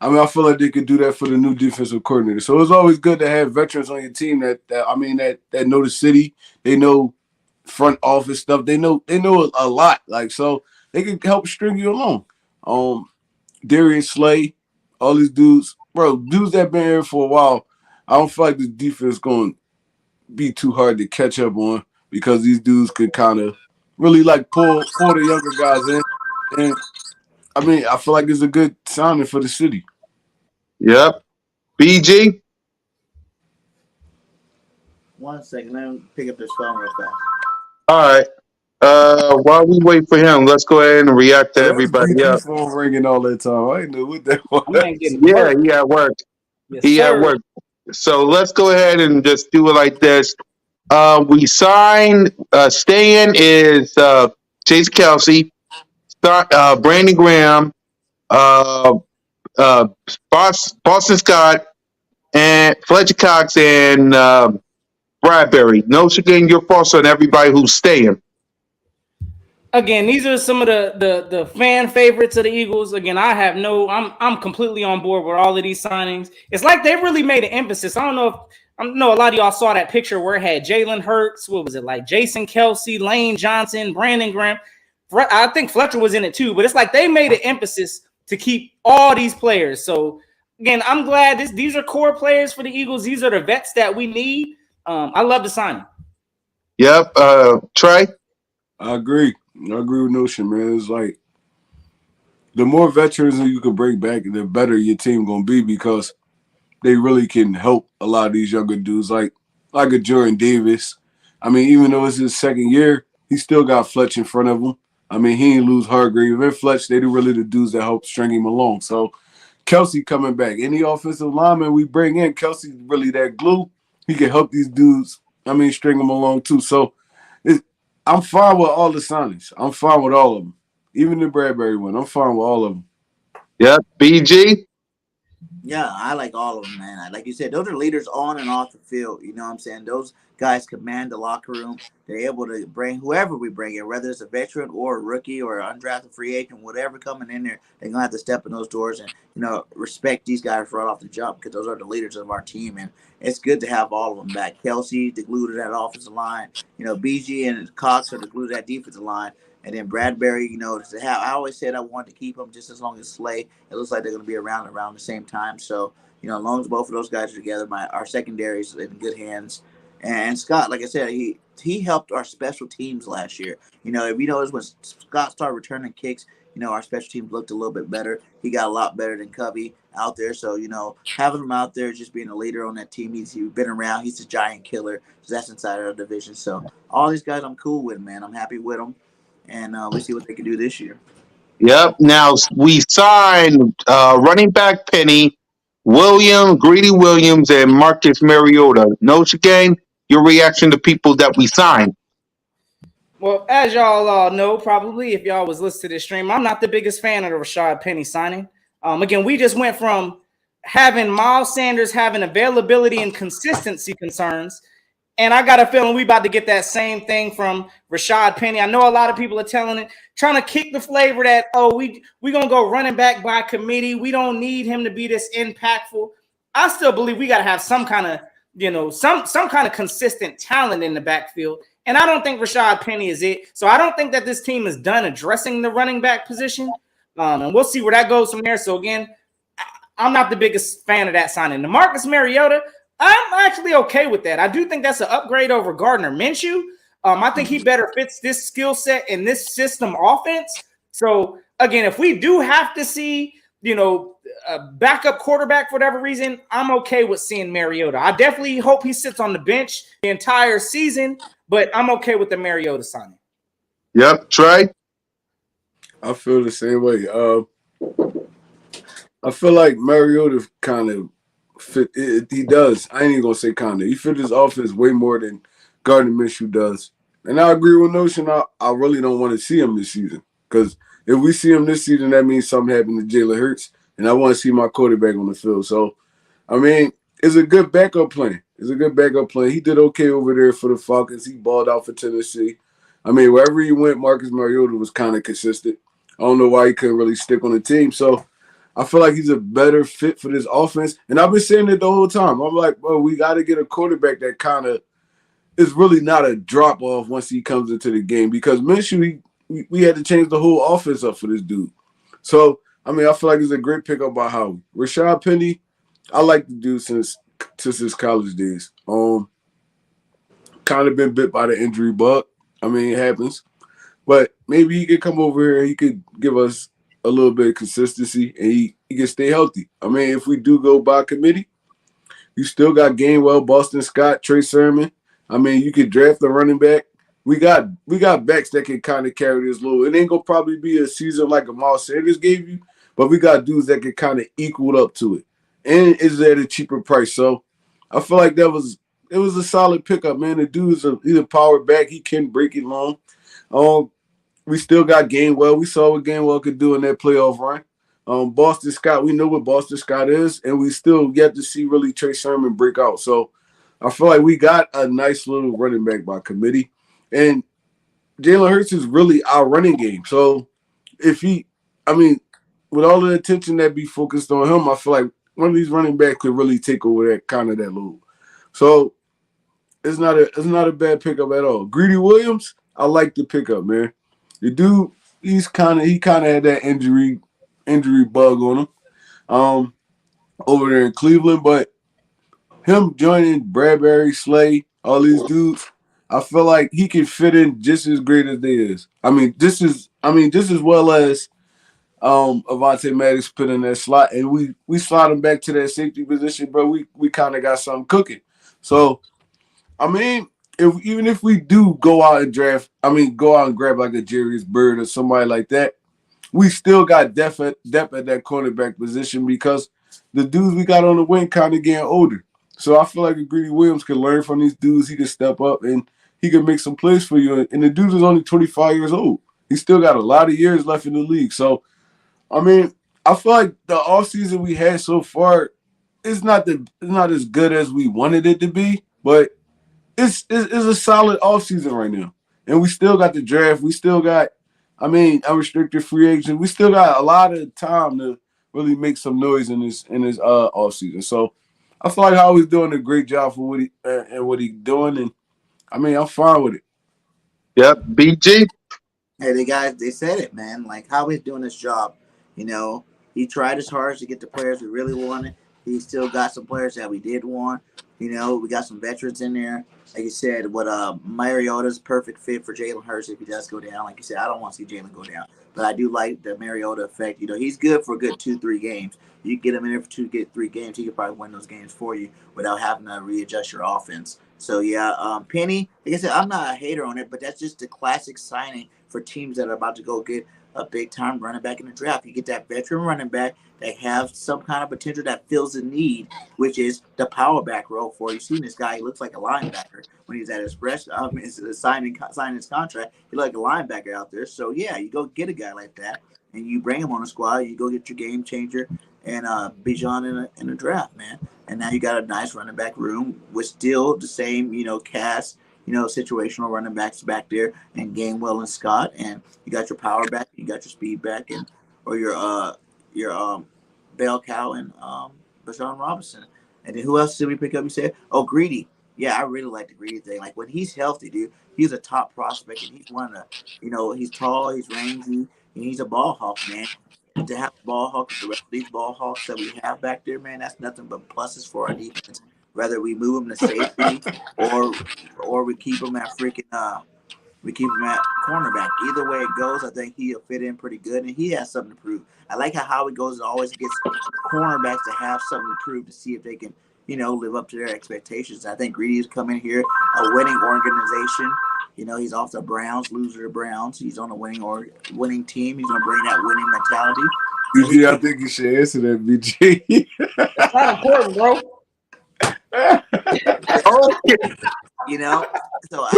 S5: I mean, I feel like they could do that for the new defensive coordinator. So it's always good to have veterans on your team that know the city, they know front office stuff, they know a lot. Like, so they can help string you along. Darius Slay, all these dudes that have been here for a while. I don't feel like the defense going to be too hard to catch up on because these dudes could kind of really like pull the younger guys in. And I mean, I feel like it's a good signing for the city.
S2: Yep. BG?
S4: 1 second, let me pick up this phone real fast.
S2: All right. While we wait for him, let's go ahead and react to
S5: Well, that's
S2: everybody
S5: BG
S2: else.
S5: phone ringing all that time. I didn't know what that was.
S1: Man getting
S2: Yeah,
S1: work.
S2: he at work.
S1: Yes,
S2: He
S1: sir.
S2: at work. So let's go ahead and just do it like this. We signed staying is Chase Kelsey, Brandon Graham, uh, Boston Scott, and Fletcher Cox and Bradbury. No getting your thoughts on everybody who's staying.
S1: Again, these are some of the fan favorites of the Eagles. Again, I'm completely on board with all of these signings. It's like they really made an emphasis. I know a lot of y'all saw that picture where it had Jalen Hurts. What was it like? Jason Kelsey, Lane Johnson, Brandon Graham. I think Fletcher was in it too. But it's like they made an emphasis to keep all these players. So again, I'm glad these are core players for the Eagles. These are the vets that we need. I love the signing.
S2: Yep. Trey?
S5: I agree with Notion, man. It's like the more veterans you can bring back, the better your team gonna be because they really can help a lot of these younger dudes, like a Jordan Davis. I mean, even though it's his second year, he still got Fletch in front of him. I mean, he ain't lose Hargrave and Fletch. They really the dudes that help string him along. So Kelsey coming back. Any offensive lineman we bring in, Kelsey really that glue. He can help these dudes. I mean, string them along too. So I'm fine with all the signings. I'm fine with all of them. Even the Bradbury one. I'm fine with all of them.
S2: Yep. BG?
S4: Yeah, I like all of them, man. Like you said, those are leaders on and off the field. You know what I'm saying? Those guys command the locker room. They're able to bring whoever we bring in, whether it's a veteran or a rookie or an undrafted free agent, whatever coming in there, they're gonna have to step in those doors and respect these guys right off the jump because those are the leaders of our team. And it's good to have all of them back. Kelsey, the glue to that offensive line. BG and Cox are the glue to that defensive line. And then Bradbury, I always said I wanted to keep him just as long as Slay. It looks like they're going to be around the same time. So, as long as both of those guys are together, our secondary is in good hands. And Scott, like I said, he helped our special teams last year. If you notice when Scott started returning kicks, our special teams looked a little bit better. He got a lot better than Covey out there. So, having him out there, just being a leader on that team, he's been around. He's a giant killer. So that's inside our division. So all these guys I'm cool with, man. I'm happy with them. And let's see what they can do this year.
S2: Yep. Now we signed running back Penny, Greedy Williams, and Marcus Mariota. No Game, your reaction to people that we signed.
S1: Well, as y'all all know, probably if y'all was listening to this stream, I'm not the biggest fan of the Rashad Penny signing. Again, we just went from having Miles Sanders having availability and consistency concerns. And I got a feeling we about to get that same thing from Rashad Penny. I know a lot of people are trying to kick the flavor that, oh, we going to go running back by committee. We don't need him to be this impactful. I still believe we got to have some kind of, some kind of consistent talent in the backfield. And I don't think Rashad Penny is it. So I don't think that this team is done addressing the running back position. And we'll see where that goes from there. So again, I'm not the biggest fan of that signing. The Marcus Mariota, I'm actually okay with that. I do think that's an upgrade over Gardner Minshew. I think he better fits this skill set and this system offense. So again, if we do have to see, a backup quarterback for whatever reason, I'm okay with seeing Mariota. I definitely hope he sits on the bench the entire season, but I'm okay with the Mariota signing.
S2: Yep, Trey.
S5: I feel the same way. I feel like Mariota kind of fit. He does. I ain't even gonna say kind of. He fit his offense way more than Gardner Minshew does. And I agree with Notion. I really don't want to see him this season, because if we see him this season, that means something happened to Jalen Hurts, and I want to see my quarterback on the field. So, I mean, it's a good backup plan. He did okay over there for the Falcons. He balled out for Tennessee. I mean, wherever he went, Marcus Mariota was kind of consistent. I don't know why he couldn't really stick on the team. So I feel like he's a better fit for this offense. And I've been saying it the whole time. I'm like, well, we got to get a quarterback that kind of is really not a drop-off once he comes into the game, because Minshew, we had to change the whole offense up for this dude. So, I mean, I feel like it's a great pickup by Howie. Rashad Penny, I like the dude since his college days. Kind of been bit by the injury bug. I mean, it happens. But maybe he could come over here and he could give us a little bit of consistency, and he can stay healthy. I mean, if we do go by committee, you still got Gainwell, Boston Scott, Trey Sermon. I mean, you could draft the running back. We got backs that can kind of carry this load. It ain't gonna probably be a season like a Miles Sanders gave you, but we got dudes that can kind of equal up to it, and it's at a cheaper price. So I feel like it was a solid pickup, man. The dude's he's a power back. He can break it long. We still got Gainwell. We saw what Gainwell could do in that playoff run. Boston Scott, we know what Boston Scott is, and we still yet to see really Trey Sermon break out. So I feel like we got a nice little running back by committee. And Jalen Hurts is really our running game. So with all the attention that be focused on him, I feel like one of these running backs could really take over that load. So it's not a bad pickup at all. Greedy Williams, I like the pickup, man. The dude, he kind of had that injury bug on him over there in Cleveland, but him joining Bradbury, Slay, all these dudes, I feel like he can fit in just as great as they is. Just as well as Avonte Maddox put in that slot, and we slide him back to that safety position, but we kind of got something cooking. So, I mean, even if we do go out and grab like a Jarius Byrd or somebody like that, we still got depth at that cornerback position, because the dudes we got on the wing kind of getting older. So I feel like if Greedy Williams can learn from these dudes, he can step up and he can make some plays for you. And the dude is only 25 years old. He still got a lot of years left in the league. So, I mean, I feel like the offseason we had so far is not as good as we wanted it to be, but it's a solid offseason right now. And we still got the draft. We still got, unrestricted free agents. We still got a lot of time to really make some noise in this offseason. So I feel like Howie's doing a great job for what he's doing, and I'm fine with it.
S2: Yep, BG.
S4: Hey, they said it, man. Like, Howie's doing his job. He tried his hardest to get the players we really wanted. He still got some players that we did want. We got some veterans in there. Like you said, Mariota's perfect fit for Jalen Hurts if he does go down. Like you said, I don't want to see Jalen go down, but I do like the Mariota effect. He's good for a good 2-3 games. You get him in there for 2-3 games, he could probably win those games for you without having to readjust your offense. So yeah, Penny, like I said, I'm not a hater on it, but that's just the classic signing for teams that are about to go get a big time running back in the draft. You get that veteran running back that have some kind of potential that fills the need, which is the power back role for you. Seen this guy, he looks like a linebacker when he's at his fresh signing his contract. He looked like a linebacker out there. So yeah, you go get a guy like that and you bring him on a squad, you go get your game changer, and Bijan in the draft, man. And now you got a nice running back room with still the same, cast, situational running backs back there, and Gainwell and Scott, and you got your power back, you got your speed back, and or your bell cow and Bijan Robinson. And then who else did we pick up? You said, oh, Greedy. Yeah, I really like the Greedy thing. Like when he's healthy, dude, he's a top prospect, and he's one of the, he's tall, he's rangy, and he's a ball hawk, man. And to have a ball hawk with the rest of these ball hawks that we have back there, man, that's nothing but pluses for our defense. Whether we move him to safety or we keep him at cornerback. Either way it goes, I think he'll fit in pretty good, and he has something to prove. I like how Howie goes and always gets cornerbacks to have something to prove to see if they can, live up to their expectations. I think Greedy's come in here, a winning organization. He's off the Browns, loser to Browns. He's on a winning team. He's going to bring that winning mentality.
S5: BG, I think you should answer that, BG.
S1: That's not important, bro.
S4: So I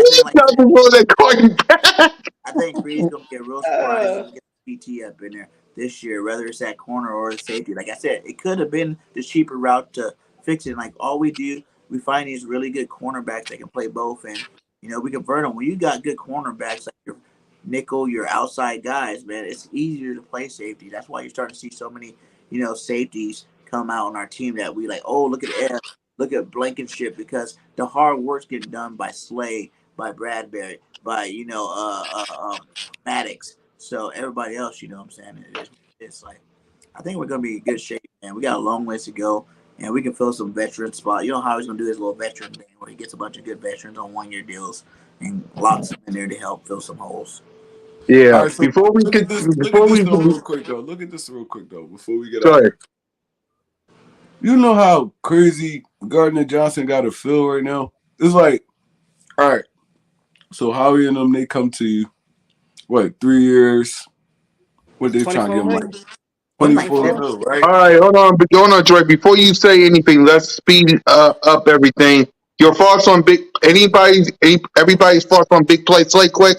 S4: think Greedy's going to get real surprised and get the PT up in there this year, whether it's at corner or safety. Like I said, it could have been the cheaper route to fix it. Like all we do, we find these really good cornerbacks that can play both, and we convert them. When you got good cornerbacks like your nickel, your outside guys, man, it's easier to play safety. That's why you're starting to see so many, safeties come out on our team that we like. Oh, look at F, look at Blankenship, because the hard work's getting done by Slay, by Bradbury, by Maddox. So everybody else, what I'm saying, it's like I think we're gonna be in good shape, man. We got a long ways to go. And we can fill some veteran spot. You know how he's going to do his little veteran thing where he gets a bunch of good veterans on one-year deals and locks them in there to help fill some holes.
S2: Yeah.
S5: Right, so
S2: before we
S5: look
S2: get
S5: at this real quick though. Before we get
S2: out.
S5: You know how crazy Gardner-Johnson got to feel right now? It's like, all right, so Howie and them, they come to you, what, 3 years? What they trying to get money? 24 mil, right?
S2: All right, hold on, Troy. Before you say anything, let's speed up everything. Your thoughts on everybody's thoughts on big play Slay quick?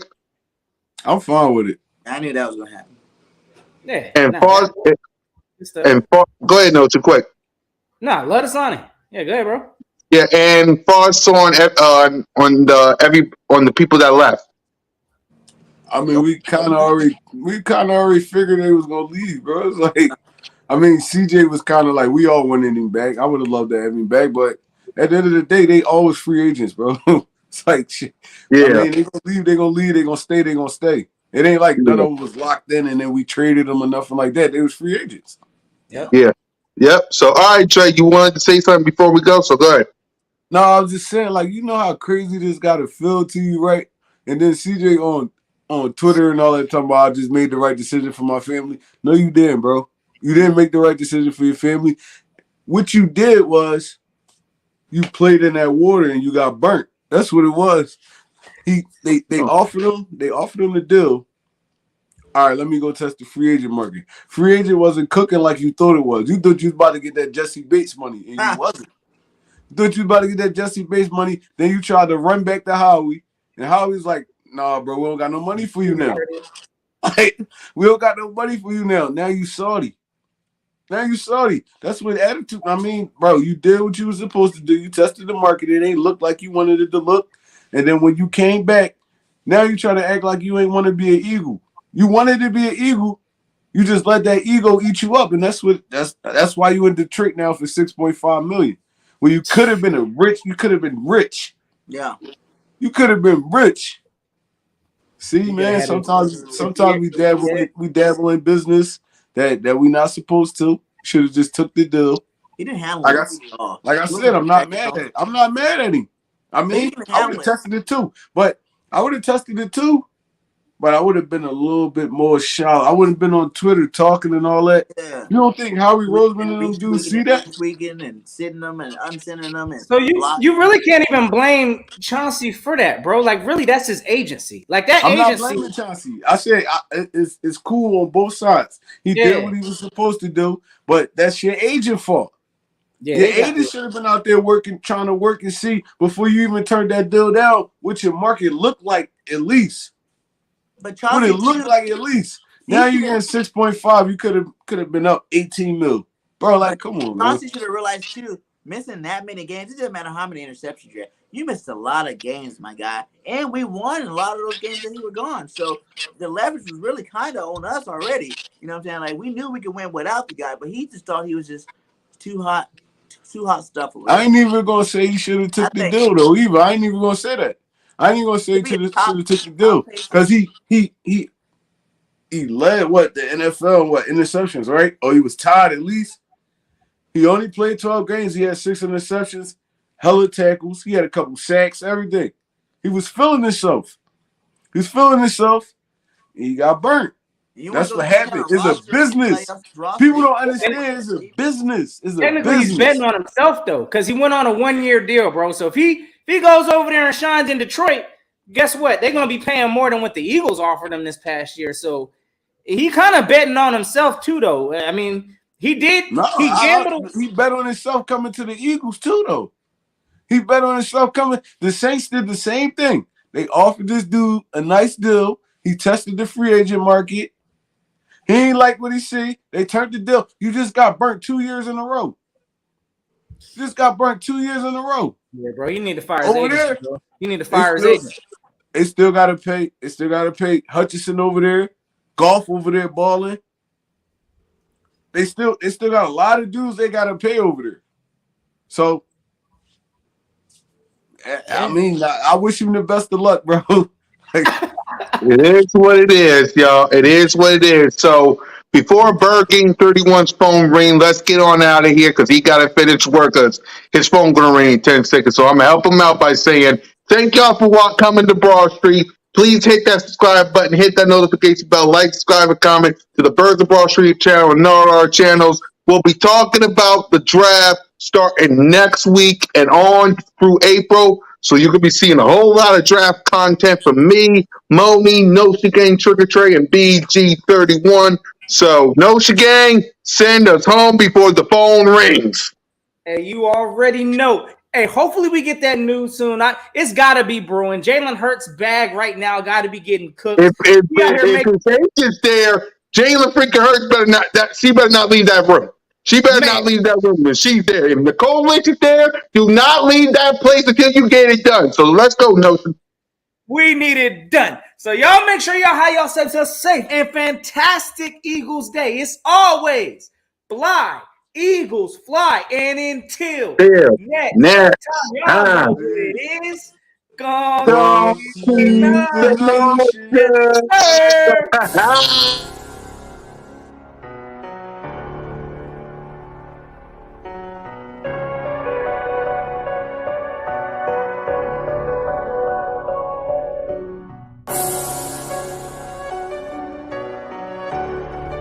S5: I'm fine with it.
S4: I knew that was gonna happen.
S1: Yeah.
S2: And go ahead, Noah, quick.
S1: Nah, let us on it. Yeah, go ahead, bro.
S2: Yeah, and thoughts on the people that left.
S5: I mean, we kind of already figured they was gonna leave, bro. It's like, I mean, CJ was kind of like, we all wanted him back. I would have loved to have him back, but at the end of the day, they always free agents, bro. It's like, shit. Yeah. I mean, they gonna leave, they gonna stay. It ain't like none of them was locked in and then we traded them or nothing like that. They was free agents.
S2: Yep. So, all right, Trey, you wanted to say something before we go, so go ahead.
S5: No, I was just saying, like, you know how crazy this got to feel to you, right? And then CJ on Twitter and all that talking about I just made the right decision for my family. No, you didn't, bro. You didn't make the right decision for your family. What you did was you played in that water and you got burnt. That's what it was. They offered him the deal. All right, let me go test the free agent market. Free agent wasn't cooking like you thought it was. You thought you was about to get that Jesse Bates money, and you wasn't. You thought you was about to get that Jesse Bates money, then you tried to run back to Howie, and Howie's like, nah, bro, we don't got no money for you now. We don't got no money for you now. Now you salty. That's what attitude. I mean, bro, you did what you was supposed to do. You tested the market. It ain't look like you wanted it to look. And then when you came back, now you try to act like you ain't want to be an Eagle. You wanted to be an Eagle. You just let that ego eat you up. And that's why you in Detroit now for $6.5 million. Well, you could have been rich.
S4: Yeah.
S5: You could have been rich. See, man, sometimes we dabble in business that we not supposed to. Should have just took the deal.
S4: He didn't handle it.
S5: Like I said, I'm not mad at him. I mean, I would have tested it too. But I would have been a little bit more shy. I wouldn't have been on Twitter talking and all that. Yeah. You don't think Howie Roseman and them dudes see that?
S4: Tweaking and sitting them and unsending them.
S1: So you really can't even blame Chauncey for that, bro. Like, really, that's his agency. Like that
S5: I'm
S1: agency.
S5: not blaming Chauncey. I said it's cool on both sides. He did what he was supposed to do, but that's your agent fault. Yeah, your agent should have been out there trying to work and see before you even turned that deal down what your market looked like at least.
S4: But
S5: what it looked like at least. Now you're getting 6.5. You could have been up 18 mil. Bro, like, come on, man.
S4: Chauncey should have realized too, missing that many games, it doesn't matter how many interceptions you have. You missed a lot of games, my guy. And we won a lot of those games that he was gone. So the leverage was really kind of on us already. You know what I'm saying? Like, we knew we could win without the guy, but he just thought he was just too hot stuff.
S5: I ain't even gonna say he should have took the deal though. Either I ain't even gonna say that. I ain't even gonna say he should have took the deal because he led the NFL interceptions, right? Or he was tied at least. He only played 12 games. He had 6 interceptions, hella tackles. He had a couple sacks, everything. He was feeling himself. And he got burnt. That's what happened. It's a business. People don't understand. It's a business.
S1: Technically, he's betting on himself though, because he went on a 1-year deal, bro. So if he goes over there and shines in Detroit, guess what? They're gonna be paying more than what the Eagles offered him this past year. So he kind of betting on himself too, though. I mean, he did. He gambled.
S5: He bet on himself coming to the Eagles too, though. He bet on himself coming. The Saints did the same thing. They offered this dude a nice deal. He tested the free agent market. He ain't like what he see. They turned the deal. You just got burnt 2 years in a row. Yeah,
S1: bro. You need to fire his agent, bro. You need to fire his agent.
S5: They still gotta pay. Hutchinson over there, Golf over there balling. They still got a lot of dudes they gotta pay over there. So I mean, I wish him the best of luck, bro.
S2: It is what it is, y'all. It is what it is. So before Bird Game 31's phone ring, let's get on out of here because he got to finish work. Cause his phone gonna ring in 10 seconds. So I'm gonna help him out by saying thank y'all for coming to Broad Street. Please hit that subscribe button, hit that notification bell, like, subscribe, and comment to the Birds of Broad Street channel and all our channels. We'll be talking about the draft starting next week and on through April. So you're going to be seeing a whole lot of draft content from me, Moni, Noshi Gang, Trigger Trey, and BG31. So Noshi Gang, send us home before the phone rings.
S1: Hey, you already know. Hey, hopefully we get that news soon. It's got to be brewing. Jalen Hurts' bag right now got to be getting cooked.
S2: If is there, Jalen freaking Hurts better not leave that room. She better not leave that room when she's there. If Nicole Lynch is there, do not leave that place until you get it done. So let's go, Notion.
S1: We need it done. So y'all make sure y'all have yourselves a safe and fantastic Eagles Day. It's always fly, Eagles fly. And until next time, y'all know what it is. Gone.